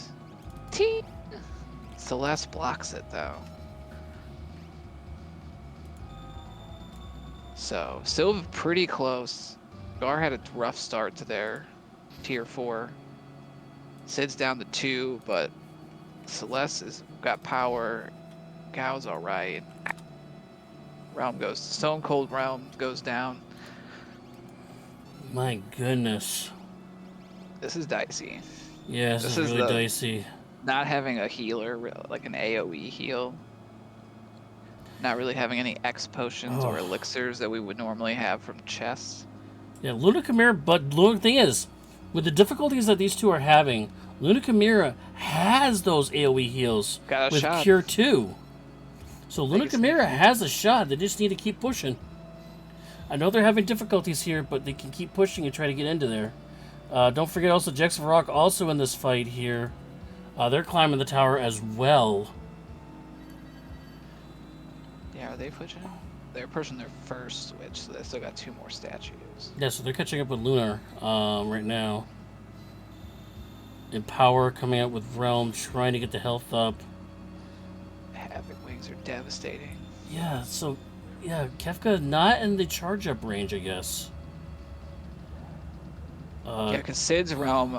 Celeste blocks it, though. So, still pretty close. Gar had a rough start to their tier 4. Sid's down to 2, but Celeste has got power. Gao's alright. Stone Cold Realm goes down. My goodness. This is dicey. Yeah, this is really dicey. Not having a healer, like an AoE heal. Not really having any X potions or elixirs that we would normally have from chests. Yeah, Luna Chimera, but the thing is, with the difficulties that these two are having, Luna Chimera has those AoE heals with Cure 2. So Luna Chimera has a shot. They just need to keep pushing. I know they're having difficulties here, but they can keep pushing and try to get into there. Don't forget also Jex of Rock also in this fight here. They're climbing the tower as well. Yeah, are they pushing? They're pushing their first switch, so they still got 2 more statues. Yeah, so they're catching up with Lunar right now. Empower coming out with Realm, trying to get the health up. Havoc Wings are devastating. Yeah, so, yeah, Kefka not in the charge-up range, I guess. Yeah, because Sid's Realm,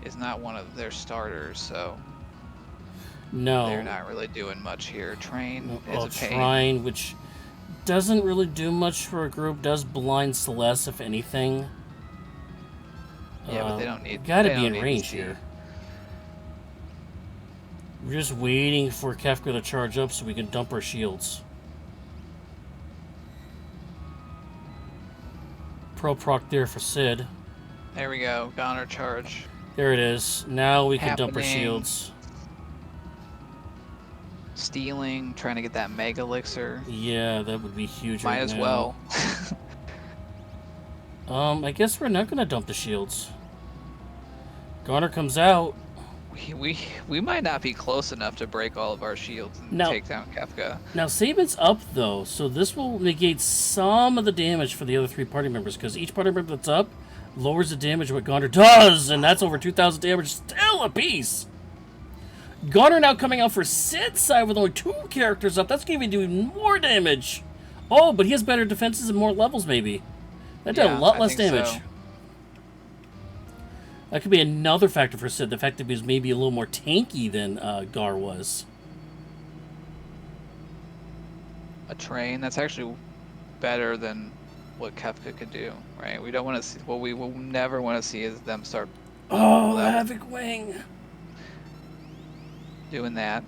is not one of their starters, so no. they're not really doing much here. Train is a pain. Shrine, which doesn't really do much for a group, does blind Celeste, if anything. Yeah, but they don't need. Gotta be in range here. We're just waiting for Kefka to charge up so we can dump our shields. Pro proc there for Sid. There we go. Goner charge. There it is. Now we can dump our shields. Stealing, trying to get that Mega Elixir. Yeah, that would be huge. Might as well. I guess we're not gonna dump the shields. Goner comes out. We might not be close enough to break all of our shields and take down Kefka. Now Saban's up though, so this will negate some of the damage for the other 3 party members, because each party member that's up lowers the damage of what Goner does, and that's over 2,000 damage. Still a piece. Goner now coming out for Sid's side with only 2 characters up. That's going to be doing more damage. Oh, but he has better defenses and more levels, maybe. That did a lot less damage. So. That could be another factor for Sid. The fact that he was maybe a little more tanky than Gar was. A train, that's actually better than what Kefka could do, right? We don't want to see, what we will never want to see is them start... Oh, Havoc Wing! Doing that.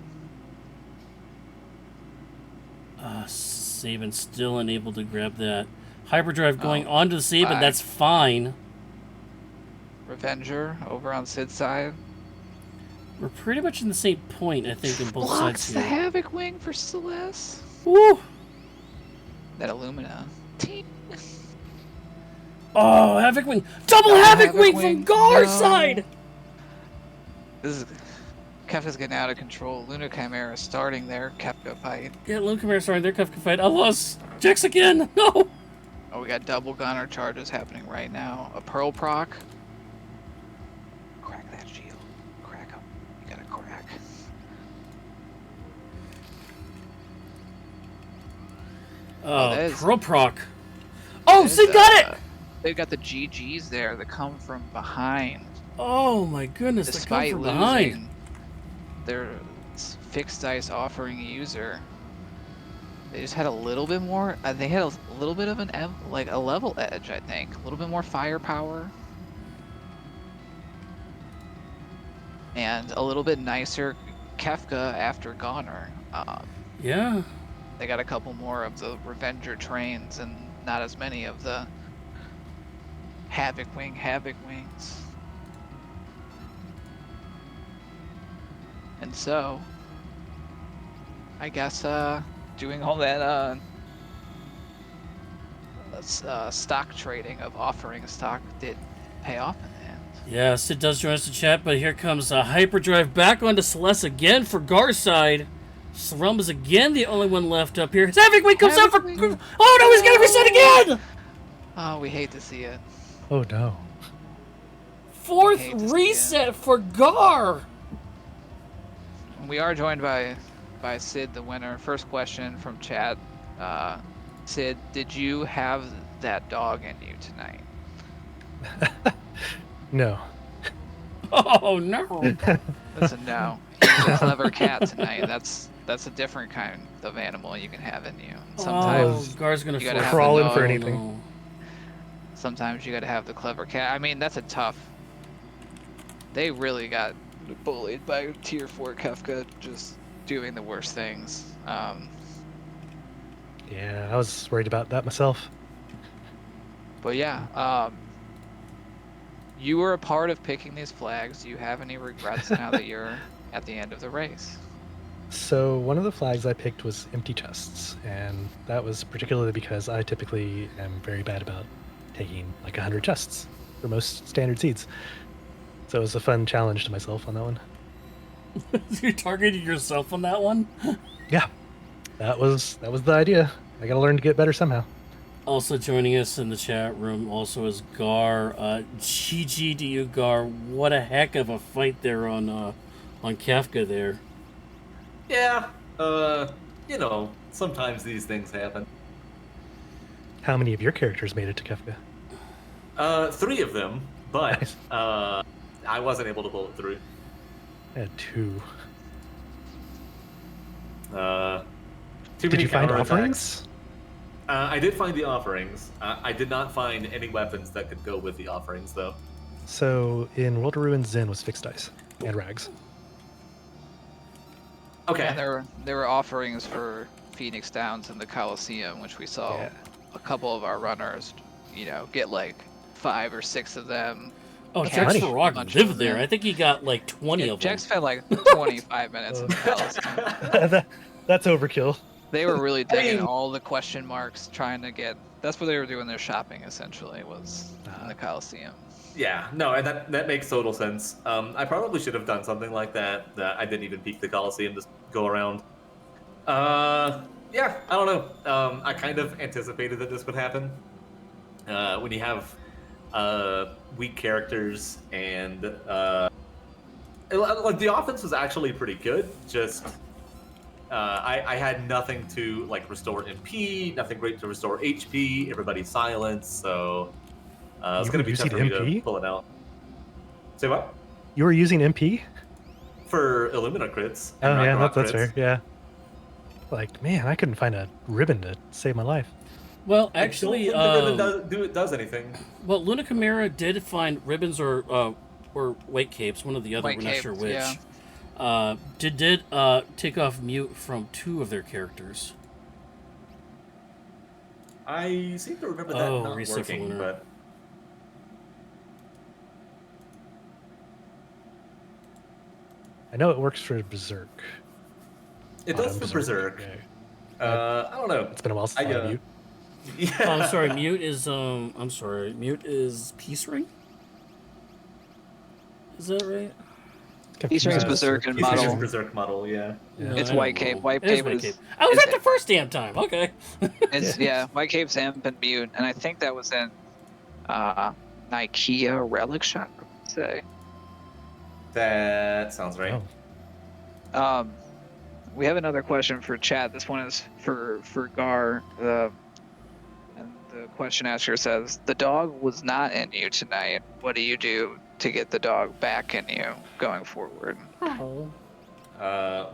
Saban still unable to grab that. Hyperdrive going onto the Saban, that's fine. Revenger over on Sid's side. We're pretty much in the same point, I think, in both sides here. The Havoc Wing for Celeste. Woo! That Illumina. Team. Oh, Havoc Wing! Double Havoc Wing from Gar's side! This is... Kefka's getting out of control. Luna Chimera starting their Kefka fight. Yeah, Luna Chimera starting their Kefka fight. I lost Jax again! No! Oh, we got double Gunner charges happening right now. A Pearl proc. Crack that shield. Crack him. You gotta crack. Pearl proc. Oh, Sid got it! They've got the GGs there that come from behind. Oh my goodness, despite they come from behind. Their fixed dice offering user. They just had a little bit more. They had a little bit of a level edge, I think. A little bit more firepower, and a little bit nicer Kefka after Goner. Yeah. They got a couple more of the Revenger trains, and not as many of the Havoc Wings. And so, I guess doing all that stock trading of offering stock did pay off in the end. Yeah, Sid does join us in chat, but here comes Hyperdrive back onto Celeste again for Gar's side. Realm is again the only one left up here. Havoc Wing comes out for... Oh no, he's gonna reset again! Oh, we hate to see it. Oh no. 4th reset for Gar! We are joined by Sid, the winner. First question from chat. Sid, did you have that dog in you tonight? No. Oh no. That's a no. You're a clever cat tonight. That's a different kind of animal you can have in you. Sometimes Gar's gonna crawl in for anything. No. Sometimes you gotta have the clever cat. I mean, that's a tough. They really got bullied by tier 4 Kefka, just doing the worst things. Yeah, I was worried about that myself. But yeah, you were a part of picking these flags. Do you have any regrets now that you're at the end of the race? So one of the flags I picked was empty chests, and that was particularly because I typically am very bad about taking like 100 chests for most standard seeds. So it was a fun challenge to myself on that one. You targeted yourself on that one? Yeah, that was the idea. I gotta learn to get better somehow. Also joining us in the chat room also is Gar. GG to you, Gar. What a heck of a fight there on Kefka there. Yeah, sometimes these things happen. How many of your characters made it to Kefka? 3 of them, but Nice. I wasn't able to pull it through. I had 2. Too Did many you find counterattacks. offerings? I did find the offerings. I did not find any weapons that could go with the offerings, though. So in World of Ruins, Zen was fixed dice and rags. Okay. And there were offerings for Phoenix Downs and the Coliseum, which we saw Yeah. a couple of our runners, get like 5 or 6 of them. Oh, That's Jax money. Farag Bunch lived of there. them. I think he got like 20 Yeah, of them. Jack spent like 25 minutes in the Coliseum. That's overkill. They were really digging mean- all the question marks, trying to get. That's where they were doing their shopping, essentially, was in the Coliseum. Yeah, no, and that makes total sense. I probably should have done something like that. That I didn't even peek the Coliseum to go around. Yeah, I don't know. I kind of anticipated that this would happen. When you have weak characters and like the offense was actually pretty good. Just I had nothing to like restore MP, nothing great to restore HP. Everybody's silent, so it's You going were to be tough using for me to MP? pull it out. Say what? You were using MP? For Illumina crits. Oh and yeah, Ragnarok that's crits. fair. Yeah. Like, man, I couldn't find a ribbon to save my life. Well, I don't actually, think the ribbon does anything. well, Luna Chimera did find ribbons or white capes, one or the other. White We're not cape, sure which. yeah. Did take off mute from 2 of their characters. I seem to remember that Oh, not reset for working, Lunar. but I know it works for Berserk. it does Autumn for Berserk. Yeah. I don't know. It's been a while since I I, had mute. Yeah. Oh, I'm sorry. Mute is mute is Peace Ring. Is that right? Peace Ring's Berserk and He's model. his Berserk model, yeah. Yeah. It's I White don't know. Cape. White It is Cape White is- Cape. I was is at the first damn time. Okay. It's White Cape's amp and mute, and I think that was in Nikea Relic Shop, I would say. That sounds right. Oh. We have another question for chat. This one is for Gar. And the question asker says, "The dog was not in you tonight. What do you do to get the dog back in you going forward?" Oh.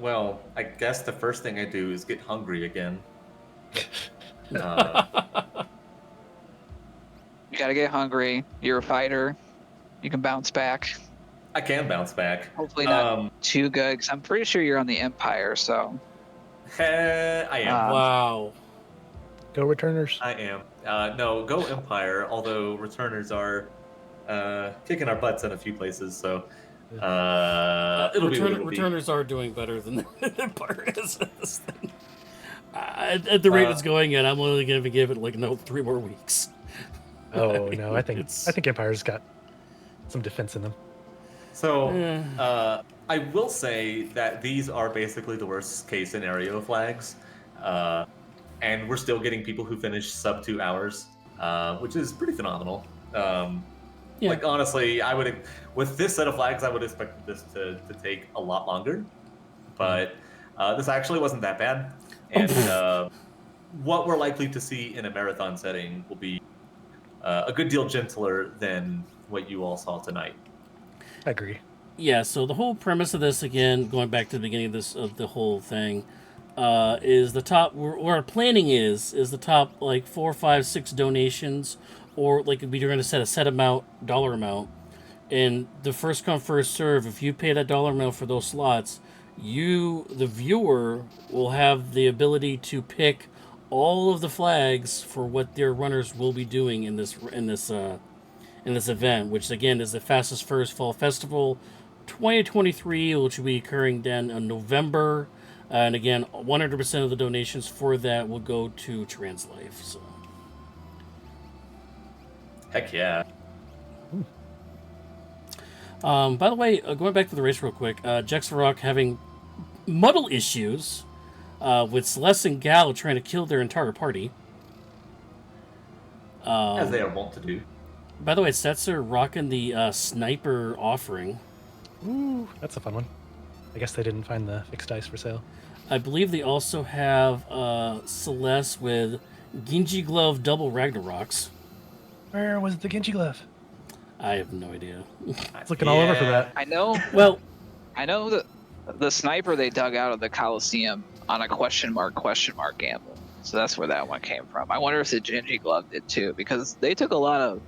Well, I guess the first thing I do is get hungry again. You gotta get hungry. You're a fighter. You can bounce back. I can bounce back. Hopefully not too good, because I'm pretty sure you're on the Empire, so... I am. Wow. Go returners. I am. No, go Empire, although returners are kicking our butts in a few places, so it'll be what it'll be. Returners are doing better than the Empire is at this thing. At the rate it's going in, I'm only going to give it 3 more weeks. Oh no, I think It's- Empire's got some defense in them. So, I will say that these are basically the worst case scenario flags, and we're still getting people who finish sub 2 hours, which is pretty phenomenal. Yeah. Like honestly, I would with this set of flags, I would expect this to take a lot longer, but this actually wasn't that bad, and what we're likely to see in a marathon setting will be a good deal gentler than what you all saw tonight. I agree. Yeah, so the whole premise of this, again, going back to the beginning of the whole thing, is the top, where our planning is the top 4, 5, 6 donations, or we're going to set a dollar amount, and the first come first serve. If you pay that dollar amount for those slots, you, the viewer, will have the ability to pick all of the flags for what their runners will be doing in this event, which again is the Fastest First Fall Festival 2023, which will be occurring then in November. And again, 100% of the donations for that will go to Trans Life. So. Heck yeah. By the way, going back to the race real quick, Jexarock having muddle issues with Celeste and Gal trying to kill their entire party. As they are wont to do. By the way, Sets are rocking the sniper offering. Ooh, that's a fun one. I guess they didn't find the fixed dice for sale. I believe they also have Celeste with Genji Glove double Ragnaroks. Where was the Genji glove? I have no idea. I was looking all over for that. I know. Well, I know that the sniper they dug out of the Coliseum on a question mark gamble. So that's where that one came from. I wonder if the Genji glove did too, because they took a lot of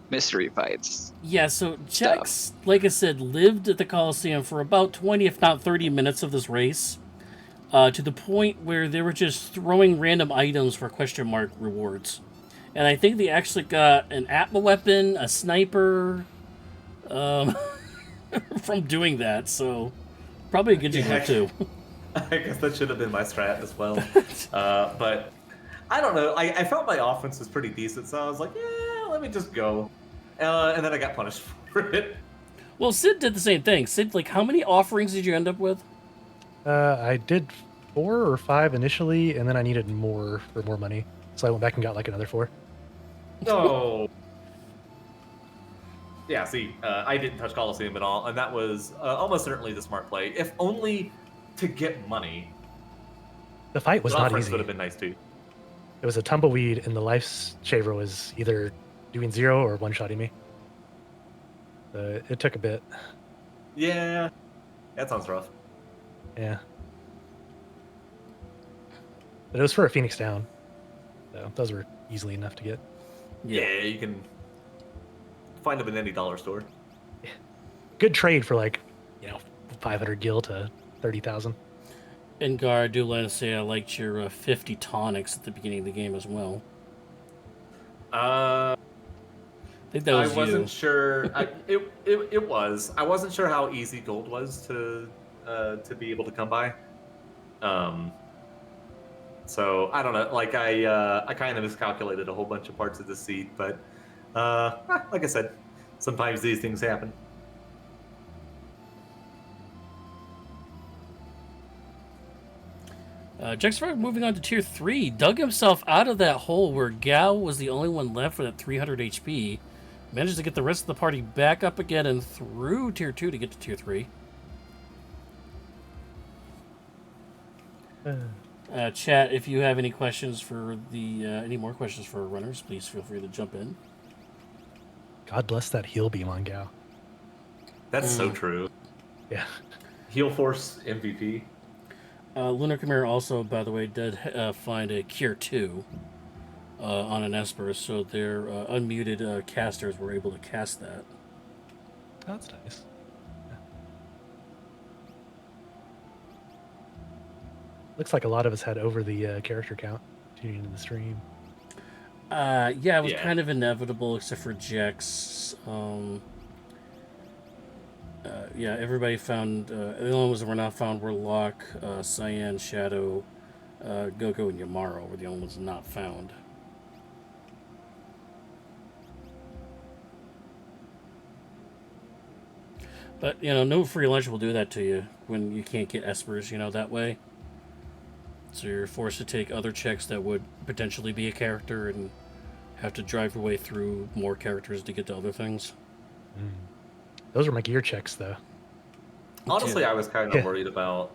mystery fights. yeah, so Jax, like I said, lived at the Coliseum for about 20, if not 30 minutes of this race, to the point where they were just throwing random items for question mark rewards. And I think they actually got an Atma weapon, a sniper, from doing that, so probably a good glove too. I guess that should have been my strat as well. But I don't know. I felt my offense was pretty decent, so I was like, yeah, let me just go. And then I got punished for it. Well, Sid did the same thing. Sid, like, how many offerings did you end up with? I did 4 or 5 initially, and then I needed more for more money. So I went back and got like another 4. No. Yeah, see, I didn't touch Coliseum at all, and that was almost certainly the smart play. If only to get money. The fight was not easy. Would have been nice too. It was a tumbleweed, and the life shaver was either doing 0 or one-shotting me. It took a bit. Yeah, that sounds rough. Yeah. But it was for a Phoenix down. So those were easily enough to get. Yeah, you can find them in any dollar store. Good trade for 500 gil to 30,000. And Gar, I do want to say I liked your 50 tonics at the beginning of the game as well. I think that was wasn't you. sure. It was. I wasn't sure how easy gold was to be able to come by. So I don't know. Like I kind of miscalculated a whole bunch of parts of the seed, but like I said, sometimes these things happen. Jaxfrog moving on to tier 3 dug himself out of that hole where Gao was the only one left with at 300 HP. Managed to get the rest of the party back up again and through tier 2 to get to tier 3. Chat, if you have any questions for any more questions for runners, please feel free to jump in. God bless that heal beam on Gao. That's so true. Yeah. Heal Force MVP. Lunar Chimera also, by the way, did find a Cure 2 on an Esper, so their unmuted casters were able to cast that. Oh, that's nice. Yeah. Looks like a lot of us had over the character count tuning into the stream. Yeah, it was kind of inevitable, except for Jex. Yeah, everybody found. The only ones that were not found were Locke, Cyan, Shadow, Gogo, and Yamaro were the only ones not found. But, no free lunch will do that to you when you can't get Espers, that way. So you're forced to take other checks that would potentially be a character and have to drive your way through more characters to get to other things. Those were my gear checks, though. Honestly, I was kind of worried about,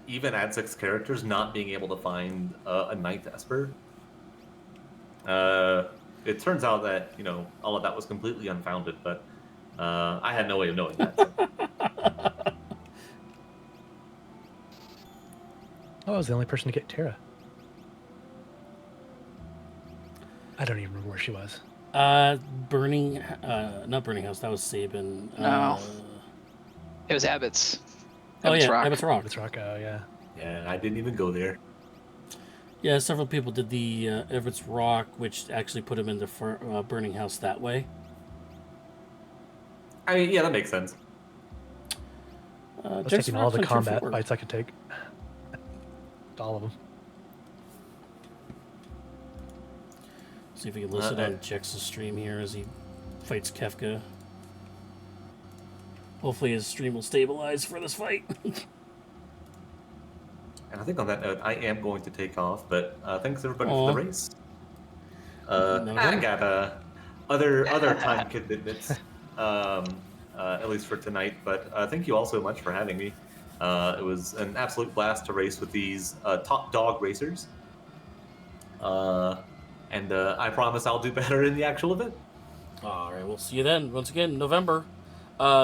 even at 6 characters not being able to find a 9th Esper. It turns out that, all of that was completely unfounded, but I had no way of knowing that. So. Oh, I was the only person to get Terra. I don't even remember where she was. Not Burning House, that was Sabin. No. It was Abbott's. Abbott's Rock. Abbott's Rock. Abbott's Rock, oh, yeah. Yeah, I didn't even go there. Yeah, several people did the Everett's Rock, which actually put him in the Burning House that way. I mean, yeah, that makes sense. I was taking all the combat fights I could take. All of them. See if we can listen on Jex's stream here as he fights Kefka. Hopefully his stream will stabilize for this fight. And I think on that note, I am going to take off, but thanks everybody for the race. I got other time commitments, at least for tonight. But thank you all so much for having me. It was an absolute blast to race with these top dog racers. And I promise I'll do better in the actual event. All right, we'll see you then. Once again, November.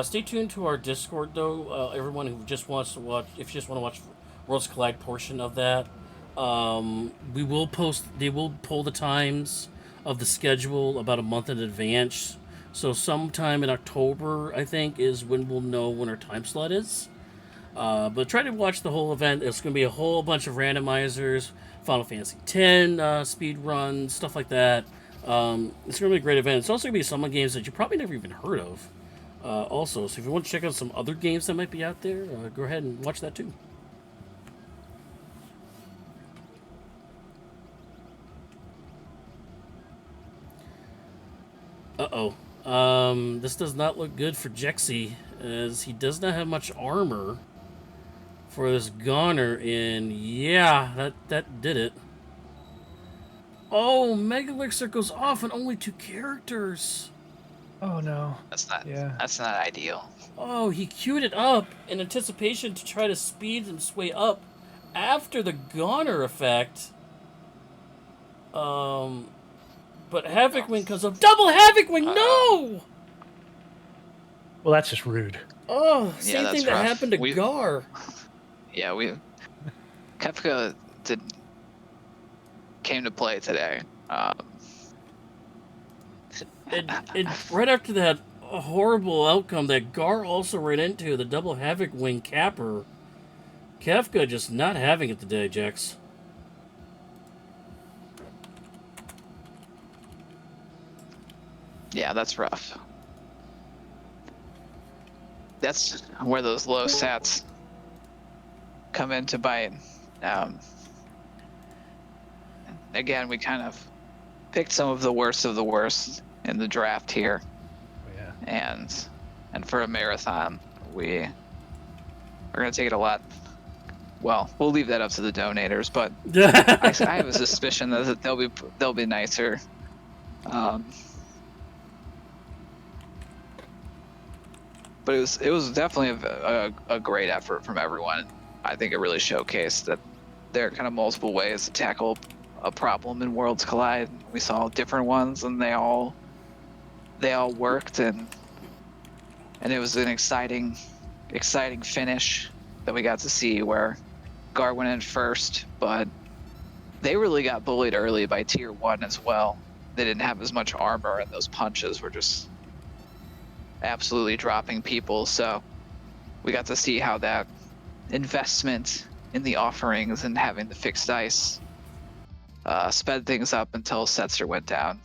Stay tuned to our Discord, though. Everyone who just wants to watch, if you just want to watch Worlds Collide portion of that, we will post. They will pull the times of the schedule about a month in advance. So sometime in October, I think, is when we'll know when our time slot is. But try to watch the whole event. It's going to be a whole bunch of randomizers, Final Fantasy X speed runs, stuff like that. It's going to be a great event. It's also going to be some games that you probably never even heard of. Also, so if you want to check out some other games that might be out there, go ahead and watch that too. This does not look good for Jexy, as he does not have much armor for this goner, and yeah, that did it. Oh, Mega Elixir goes off and only 2 characters. Oh no. That's not. Yeah. That's not ideal. Oh, he queued it up in anticipation to try to speed his way up after the goner effect. But Havoc Wing comes up. Double Havoc Wing, no! Well, that's just rude. Oh, Yeah, same that's thing that rough. happened to Gar. Yeah, Kefka came to play today. And right after that horrible outcome that Gar also ran into, the double Havoc Wing capper, Kefka just not having it today, Jax. Yeah, that's rough. That's where those low stats come into bite. Again, we kind of picked some of the worst in the draft here. Oh, yeah. And for a marathon, we're gonna take it a lot. Well, we'll leave that up to the donators, but I have a suspicion that they'll be nicer. But it was definitely a great effort from everyone. I think it really showcased that there are kind of multiple ways to tackle a problem in Worlds Collide. We saw different ones, and they all worked, and it was an exciting finish that we got to see where Gar went in first, but they really got bullied early by Tier 1 as well. They didn't have as much armor, and those punches were just absolutely dropping people. So we got to see how that investment in the offerings and having the fixed dice sped things up until Setzer went down.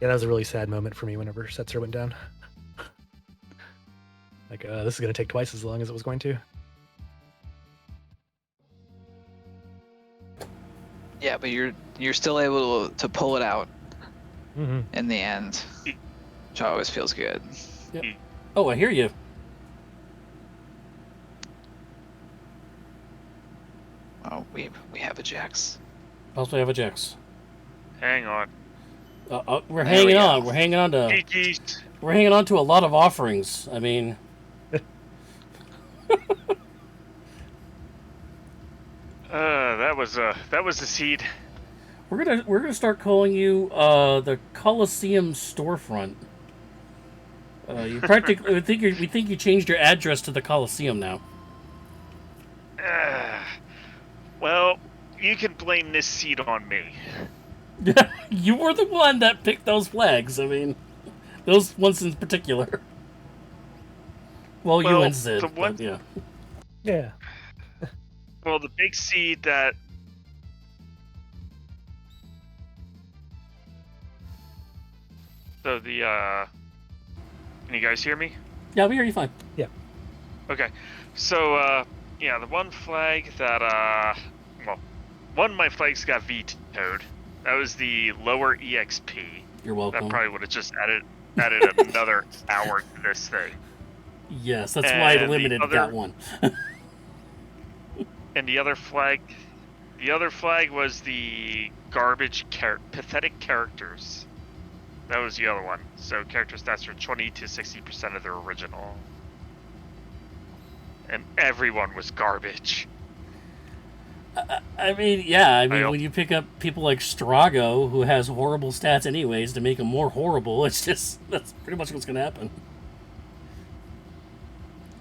Yeah, that was a really sad moment for me whenever Setzer went down. Like, this is going to take twice as long as it was going to. Yeah, but you're still able to pull it out in the end, which always feels good. Yep. Oh, I hear you. Oh, we have a Jax. Also have a Jax. Hang on. We're There hanging we go. on. We're hanging on to. GG's. We're hanging on to a lot of offerings. I mean, that was the seed. we're gonna start calling you the Coliseum storefront. You practically we think you changed your address to the Coliseum now. Well, you can blame this seed on me. You were the one that picked those flags. I mean, those ones in particular. Well, you and Zid, the one- but yeah. Yeah. Well, the big seed that... So the, Can you guys hear me? Yeah, we hear you fine. Okay. So, yeah, the one flag that, well, one of my flags got vetoed. That was the lower EXP. You're welcome. That probably would have just added another hour to this thing. Yes, that's why I And the limited other- that one. And the other flag was the garbage pathetic characters. That was the other one. So character stats are 20 to 60% of their original. And everyone was garbage. I mean, yeah. I mean, I- when you pick up people like Strago, who has horrible stats anyways, to make him more horrible, that's pretty much what's going to happen.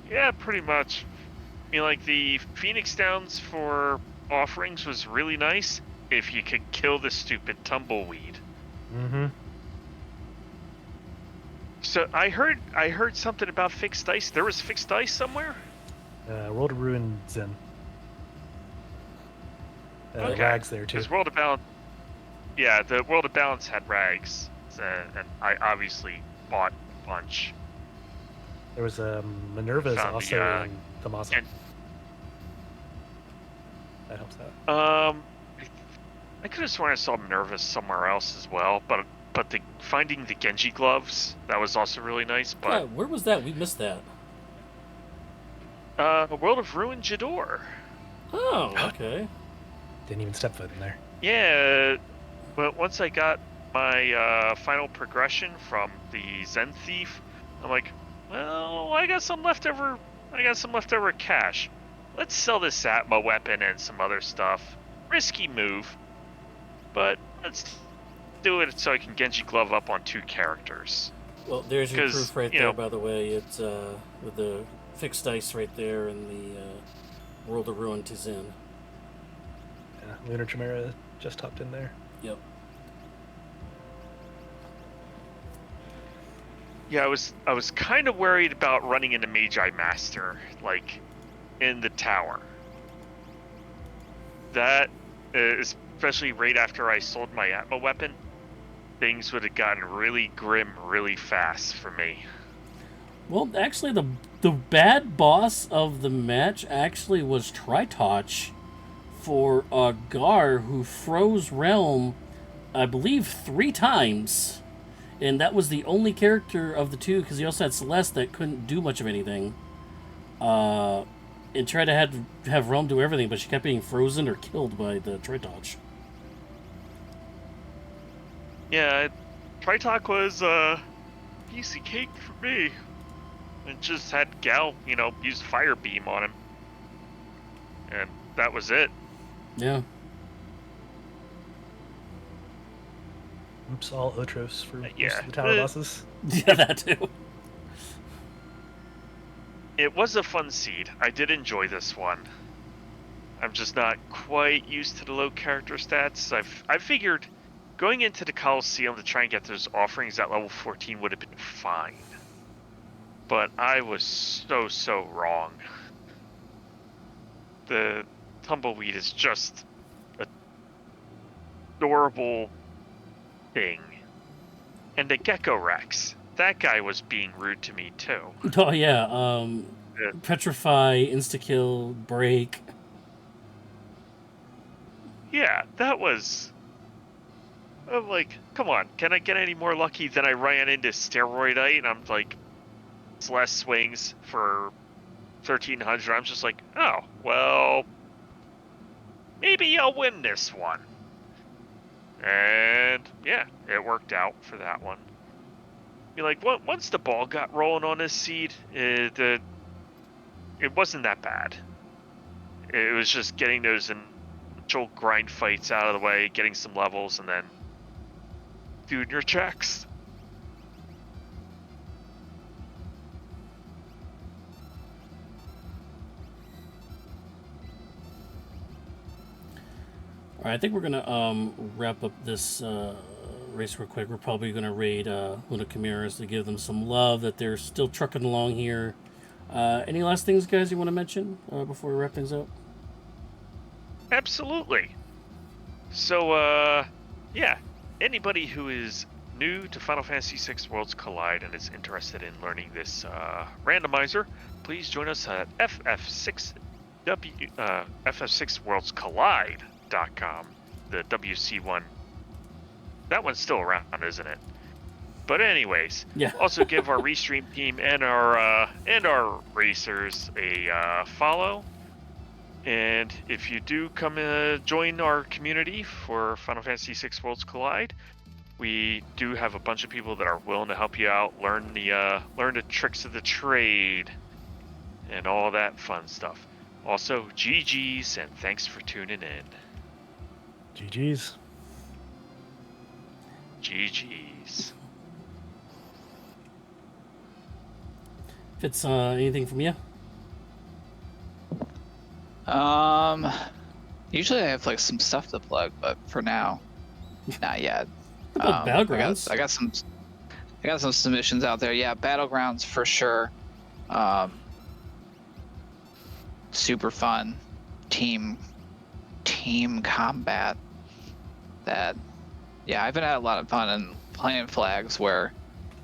Yeah, pretty much. I mean, like, the Phoenix Downs for offerings was really nice if you could kill the stupid tumbleweed. Mm-hmm. So I heard something about fixed dice. There was fixed dice somewhere? World of Ruin Zen. Okay. Rags there too. Because World of Balance... Yeah, the World of Balance had rags. And I obviously bought a bunch. There was Minerva's Found the, also in Tommaso. and- That helps out. I could have sworn I saw Minerva somewhere else as well, but finding the Genji gloves, that was also really nice. Yeah, But where was that? We missed that. World of Ruin Jador. Oh, okay. Didn't even step foot in there. Yeah, but once I got my final progression from the Zen Thief, I'm like, well, I got some leftover cash. Let's sell this Atma weapon and some other stuff. Risky move, but let's do it so I can Genji glove up on 2 characters. Well, there's your 'Cause, proof right you there, know- by the way. It's with the fixed dice right there in the World of Ruin to Zen. Yeah, Lunar Chimera just hopped in there. Yep. Yeah, I was kind of worried about running into Magi Master, like, in the tower. That, especially right after I sold my Atma weapon, things would have gotten really grim really fast for me. Well, actually, the bad boss of the match actually was Tritoch for Gar, who froze Realm, I believe, 3 times. And that was the only character of the 2, because he also had Celeste that couldn't do much of anything. And tried to have Realm do everything, but she kept being frozen or killed by the Tritoch. Yeah, Tritok was piece of cake for me. And just had Gal, use Fire Beam on him. And that was it. Yeah. Oops, all Otros for most yeah. of the tower bosses. Yeah, that too. It was a fun seed. I did enjoy this one. I'm just not quite used to the low character stats. I figured going into the Coliseum to try and get those offerings at level 14 would have been fine. But I was so wrong. The Tumbleweed is just a adorable thing. And the Gecko Rex. That guy was being rude to me too. Oh, yeah. Yeah. Petrify, Insta-kill, Break. Yeah, that was... I'm like, come on, can I get any more lucky than I ran into Steroidite and I'm like, Celeste swings for 1300. I'm just like, oh, well, maybe I'll win this one. And yeah, it worked out for that one. You're like, once the ball got rolling on this seed, it wasn't that bad. It was just getting those initial grind fights out of the way, getting some levels, and then doing your checks. All right, I think we're gonna wrap up this race real quick. We're probably gonna raid Luna Chimeras to give them some love that they're still trucking along here. Any last things, guys, you want to mention before we wrap things up? Absolutely. So, yeah, anybody who is new to Final Fantasy VI Worlds Collide and is interested in learning this randomizer, please join us at FF6WorldsCollide.com. The WC1. That one's still around, isn't it? But anyways, Yeah. also give our Restream team and our racers a follow. And if you do come join our community for Final Fantasy VI Worlds Collide, we do have a bunch of people that are willing to help you out, learn the tricks of the trade, and all that fun stuff. Also, GG's and thanks for tuning in. GG's. GG's. If it's anything from you? Usually I have like some stuff to plug, but for now, not yet. How about Battlegrounds? I got some submissions out there. Yeah, Battlegrounds for sure. Super fun team combat. That, yeah, I've been had a lot of fun in playing flags where,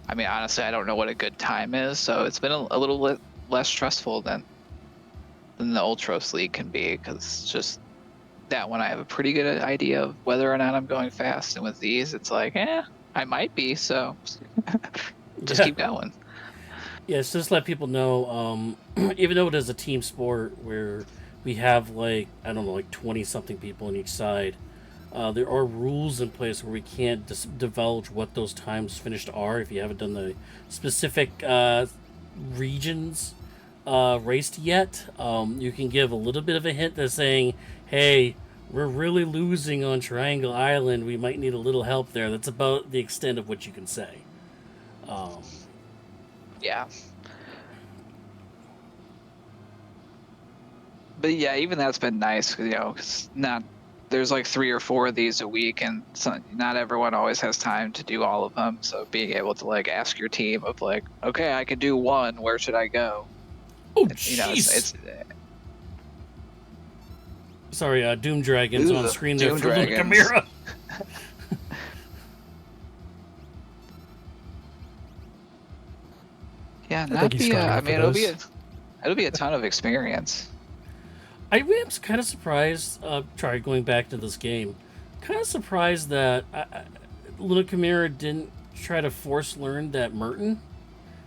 I mean, honestly, I don't know what a good time is, so it's been a little less stressful than the Ultros League can be, because it's just that one I have a pretty good idea of whether or not I'm going fast, and with these, it's like, I might be, so just keep going. Yeah, it's just let people know, even though it is a team sport where we have like 20 something people on each side, there are rules in place where we can't divulge what those times finished are if you haven't done the specific regions raced yet. You can give a little bit of a hint that's saying, hey, we're really losing on Triangle Island, we might need a little help there. That's about the extent of what you can say. Yeah. But yeah, even that's been nice, because there's like 3 or 4 of these a week, and not everyone always has time to do all of them. So being able to like ask your team of like, okay, I could do one, where should I go? Oh, jeez. It's sorry, Doom Dragon's on screen there Doom for Luna Dragons. Chimera. Yeah, I think he's strong enough for those. it'll be a ton of experience. I am kind of surprised. Going back to this game, kind of surprised that Luna Chimera didn't try to force learn that Merton,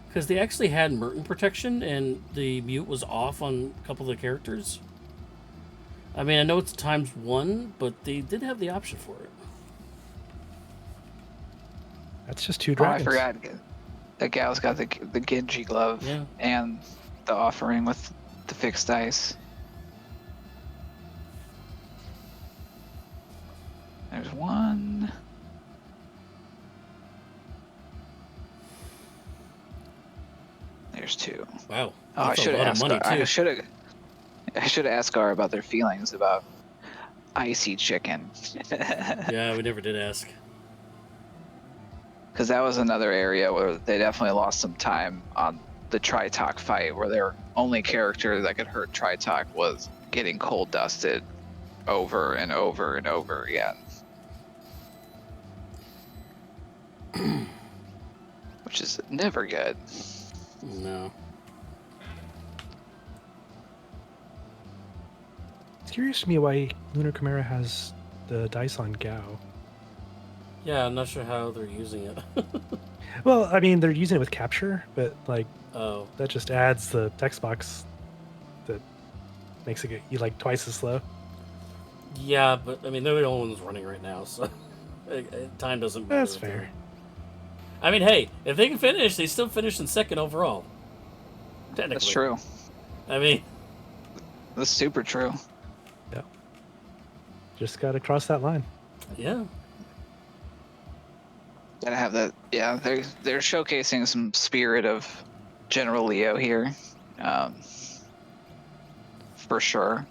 because they actually had Merton protection and the mute was off on a couple of the characters. I mean, I know it's ×1, but they did have the option for it. That's just 2 dragons. I forgot that gal's got the Genji glove and the offering with the fixed dice. There's one. There's 2. Wow. Oh, I should have asked. I should have asked Gar about their feelings about icy chicken. Yeah, we never did ask. Because that was another area where they definitely lost some time on the Tritok fight, where their only character that could hurt Tritok was getting cold dusted over and over and over again. Which is never good. No. It's curious to me why Lunar Chimera has the dice on Gao. Yeah, I'm not sure how they're using it. Well, I mean, they're using it with capture, but like, Oh. that just adds the text box that makes it get like twice as slow. Yeah, but I mean, they're the only ones running right now, so time doesn't matter. That's fair. I mean, hey, if they can finish, they still finish in second overall. Technically. That's true. I mean, That's super true. Yep. Just got to cross that line. yeah. Gotta have that. Yeah, they're showcasing some spirit of General Leo here, for sure.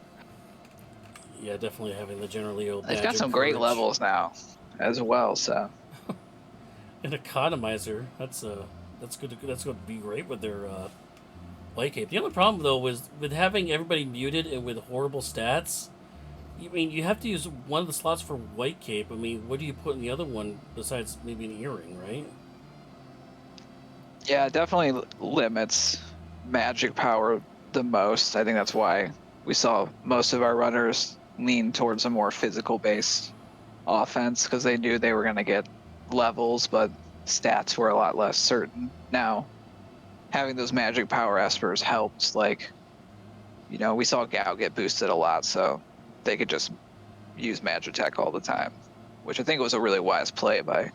Yeah, definitely having the General Leo. They've got some great levels now, as well. So. An economizer. That's good. That's going to be great with their white cape. The only problem though was with having everybody muted and with horrible stats. I mean, you have to use one of the slots for white cape. I mean, what do you put in the other one besides maybe an earring, right? Yeah, it definitely limits magic power the most. I think that's why we saw most of our runners lean towards a more physical-based offense, because they knew they were going to get levels, but stats were a lot less certain. Now, having those magic power espers helps, like, You know, we saw Gao get boosted a lot, so they could just use Magitech all the time, which I think was a really wise play by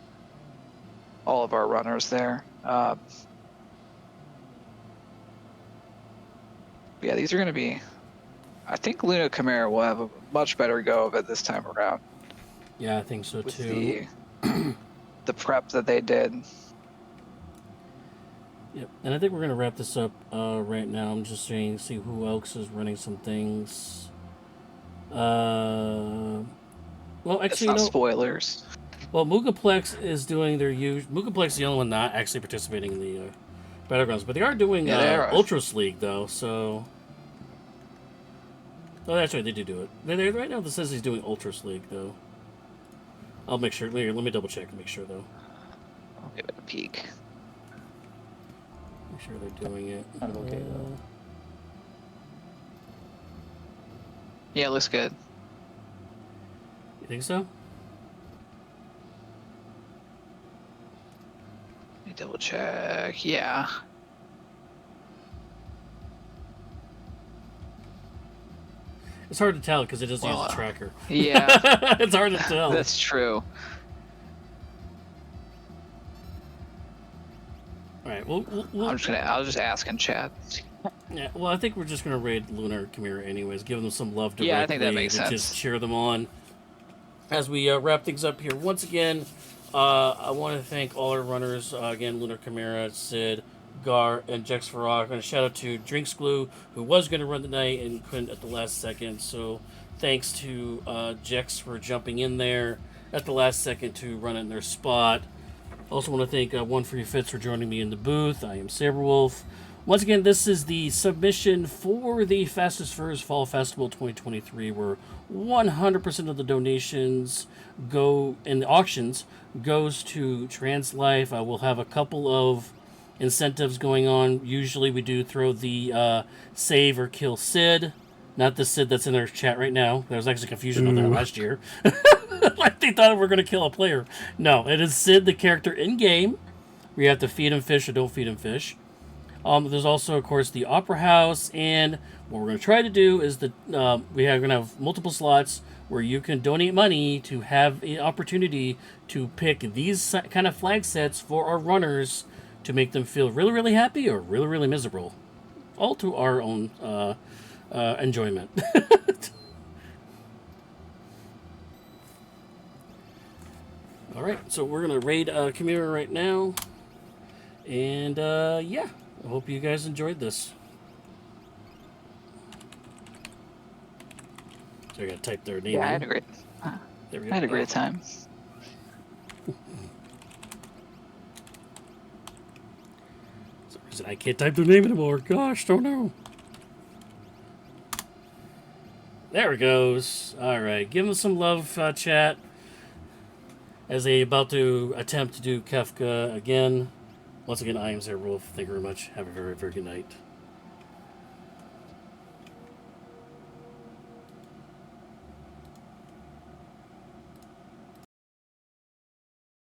all of our runners there. Yeah, these are going to be... I think Luna Chimera will have a much better go of it this time around Yeah, I think so with too. the prep that they did. Yep, and I think we're gonna wrap this up right now. I'm just saying, see who else is running some things. Well, It's actually, not spoilers. Well, Mugaplex is doing their usual. Mugaplex is the only one not actually participating in the Battlegrounds, but they are doing Yeah, they are. Ultras League though. So, oh, that's right, they do it. Right now, this says he's doing Ultras League though. I'll make sure. Let me double check and make sure though. I'll give it a peek. Make sure they're doing it. I'm okay, though. Yeah, it looks good. You think so? Let me double check. Yeah. It's hard to tell because it doesn't use Well, a tracker. Yeah, It's hard to tell. that's true. All right. Well, I'll just ask in chat. yeah. Well, I think we're just gonna raid Lunar Chimera anyways. Give them some love directly. Yeah, I think that makes and sense. Just cheer them on. As we wrap things up here, once again, I want to thank all our runners. Again, Lunar Chimera, Sid, Gar, and Jex Farag. And a shout out to Drinks Glue, who was going to run tonight and couldn't at the last second. So thanks to Jex for jumping in there at the last second to run in their spot. Also want to thank One for Your Fits for joining me in the booth. I am Saberwolf. Once again, this is the submission for the Fastest Furs Fall Festival 2023, where 100% of the donations go, and the auctions, goes to Trans Life. I will have a couple of incentives going on. Usually we do throw the save or kill Sid. Not the Sid that's in our chat right now. There was actually confusion on that last year. Like they thought we were going to kill a player. No, it is Sid, the character in-game. We have to feed him fish or don't feed him fish. There's also, of course, the Opera House, and what we're going to try to do is that we are going to have multiple slots where you can donate money to have an opportunity to pick these kind of flag sets for our runners to make them feel really, really happy or really, really miserable. All to our own enjoyment. All right, so we're going to raid Chimera right now. And, yeah. I hope you guys enjoyed this. So I gotta type their name. Yeah, I in. had a great. There we go. I had a great time. For some reason I can't type their name anymore. Gosh, don't know. There it goes. All right, give them some love, chat. As they about to attempt to do Kefka again. Once again, I am Zero Wolf. Thank you very much. Have a very, very good night.